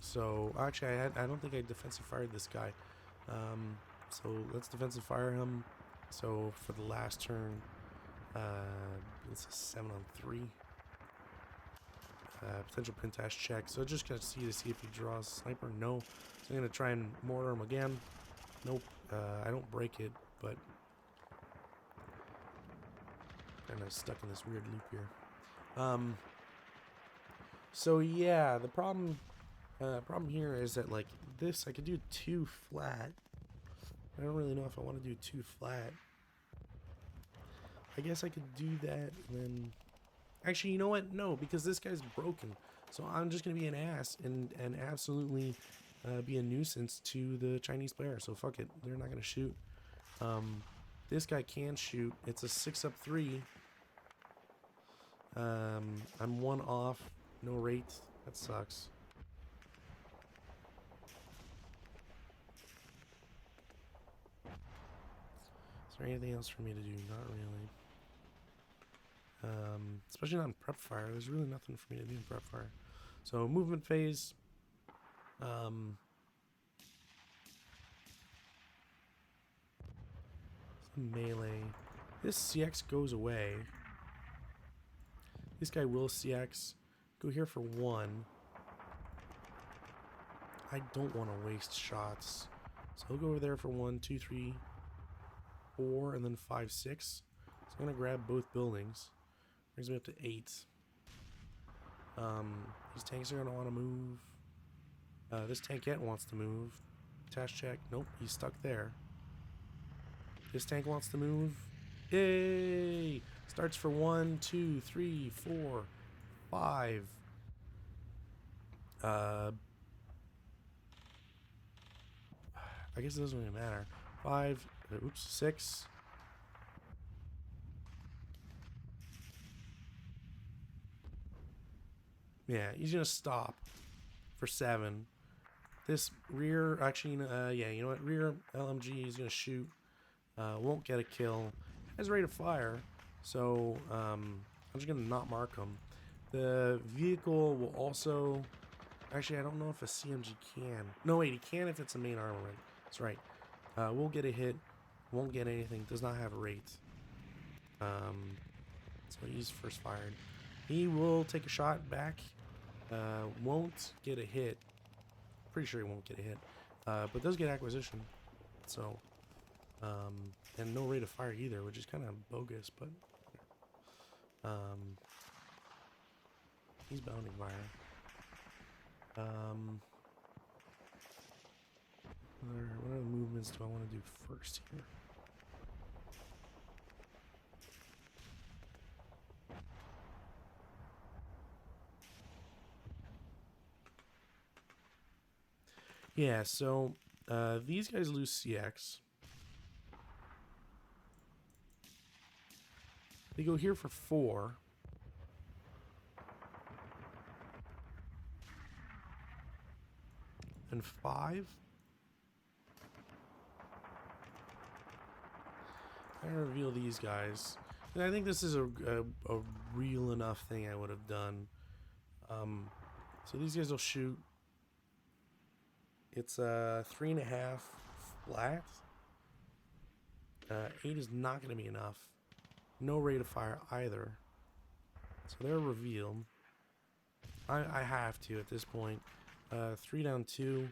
So, actually, I don't think I defensive fired this guy. So, let's defensive fire him. So, for the last turn, it's a 7 on 3. Potential pintash check. So, just gonna see if he draws sniper. No. So, I'm gonna try and mortar him again. Nope. I don't break it, but kind of stuck in this weird loop here. So yeah, the problem here is that like this, I could do 2 flat. I don't really know if I want to do 2 flat. I guess I could do that and then... Actually, you know what? No, because this guy's broken. So I'm just going to be an ass and absolutely be a nuisance to the Chinese player. So fuck it. They're not going to shoot. This guy can shoot. It's a 6-3. I'm 1 off. No rate. That sucks. Is there anything else for me to do? Not really. Especially not in prep fire. There's really nothing for me to do in prep fire. So movement phase. Some melee. This CX goes away. This guy will CX. Go here for 1. I don't want to waste shots. So I'll go over there for 1, 2, 3, 4, and then 5, 6. So I'm going to grab both buildings. Brings me up to 8. These tanks are going to want to move. This tankette wants to move. Task check. Nope, he's stuck there. This tank wants to move. Yay! Starts for 1, 2, 3, 4, 5. I guess it doesn't really matter. 5. Oops. 6. Yeah, he's gonna stop for 7. This rear, actually, yeah, you know what? Rear LMG is gonna shoot. Won't get a kill. Has rate of fire, so I'm just gonna not mark him. The vehicle will also. Actually, I don't know if a CMG can. No, wait, he can if it's a main armament. That's right. We'll get a hit. Won't get anything. Does not have a rate. So he's first fired. He will take a shot back. Won't get a hit. Pretty sure he won't get a hit. But does get acquisition. So, and no rate of fire either, which is kind of bogus, but he's bounding fire. What other movements do I want to do first here? Yeah, so these guys lose CX. They go here for 4. and 5. I reveal these guys. And I think this is a real enough thing I would have done. So these guys will shoot. It's 3.5 flat. 8 is not going to be enough. No rate of fire either. So they're revealed. I have to at this point. 3 down 2.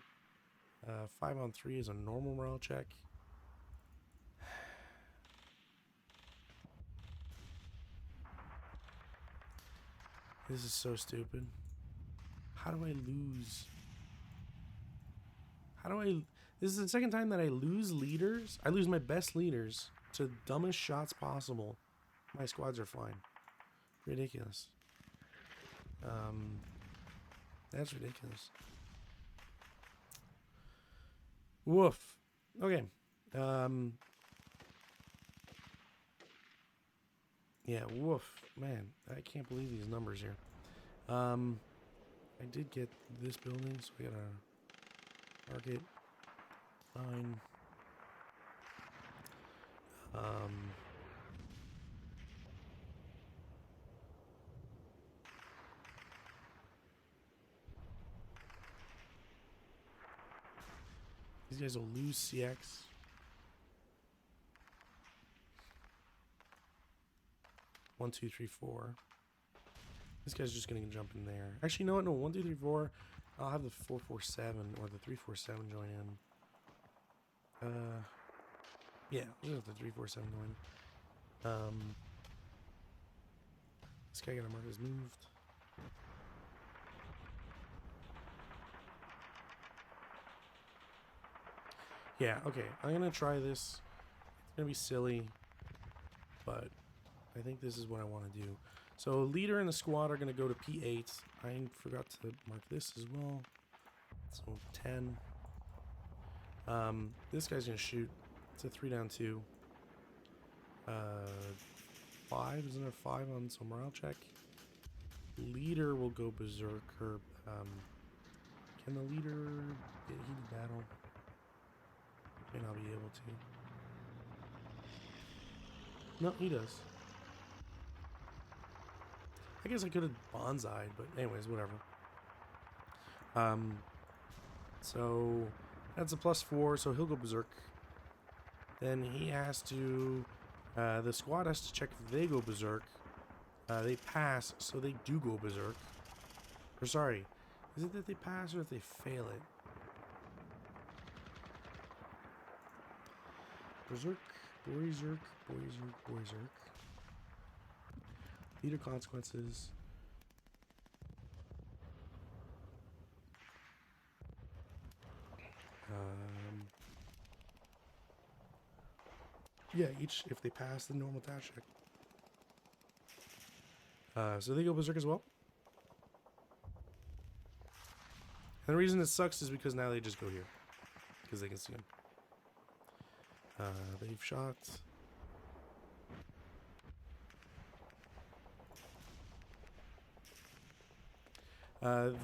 5 on 3 is a normal morale check. This is so stupid. How do I lose? This is the second time that I lose leaders. I lose my best leaders to the dumbest shots possible. My squads are fine. Ridiculous. That's ridiculous. Woof. Okay. Yeah, woof. Man, I can't believe these numbers here. I did get this building, so I gotta mark it. Fine. These guys will lose CX. One, two, three, four. This guy's just gonna jump in there. Actually, you know what? No, 1, 2, 3, 4. I'll have the 447 or the 347 join in. Yeah, we'll have the 347 join. This guy gotta mark his moved. Yeah, okay. I'm gonna try this. It's gonna be silly, but I think this is what I want to do. So leader and the squad are going to go to P8. I forgot to mark this as well. So 10. This guy's going to shoot. It's a 3 down 2. 5. Isn't there 5 on some morale check? Leader will go berserker. Can the leader get heated battle? May not be able to. No, he does. I guess I could have bonsai'd, but anyways, whatever. So that's a +4, so he'll go berserk. Then he has to, the squad has to check if they go berserk. They pass, so they do go berserk. Or sorry, is it that they pass or if they fail it? Berserk, berserk, berserk, berserk. Leader consequences. Yeah, each if they pass the normal dash check. So they go berserk as well. And the reason it sucks is because now they just go here because they can see him. They've shot.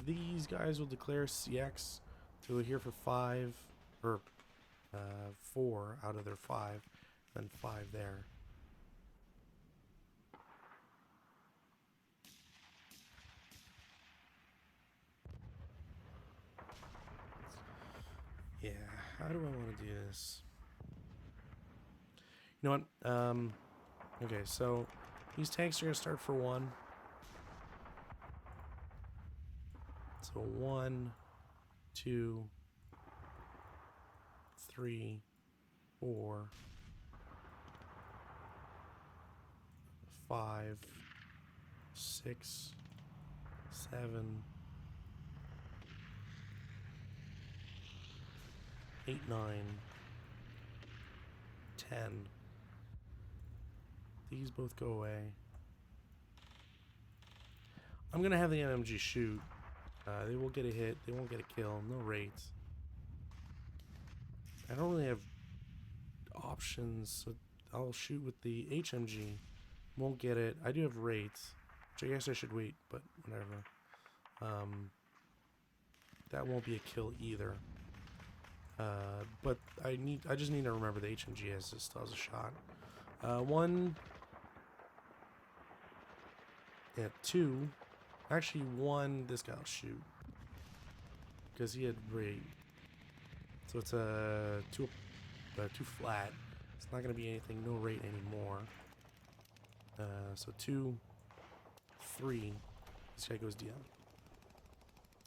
These guys will declare CX to here for 5 or 4 out of their 5, then 5 there. Yeah, how do I want to do this? You know what? Okay, so these tanks are gonna start for 1. So 1, 2, 3, 4, 5, 6, 7, 8, 9, 10. These both go away. I'm gonna have the MMG shoot. They will get a hit. They won't get a kill. No rates. I don't really have options, so I'll shoot with the HMG. Won't get it. I do have rates, which I guess I should wait, but whatever. That won't be a kill either. But I just need to remember the HMG still has a shot. One. Yeah, two. Actually, one, this guy will shoot. Because he had rate. So it's a two flat. It's not going to be anything, no rate anymore. So 2, 3. This guy goes DM.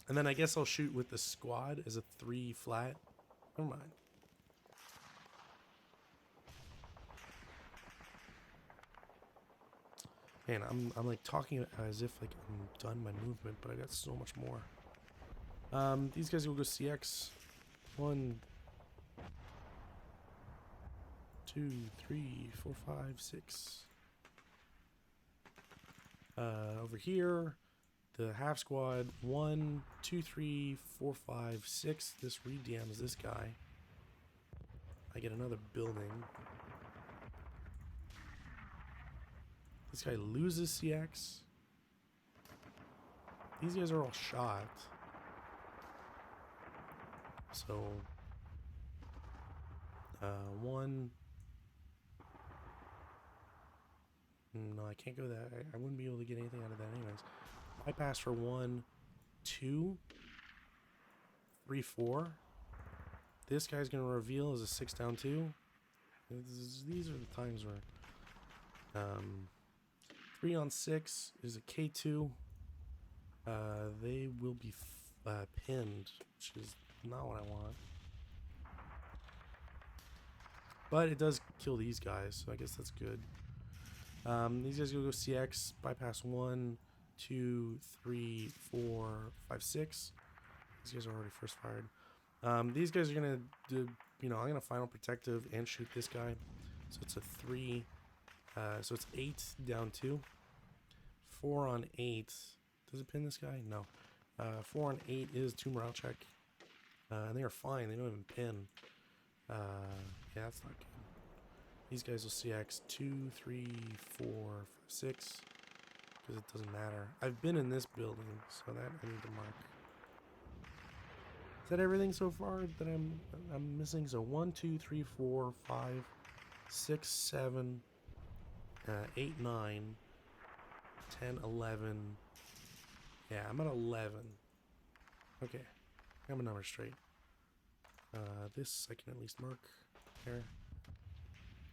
And then I guess I'll shoot with the squad as a 3 flat. Never mind. Man, I'm like talking as if like I'm done my movement, but I got so much more. These guys will go CX. 1, 2, 3, 4, 5, 6. Over here, the half squad. 1, 2, 3, 4, 5, 6. This re-DMs this guy. I get another building. This guy loses CX. These guys are all shot. So, 1. No, I can't go that. I wouldn't be able to get anything out of that anyways. Bypass for 1, 2, 3, 4. This guy's going to reveal as a 6 down 2. These are the times where 3 on 6 is a K2. They will be pinned, which is not what I want. But it does kill these guys, so I guess that's good. These guys will go CX, bypass 1, 2, 3, 4, 5, 6. These guys are already first fired. These guys are gonna do, I'm gonna final protective and shoot this guy. So it's a 3. So it's 8 down 2. 4 on 8. Does it pin this guy? No. 4 on 8 is 2 morale check. And they are fine. They don't even pin. Yeah, that's not good. These guys will CX 2, 3, 4, 5, 6. Because it doesn't matter. I've been in this building, so that I need to mark. Is that everything so far that I'm missing? So 1, 2, 3, 4, 5, 6, 7, 8, 9, 10, 11. Yeah, I'm at 11. Okay, I have a number straight. This I can at least mark there.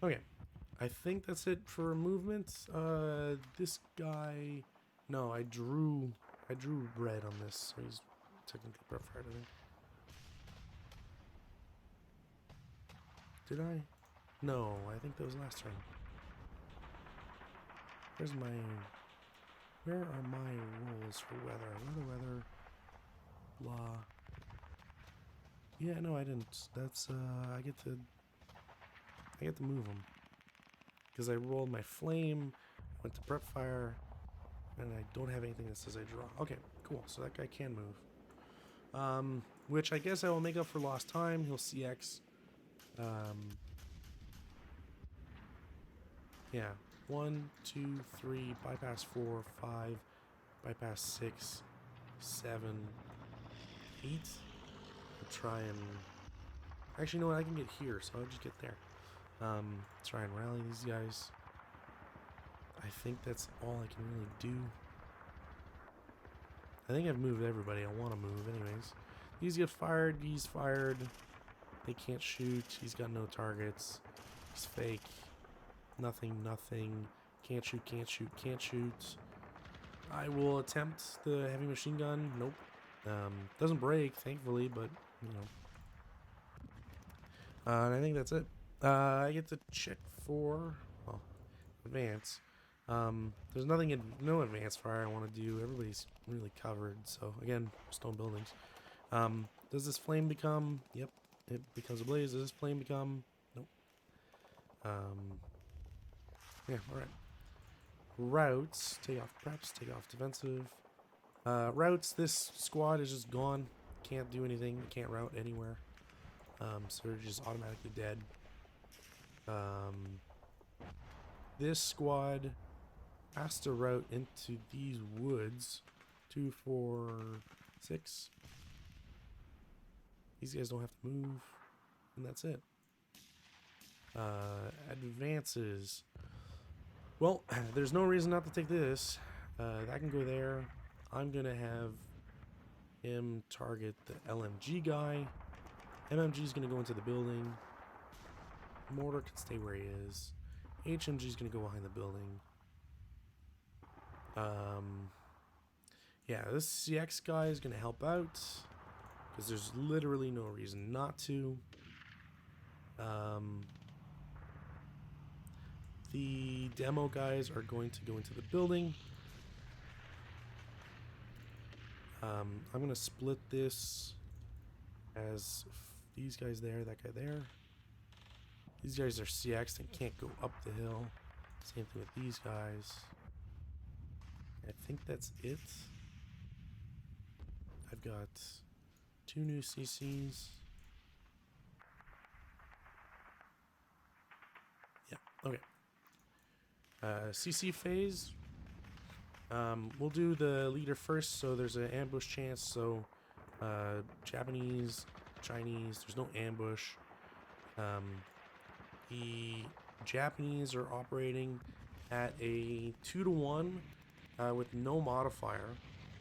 Okay, I think that's it for movement. This guy, no, I drew red on this, so he's technically prep fired, I think. Did I? No, I think that was last turn. Where are my rolls for weather? Weather, blah. Yeah, no, I didn't. That's, I get to move them. Because I rolled my flame, went to prep fire, and I don't have anything that says I draw. Okay, cool. So that guy can move. Which I guess I will make up for lost time. He'll CX. Yeah. 1, 2, 3, bypass 4, 5, bypass 6, 7, 8. I'll try and... Actually, you know what? I can get here, so I'll just get there. Try and rally these guys. I think that's all I can really do. I think I've moved everybody I want to move anyways. These get fired, he's fired. They can't shoot, he's got no targets. He's fake. Nothing, nothing. Can't shoot, can't shoot, can't shoot. I will attempt the heavy machine gun. Nope. Doesn't break, thankfully, but, and I think that's it. I get to check for, well, advance. There's nothing no advanced fire I want to do. Everybody's really covered, so again, stone buildings. Does this flame become? Yep, it becomes a blaze. Does this flame become? Nope. Yeah, alright. Routes, take off preps, take off defensive. Routes, this squad is just gone. Can't do anything, can't route anywhere. So they're just automatically dead. This squad has to route into these woods. 2, 4, 6. These guys don't have to move. and that's it. Advances. Well, there's no reason not to take this. That can go there. I'm going to have him target the LMG guy. MMG is going to go into the building. Mortar can stay where he is. HMG is going to go behind the building. Yeah, this CX guy is going to help out because there's literally no reason not to. The demo guys are going to go into the building. I'm going to split this as these guys there, that guy there. These guys are CX and can't go up the hill. Same thing with these guys. I think that's it. I've got 2 new CCs. Yeah, okay. CC phase. We'll do the leader first, so there's an ambush chance. So Japanese, Chinese, there's no ambush. The Japanese are operating at a 2-to-1 with no modifier,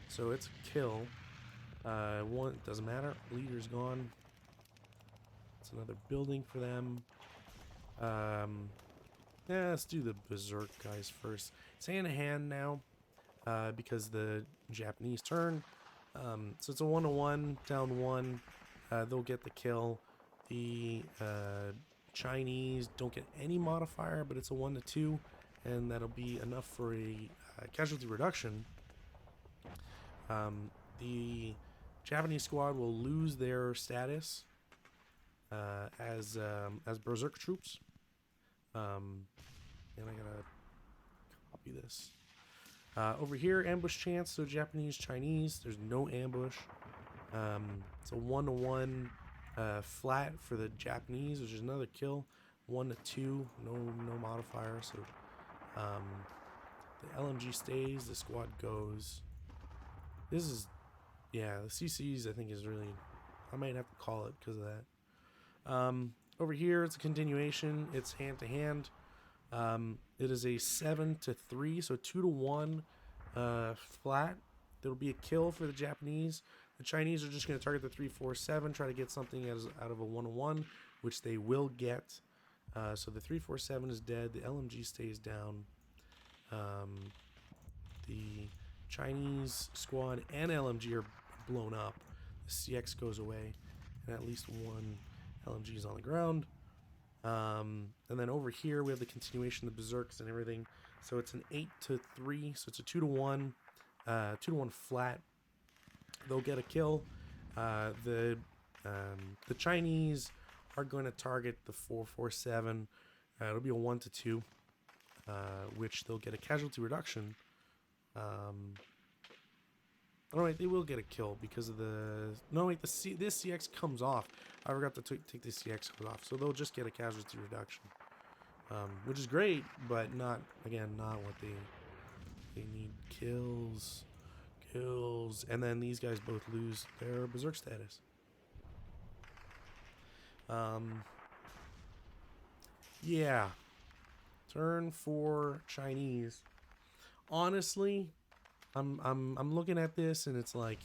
so it's a kill. One doesn't matter. Leader's gone. It's another building for them. Yeah, let's do the berserk guys first. It's hand to hand now because the Japanese turn. So it's a 1-to-1, down 1. They'll get the kill. The Chinese don't get any modifier, but it's a 1-to-2, and that'll be enough for a casualty reduction. The Japanese squad will lose their status as berserk troops. And I gotta copy this. Over here, ambush chance. So Japanese, Chinese. There's no ambush. It's a 1-to-1 flat for the Japanese, which is another kill. 1-to-2, no modifier. So the LMG stays. The squad goes. This is, yeah, the CCs I think is really, I might have to call it because of that. Over here, it's a continuation. It's hand to hand. It is a 7-to-3, so 2-to-1 flat. There'll be a kill for the Japanese. The Chinese are just going to target the 347, try to get something out of a 1-to-1, which they will get. So the 347 is dead. The LMG stays down. The Chinese squad and LMG are blown up. The CX goes away, and at least one LMG is on the ground. And then over here we have the continuation of the berserks and everything. So it's an 8-to-3, so it's a 2-to-1, 2-to-1 flat. They'll get a kill. The Chinese are going to target the 447. It'll be a 1-to-2, which they'll get a casualty reduction. Oh wait, they will get a kill because of the... No wait, this CX comes off. I forgot to take the CX off, so they'll just get a casualty reduction, which is great, but not, again, not what they need. Kills, and then these guys both lose their berserk status. Yeah, turn for Chinese. Honestly, I'm looking at this and it's like,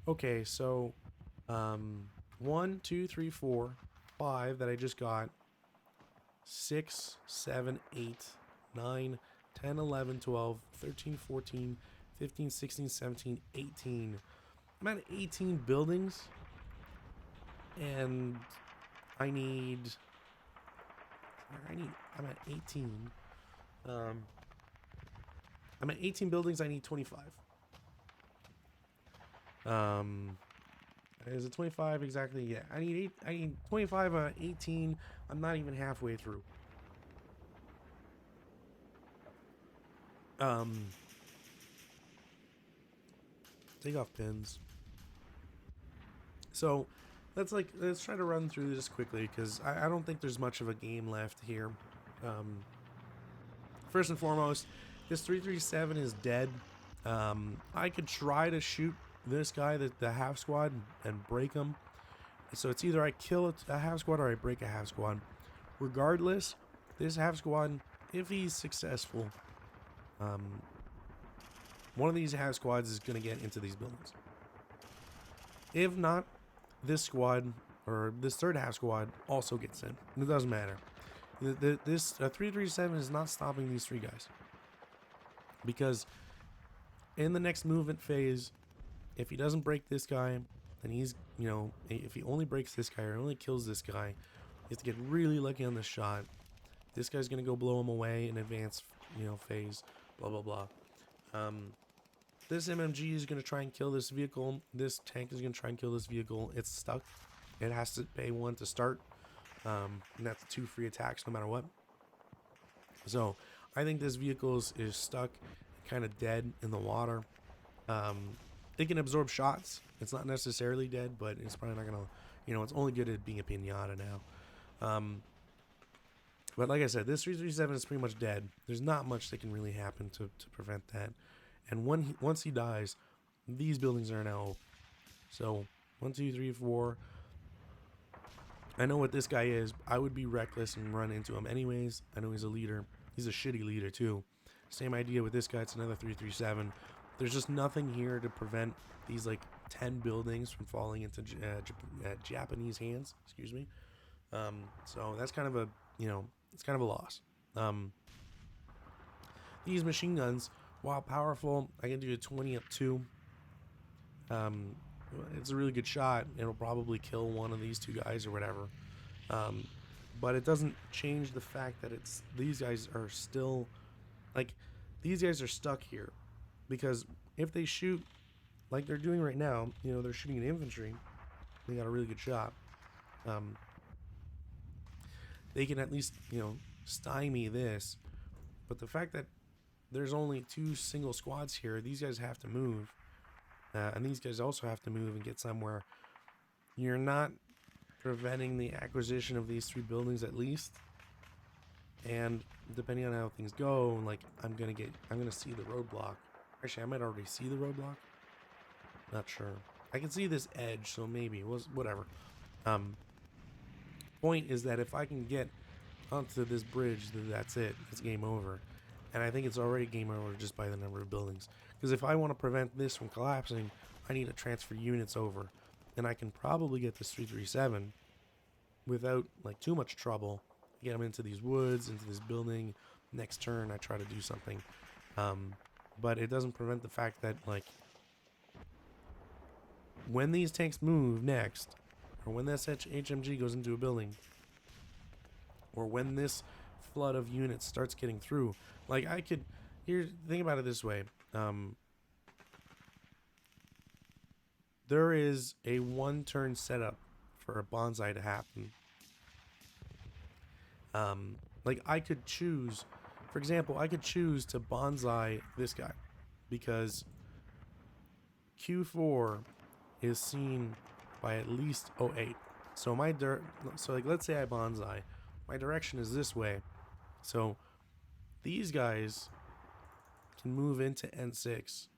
okay, so 1, 2, 3, 4, 5 that I just got, 6, 7, 8, 9, 10, 11, 12, 13, 14, 15, 16, 17, 18. I'm at 18 buildings, and I'm at 18. I'm at 18 buildings. I need 25. Is it 25 exactly? Yeah, I need 25 on 18. I'm not even halfway through. Take off pins. So let's try to run through this quickly because I don't think there's much of a game left here. First and foremost, this 337 is dead. I could try to shoot this guy, the half squad, and break him, So it's either I kill a half squad or I break a half squad. Regardless, this half squad, if he's successful, one of these half squads is going to get into these buildings. If not, this squad or this third half squad also gets in. It doesn't matter. This 337 is not stopping these three guys, because in the next movement phase, if he doesn't break this guy, then he's, you know, if he only breaks this guy or only kills this guy, he has to get really lucky on the shot. This guy's gonna go blow him away in advanced, you know, phase. Blah blah blah. This MMG is gonna try and kill this vehicle. This tank is gonna try and kill this vehicle. It's stuck. It has to pay 1 to start, and that's 2 free attacks no matter what. So I think this vehicle is stuck, kind of dead in the water. It can absorb shots. It's not necessarily dead, but it's probably not gonna, you know, it's only good at being a pinata now. But like I said, this 337 is pretty much dead. There's not much that can really happen to prevent that. And once he dies, these buildings are now. So 1, 2, 3, 4. I know what this guy is. I would be reckless and run into him anyways. I know he's a leader. He's a shitty leader too. Same idea with this guy. It's another 337. There's just nothing here to prevent these like 10 buildings from falling into Japanese hands. Excuse me. So that's kind of a, you know, it's kind of a loss. These machine guns, while powerful, I can do a 20 up 2. It's a really good shot. It'll probably kill one of these two guys or whatever. But it doesn't change the fact that these guys are still, like, these guys are stuck here. Because if they shoot like they're doing right now, you know, they're shooting an infantry, they got a really good shot. They can at least, you know, stymie this. But the fact that there's only 2 single squads here, these guys have to move. And these guys also have to move and get somewhere. You're not preventing the acquisition of these 3 buildings at least. And depending on how things go, like, I'm gonna see the roadblock. Actually, I might already see the roadblock. Not sure. I can see this edge, so maybe. Whatever. Point is that if I can get onto this bridge, then that's it. It's game over. And I think it's already game over just by the number of buildings. Because if I want to prevent this from collapsing, I need to transfer units over. And I can probably get this 337 without, like, too much trouble. Get them into these woods, into this building. Next turn, I try to do something. But it doesn't prevent the fact that, like, when these tanks move next, or when this HMG goes into a building, or when this flood of units starts getting through, like, I could, think about it this way. There is a 1-turn setup for a bonsai to happen. Like, I could choose, for example, I could choose to bonsai this guy, because Q4 is seen by at least 08. So so like, let's say I bonsai, my direction is this way. So these guys can move into N6,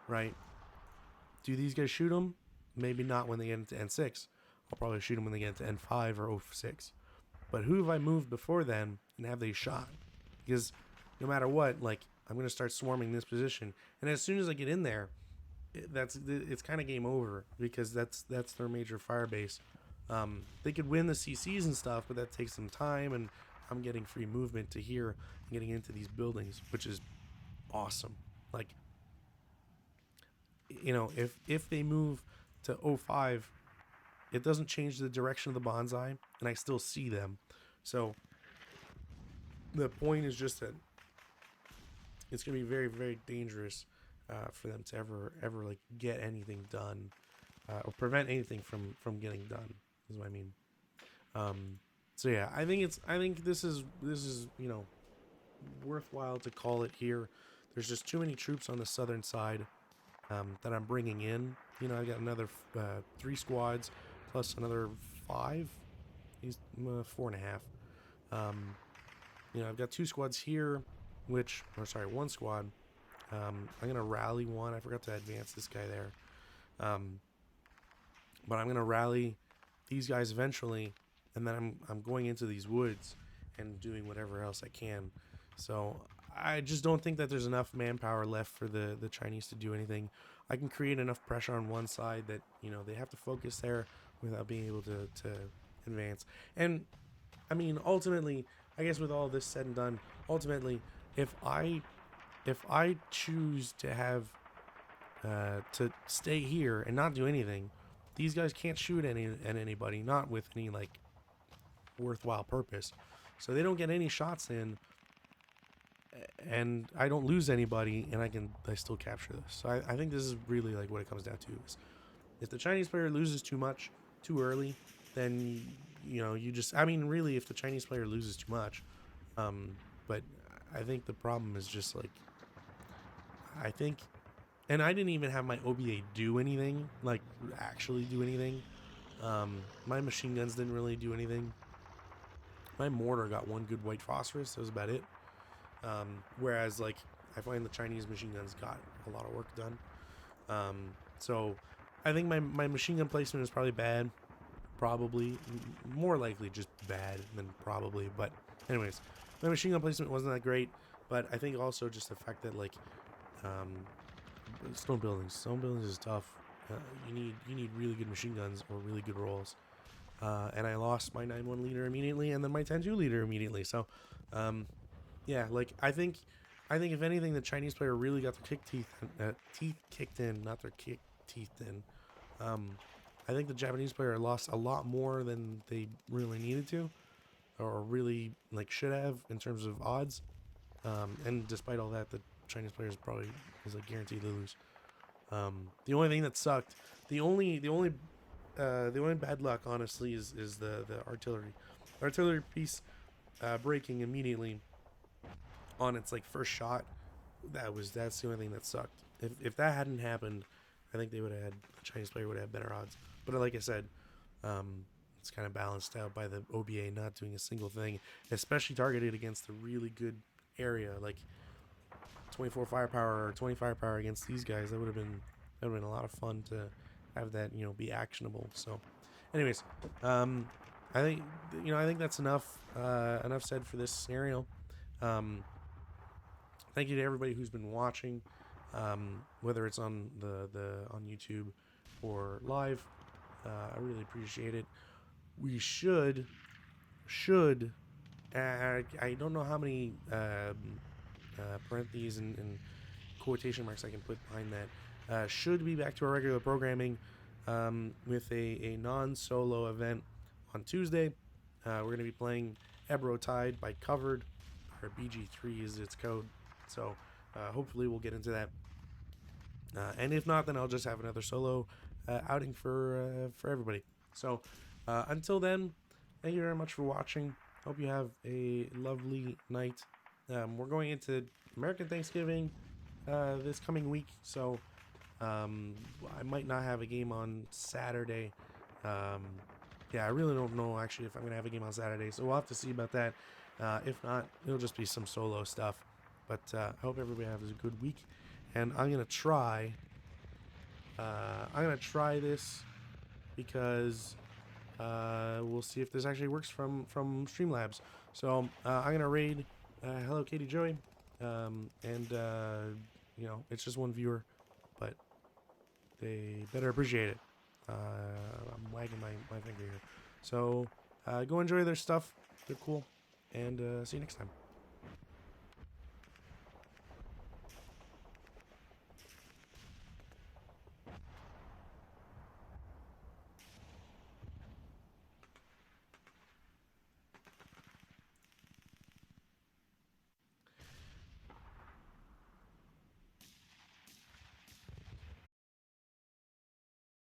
right? Do these guys shoot them? Maybe not when they get into N6. I'll probably shoot them when they get into N5 or 06. But who have I moved before then, and have they shot? Because no matter what, like, I'm going to start swarming this position. And as soon as I get in there, it's kind of game over, because that's their major fire base. They could win the CCs and stuff, but that takes some time, and I'm getting free movement to here and getting into these buildings, which is awesome. Like, you know, if they move to 05, it doesn't change the direction of the bonsai, and I still see them. So the point is just that it's going to be very, very dangerous for them to ever like get anything done, or prevent anything from getting done, is what I mean. So yeah, I think this is you know, worthwhile to call it here. There's just too many troops on the southern side that I'm bringing in. You know, I got another 3 squads plus another 5. He's 4.5. You know, I've got 2 squads here, one squad. I'm gonna rally one. I forgot to advance this guy there. but I'm gonna rally these guys eventually, and then I'm going into these woods and doing whatever else I can. So I just don't think that there's enough manpower left for the Chinese to do anything. I can create enough pressure on one side that, you know, they have to focus there without being able to advance. And I mean, ultimately, I guess with all this said and done, ultimately, if I choose to have to stay here and not do anything, these guys can't shoot at anybody, not with any like worthwhile purpose. So they don't get any shots in, and I don't lose anybody, and I still capture this. So I think this is really like what it comes down to is if the Chinese player loses too much too early, then you know you just, I mean, really, if the Chinese player loses too much, but I think the problem is just like, I think, and I didn't even have my OBA do anything, like actually do anything. My machine guns didn't really do anything. My mortar got one good white phosphorus. That was about it. Whereas like I find the Chinese machine guns got a lot of work done. So I think my machine gun placement is probably bad. Probably more likely just bad than probably. But anyways, my machine gun placement wasn't that great. But I think also just the fact that like stone buildings is tough. You need really good machine guns or really good rolls. And I lost my 9.1 leader immediately, and then my 10.2 leader immediately. So, yeah, like I think if anything, the Chinese player really got their teeth kicked in, not their teeth in. I think the Japanese player lost a lot more than they really needed to, or really like should have in terms of odds. And despite all that, the Chinese player is like guaranteed to lose. The only thing that sucked, the only bad luck, honestly, is the artillery piece breaking immediately on its like first shot. That's the only thing that sucked. If that hadn't happened, I think the Chinese player would have better odds. But like I said, it's kind of balanced out by the OBA not doing a single thing, especially targeted against a really good area like 24 firepower or 20 firepower against these guys. That would have been a lot of fun to have that, you know, be actionable. So anyways, I think that's enough said for this scenario. Thank you to everybody who's been watching, whether it's on on YouTube or live. I really appreciate it. We should I don't know how many parentheses and quotation marks I can put behind that. Should be back to our regular programming with a non-solo event on Tuesday. We're going to be playing Ebro Tide by Covered, or BG3 is its code. So hopefully we'll get into that. And if not, then I'll just have another solo outing for everybody. So until then, thank you very much for watching. Hope you have a lovely night. We're going into American Thanksgiving this coming week, so I might not have a game on Saturday. Yeah, I really don't know actually if I'm going to have a game on Saturday, so we'll have to see about that. If not, it'll just be some solo stuff. But I hope everybody has a good week, and I'm going to try this because we'll see if this actually works from Streamlabs. So I'm going to raid Hello Katie Joey, and you know, it's just one viewer, but they better appreciate it. I'm wagging my finger here. So go enjoy their stuff. They're cool, and see you next time.